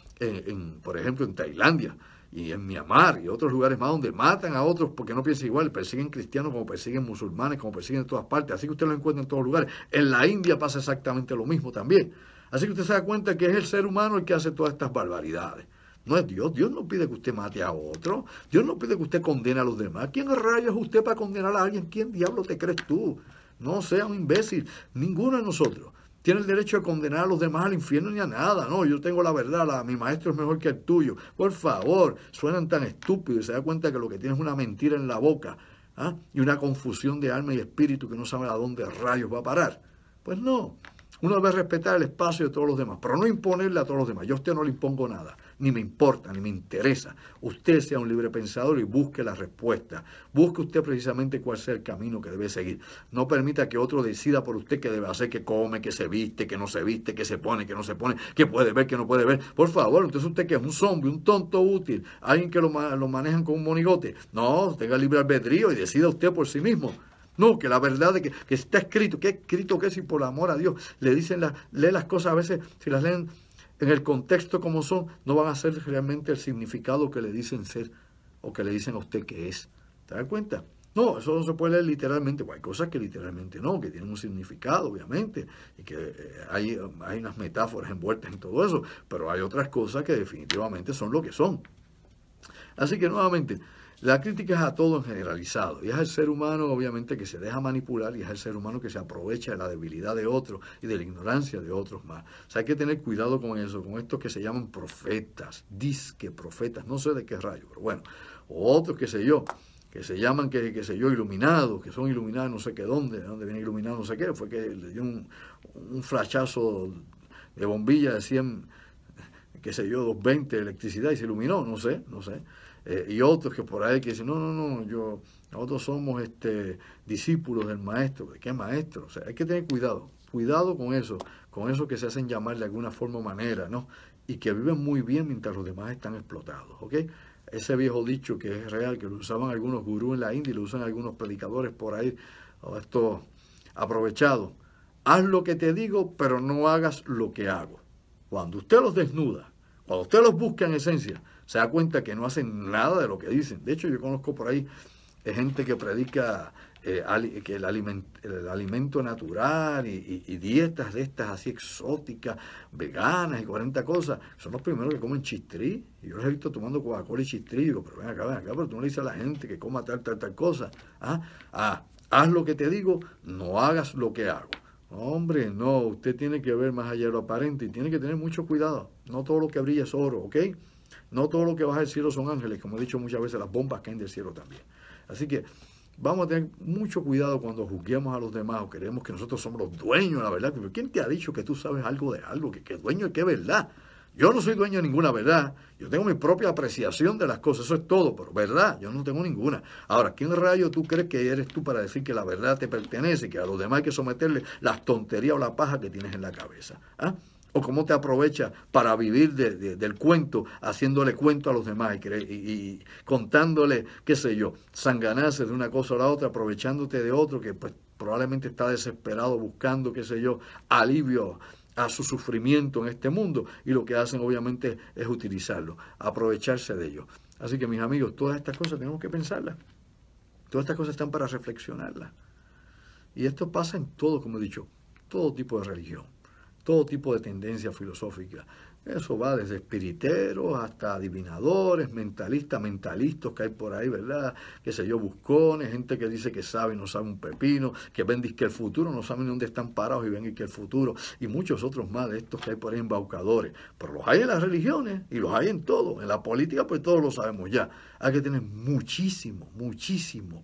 por ejemplo en Tailandia, y en Myanmar y otros lugares más donde matan a otros porque no piensan igual, persiguen cristianos como persiguen musulmanes, como persiguen en todas partes, así que usted lo encuentra en todos lugares. En la India pasa exactamente lo mismo también. Así que usted se da cuenta que es el ser humano el que hace todas estas barbaridades. No es Dios. Dios no pide que usted mate a otro. Dios no pide que usted condene a los demás. ¿Quién rayos es usted para condenar a alguien? ¿Quién diablo te crees tú? No sea un imbécil. Ninguno de nosotros tiene el derecho de condenar a los demás al infierno ni a nada. No, yo tengo la verdad, mi maestro es mejor que el tuyo. Por favor, suenan tan estúpidos y se da cuenta que lo que tiene es una mentira en la boca, ¿ah? Y una confusión de alma y espíritu que no sabe a dónde rayos va a parar. Pues no. Uno debe respetar el espacio de todos los demás, pero no imponerle a todos los demás. Yo a usted no le impongo nada, ni me importa, ni me interesa. Usted sea un libre pensador y busque la respuesta. Busque usted precisamente cuál sea el camino que debe seguir. No permita que otro decida por usted qué debe hacer, qué come, qué se viste, qué no se viste, qué se pone, qué no se pone, qué puede ver, qué no puede ver. Por favor, entonces usted que es un zombie, un tonto útil, alguien que lo manejan con un monigote. No, tenga libre albedrío y decida usted por sí mismo. No, que la verdad de que está escrito, que si por amor a Dios le dicen, lee las cosas a veces, si las leen en el contexto como son, no van a ser realmente el significado que le dicen ser o que le dicen a usted que es. ¿Te das cuenta? No, eso no se puede leer literalmente. Hay cosas que literalmente no, que tienen un significado, obviamente, y que hay unas metáforas envueltas en todo eso, pero hay otras cosas que definitivamente son lo que son. Así que nuevamente, la crítica es a todo en generalizado, y es el ser humano obviamente que se deja manipular, y es el ser humano que se aprovecha de la debilidad de otros y de la ignorancia de otros más. O sea, hay que tener cuidado con eso, con estos que se llaman profetas, disque profetas, no sé de qué rayo, pero bueno, o otros que se llaman, qué sé yo, iluminados, que son iluminados no sé qué dónde viene iluminado no sé qué, fue que le dio un flashazo de bombilla de 100, qué sé yo, 220 de electricidad y se iluminó, no sé. Y otros que por ahí que dicen, nosotros somos discípulos del maestro. ¿De qué maestro? O sea, hay que tener cuidado con eso que se hacen llamar de alguna forma o manera, ¿no? Y que viven muy bien mientras los demás están explotados, ¿ok? Ese viejo dicho que es real, que lo usaban algunos gurús en la India y lo usan algunos predicadores por ahí, esto aprovechado. Haz lo que te digo, pero no hagas lo que hago. Cuando usted los desnuda, cuando usted los busca en esencia, se da cuenta que no hacen nada de lo que dicen. De hecho, yo conozco por ahí gente que predica que el alimento natural y dietas de estas así exóticas, veganas y 40 cosas. Son los primeros que comen chistrí. Y yo los he visto tomando Coca-Cola y chistrí. Y digo, pero ven acá, pero tú no le dices a la gente que coma tal cosa. Haz lo que te digo, no hagas lo que hago. Hombre, no, usted tiene que ver más allá de lo aparente y tiene que tener mucho cuidado. No todo lo que brilla es oro, ¿ok? No todo lo que baja del cielo son ángeles, como he dicho muchas veces, las bombas caen del cielo también. Así que vamos a tener mucho cuidado cuando juzguemos a los demás o creemos que nosotros somos los dueños de la verdad. Pero ¿quién te ha dicho que tú sabes algo de algo? Que dueño de qué verdad? Yo no soy dueño de ninguna verdad. Yo tengo mi propia apreciación de las cosas, eso es todo, pero verdad, yo no tengo ninguna. Ahora, ¿quién rayo tú crees que eres tú para decir que la verdad te pertenece y que a los demás hay que someterle las tonterías o la paja que tienes en la cabeza? ¿O cómo te aprovechas para vivir del cuento, haciéndole cuento a los demás y contándole, qué sé yo, sanganaces de una cosa o la otra, aprovechándote de otro que pues probablemente está desesperado buscando, qué sé yo, alivio a su sufrimiento en este mundo, y lo que hacen obviamente es utilizarlo, aprovecharse de ello. Así que mis amigos, todas estas cosas tenemos que pensarlas, todas estas cosas están para reflexionarlas, y esto pasa en todo, como he dicho, todo tipo de religión, todo tipo de tendencia filosófica. Eso va desde espiriteros hasta adivinadores, mentalistas que hay por ahí, ¿verdad? Qué sé yo, buscones, gente que dice que sabe y no sabe un pepino, que ven que el futuro, no saben dónde están parados y ven que el futuro, y muchos otros más de estos que hay por ahí embaucadores. Pero los hay en las religiones y los hay en todo. En la política pues todos lo sabemos ya. Hay que tener muchísimo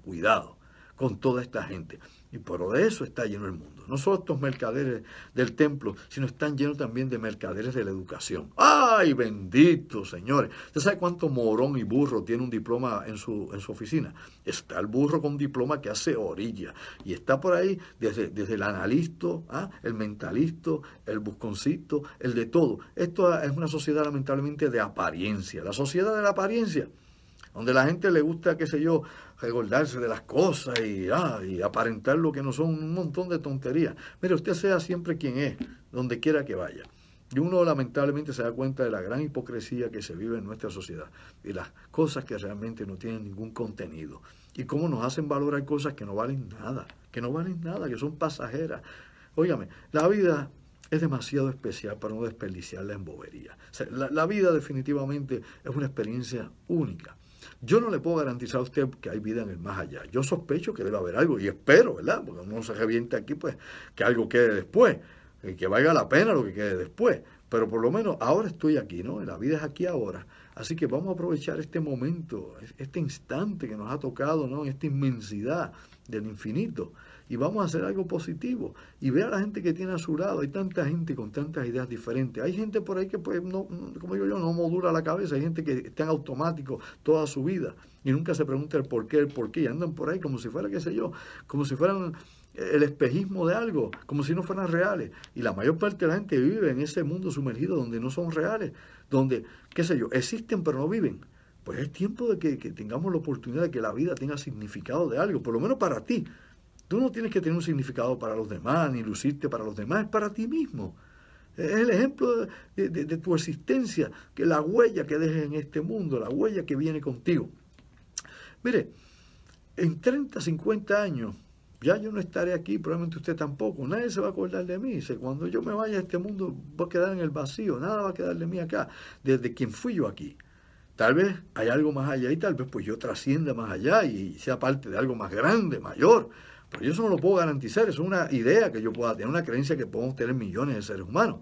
cuidado con toda esta gente. Y por de eso está lleno el mundo. No solo estos mercaderes del templo, sino están llenos también de mercaderes de la educación. ¡Ay, bendito, señores! ¿Usted sabe cuánto morón y burro tiene un diploma en su oficina? Está el burro con un diploma que hace orilla. Y está por ahí desde el analista, el mentalista, el busconcito, el de todo. Esto es una sociedad lamentablemente de apariencia. La sociedad de la apariencia, donde la gente le gusta, qué sé yo, regordarse de las cosas y aparentar lo que no son, un montón de tonterías. Mire, usted sea siempre quien es, donde quiera que vaya. Y uno lamentablemente se da cuenta de la gran hipocresía que se vive en nuestra sociedad y las cosas que realmente no tienen ningún contenido. Y cómo nos hacen valorar cosas que no valen nada, que son pasajeras. Óigame, la vida es demasiado especial para no desperdiciarla en bobería. O sea, la vida definitivamente es una experiencia única. Yo no le puedo garantizar a usted que hay vida en el más allá. Yo sospecho que debe haber algo y espero, ¿verdad? Porque uno se revienta aquí, pues, que algo quede después, que valga la pena lo que quede después. Pero por lo menos ahora estoy aquí, ¿no? La vida es aquí ahora. Así que vamos a aprovechar este momento, este instante que nos ha tocado, ¿no? En esta inmensidad del infinito. Y vamos a hacer algo positivo. Y ve a la gente que tiene a su lado. Hay tanta gente con tantas ideas diferentes. Hay gente por ahí que, pues, no, como digo yo, no modula la cabeza. Hay gente que está en automático toda su vida y nunca se pregunta el por qué. Y andan por ahí como si fuera, qué sé yo, como si fueran el espejismo de algo, como si no fueran reales. Y la mayor parte de la gente vive en ese mundo sumergido donde no son reales, donde, qué sé yo, existen pero no viven. Pues es tiempo de que tengamos la oportunidad de que la vida tenga significado de algo, por lo menos para ti. Tú no tienes que tener un significado para los demás, ni lucirte para los demás, es para ti mismo. Es el ejemplo de tu existencia, que la huella que dejes en este mundo, la huella que viene contigo. Mire, en 30, 50 años, ya yo no estaré aquí, probablemente usted tampoco, nadie se va a acordar de mí. Dice, cuando yo me vaya a este mundo, voy a quedar en el vacío, nada va a quedar de mí acá, desde quien fui yo aquí. Tal vez hay algo más allá y tal vez pues yo trascienda más allá y sea parte de algo más grande, mayor. Pero yo eso no lo puedo garantizar, eso es una idea que yo pueda tener, una creencia que podemos tener millones de seres humanos.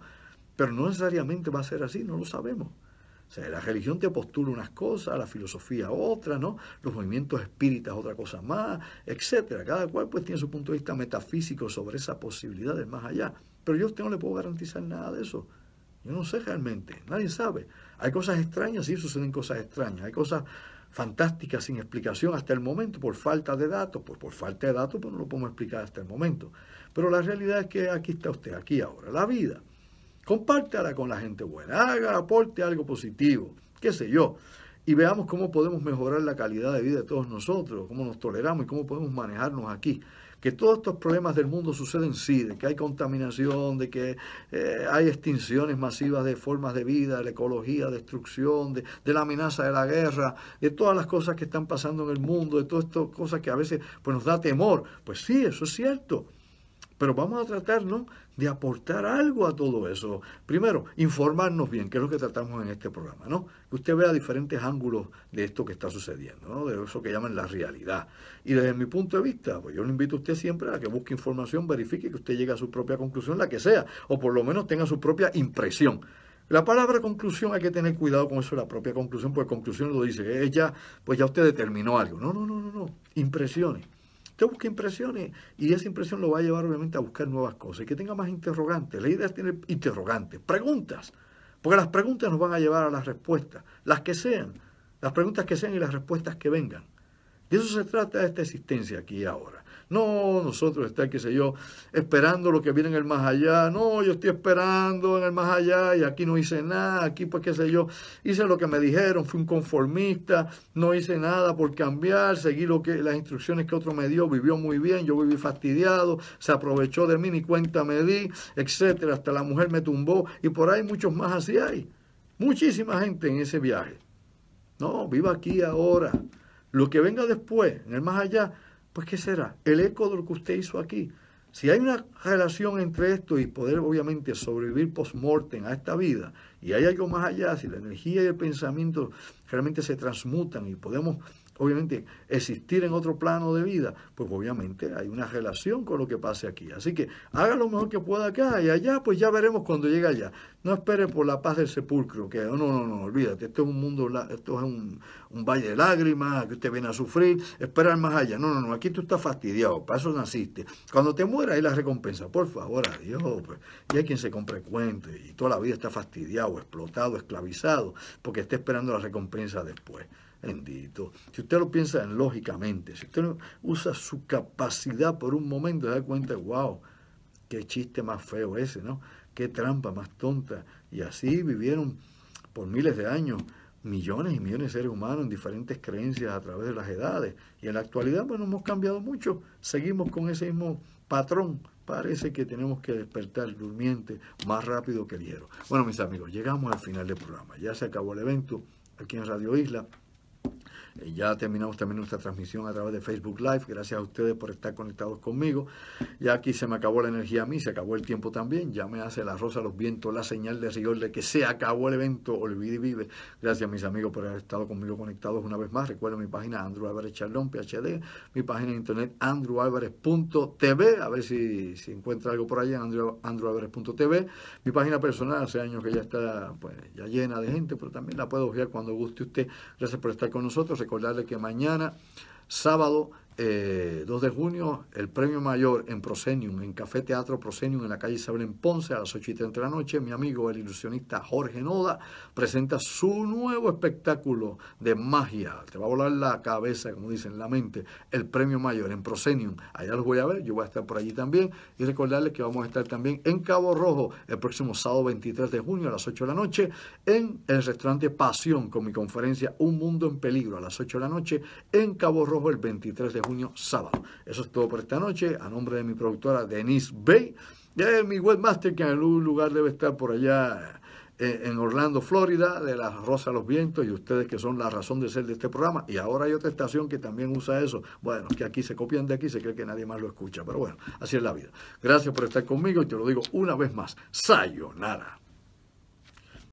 Pero no necesariamente va a ser así, no lo sabemos. O sea, la religión te postula unas cosas, la filosofía otras, ¿no? Los movimientos espíritas otra cosa más, etcétera. Cada cual pues tiene su punto de vista metafísico sobre esa posibilidad del más allá. Pero yo a usted no le puedo garantizar nada de eso. Yo no sé realmente, nadie sabe. Hay cosas extrañas, sí suceden cosas extrañas. Hay cosas fantásticas sin explicación hasta el momento por falta de datos. Pues por falta de datos pues no lo podemos explicar hasta el momento. Pero la realidad es que aquí está usted, aquí ahora, la vida. Compártala con la gente buena, aporte algo positivo, qué sé yo, y veamos cómo podemos mejorar la calidad de vida de todos nosotros, cómo nos toleramos y cómo podemos manejarnos aquí. Que todos estos problemas del mundo suceden sí, de que hay contaminación, de que hay extinciones masivas de formas de vida, de la ecología, destrucción, de la amenaza de la guerra, de todas las cosas que están pasando en el mundo, de todas estas cosas que a veces pues, nos da temor. Pues sí, eso es cierto. Pero vamos a tratar, ¿no?, de aportar algo a todo eso. Primero, informarnos bien, que es lo que tratamos en este programa, ¿no? Que usted vea diferentes ángulos de esto que está sucediendo, ¿no? De eso que llaman la realidad. Y desde mi punto de vista, pues yo le invito a usted siempre a que busque información, verifique que usted llegue a su propia conclusión, la que sea, o por lo menos tenga su propia impresión. La palabra conclusión hay que tener cuidado con eso, la propia conclusión, porque conclusión lo dice, ella, pues ya usted determinó algo. No. Impresiones. Usted busca impresiones y esa impresión lo va a llevar obviamente a buscar nuevas cosas y que tenga más interrogantes. La idea es tener interrogantes, preguntas, porque las preguntas nos van a llevar a las respuestas, las que sean, las preguntas que sean y las respuestas que vengan. De eso se trata esta existencia aquí y ahora. No nosotros estar, qué sé yo, esperando lo que viene en el más allá. No, yo estoy esperando en el más allá y aquí no hice nada. Aquí, pues, qué sé yo, hice lo que me dijeron, fui un conformista, no hice nada por cambiar, seguí las instrucciones que otro me dio, vivió muy bien, yo viví fastidiado, se aprovechó de mí, ni cuenta me di, etcétera. Hasta la mujer me tumbó y por ahí muchos más así hay. Muchísima gente en ese viaje. No, viva aquí ahora. Lo que venga después, en el más allá, pues ¿qué será? El eco de lo que usted hizo aquí. Si hay una relación entre esto y poder obviamente sobrevivir post-mortem a esta vida, y hay algo más allá, si la energía y el pensamiento realmente se transmutan y podemos obviamente existir en otro plano de vida, pues obviamente hay una relación con lo que pase aquí. Así que haga lo mejor que pueda acá y allá, pues ya veremos cuando llegue allá. No espere por la paz del sepulcro, que no, olvídate, esto es un mundo, esto es un valle de lágrimas, que usted viene a sufrir, esperar más allá. No, aquí tú estás fastidiado, para eso naciste. Cuando te mueras hay la recompensa, por favor, adiós. Pues. Y hay quien se compre cuento y toda la vida está fastidiado, explotado, esclavizado, porque está esperando la recompensa después. Bendito. Si usted lo piensa lógicamente, si usted usa su capacidad por un momento, se da cuenta, wow, qué chiste más feo ese, ¿no? Qué trampa más tonta. Y así vivieron por miles de años millones y millones de seres humanos en diferentes creencias a través de las edades. Y en la actualidad, bueno, hemos cambiado mucho. Seguimos con ese mismo patrón, parece que tenemos que despertar durmiente más rápido que ligero. Bueno, mis amigos, llegamos al final del programa. Ya se acabó el evento aquí en Radio Isla. Ya terminamos también nuestra transmisión a través de Facebook Live. Gracias a ustedes por estar conectados conmigo. Ya aquí se me acabó la energía a mí, se acabó el tiempo también. Ya me hace la rosa los vientos la señal de rigor de que se acabó el evento. Olvide y vive. Gracias, mis amigos, por haber estado conmigo conectados una vez más. Recuerden mi página Andrew Álvarez Charlón, PhD. Mi página de internet andrewalvarez.tv. A ver si encuentra algo por allá en andrewalvarez.tv. Mi página personal, hace años que ya está pues ya llena de gente, pero también la puede ojear cuando guste usted. Gracias por estar con nosotros. Recordarle que mañana, sábado 2 de junio, el premio mayor en Proscenium, en Café Teatro Proscenium, en la calle Isabel en Ponce, a las 8:30 de la noche. Mi amigo, el ilusionista Jorge Noda, presenta su nuevo espectáculo de magia. Te va a volar la cabeza, como dicen, la mente. El premio mayor en Proscenium. Allá los voy a ver, yo voy a estar por allí también. Y recordarles que vamos a estar también en Cabo Rojo el próximo sábado 23 de junio a las 8 de la noche en el restaurante Pasión con mi conferencia Un Mundo en Peligro a las 8 de la noche en Cabo Rojo el 23 de junio, sábado. Eso es todo por esta noche. A nombre de mi productora Denise Bay, de mi webmaster, que en algún lugar debe estar por allá en Orlando, Florida, de la Rosa a los Vientos, y ustedes que son la razón de ser de este programa. Y ahora hay otra estación que también usa eso. Bueno, que aquí se copian de aquí, se cree que nadie más lo escucha. Pero bueno, así es la vida. Gracias por estar conmigo y te lo digo una vez más. Sayonara.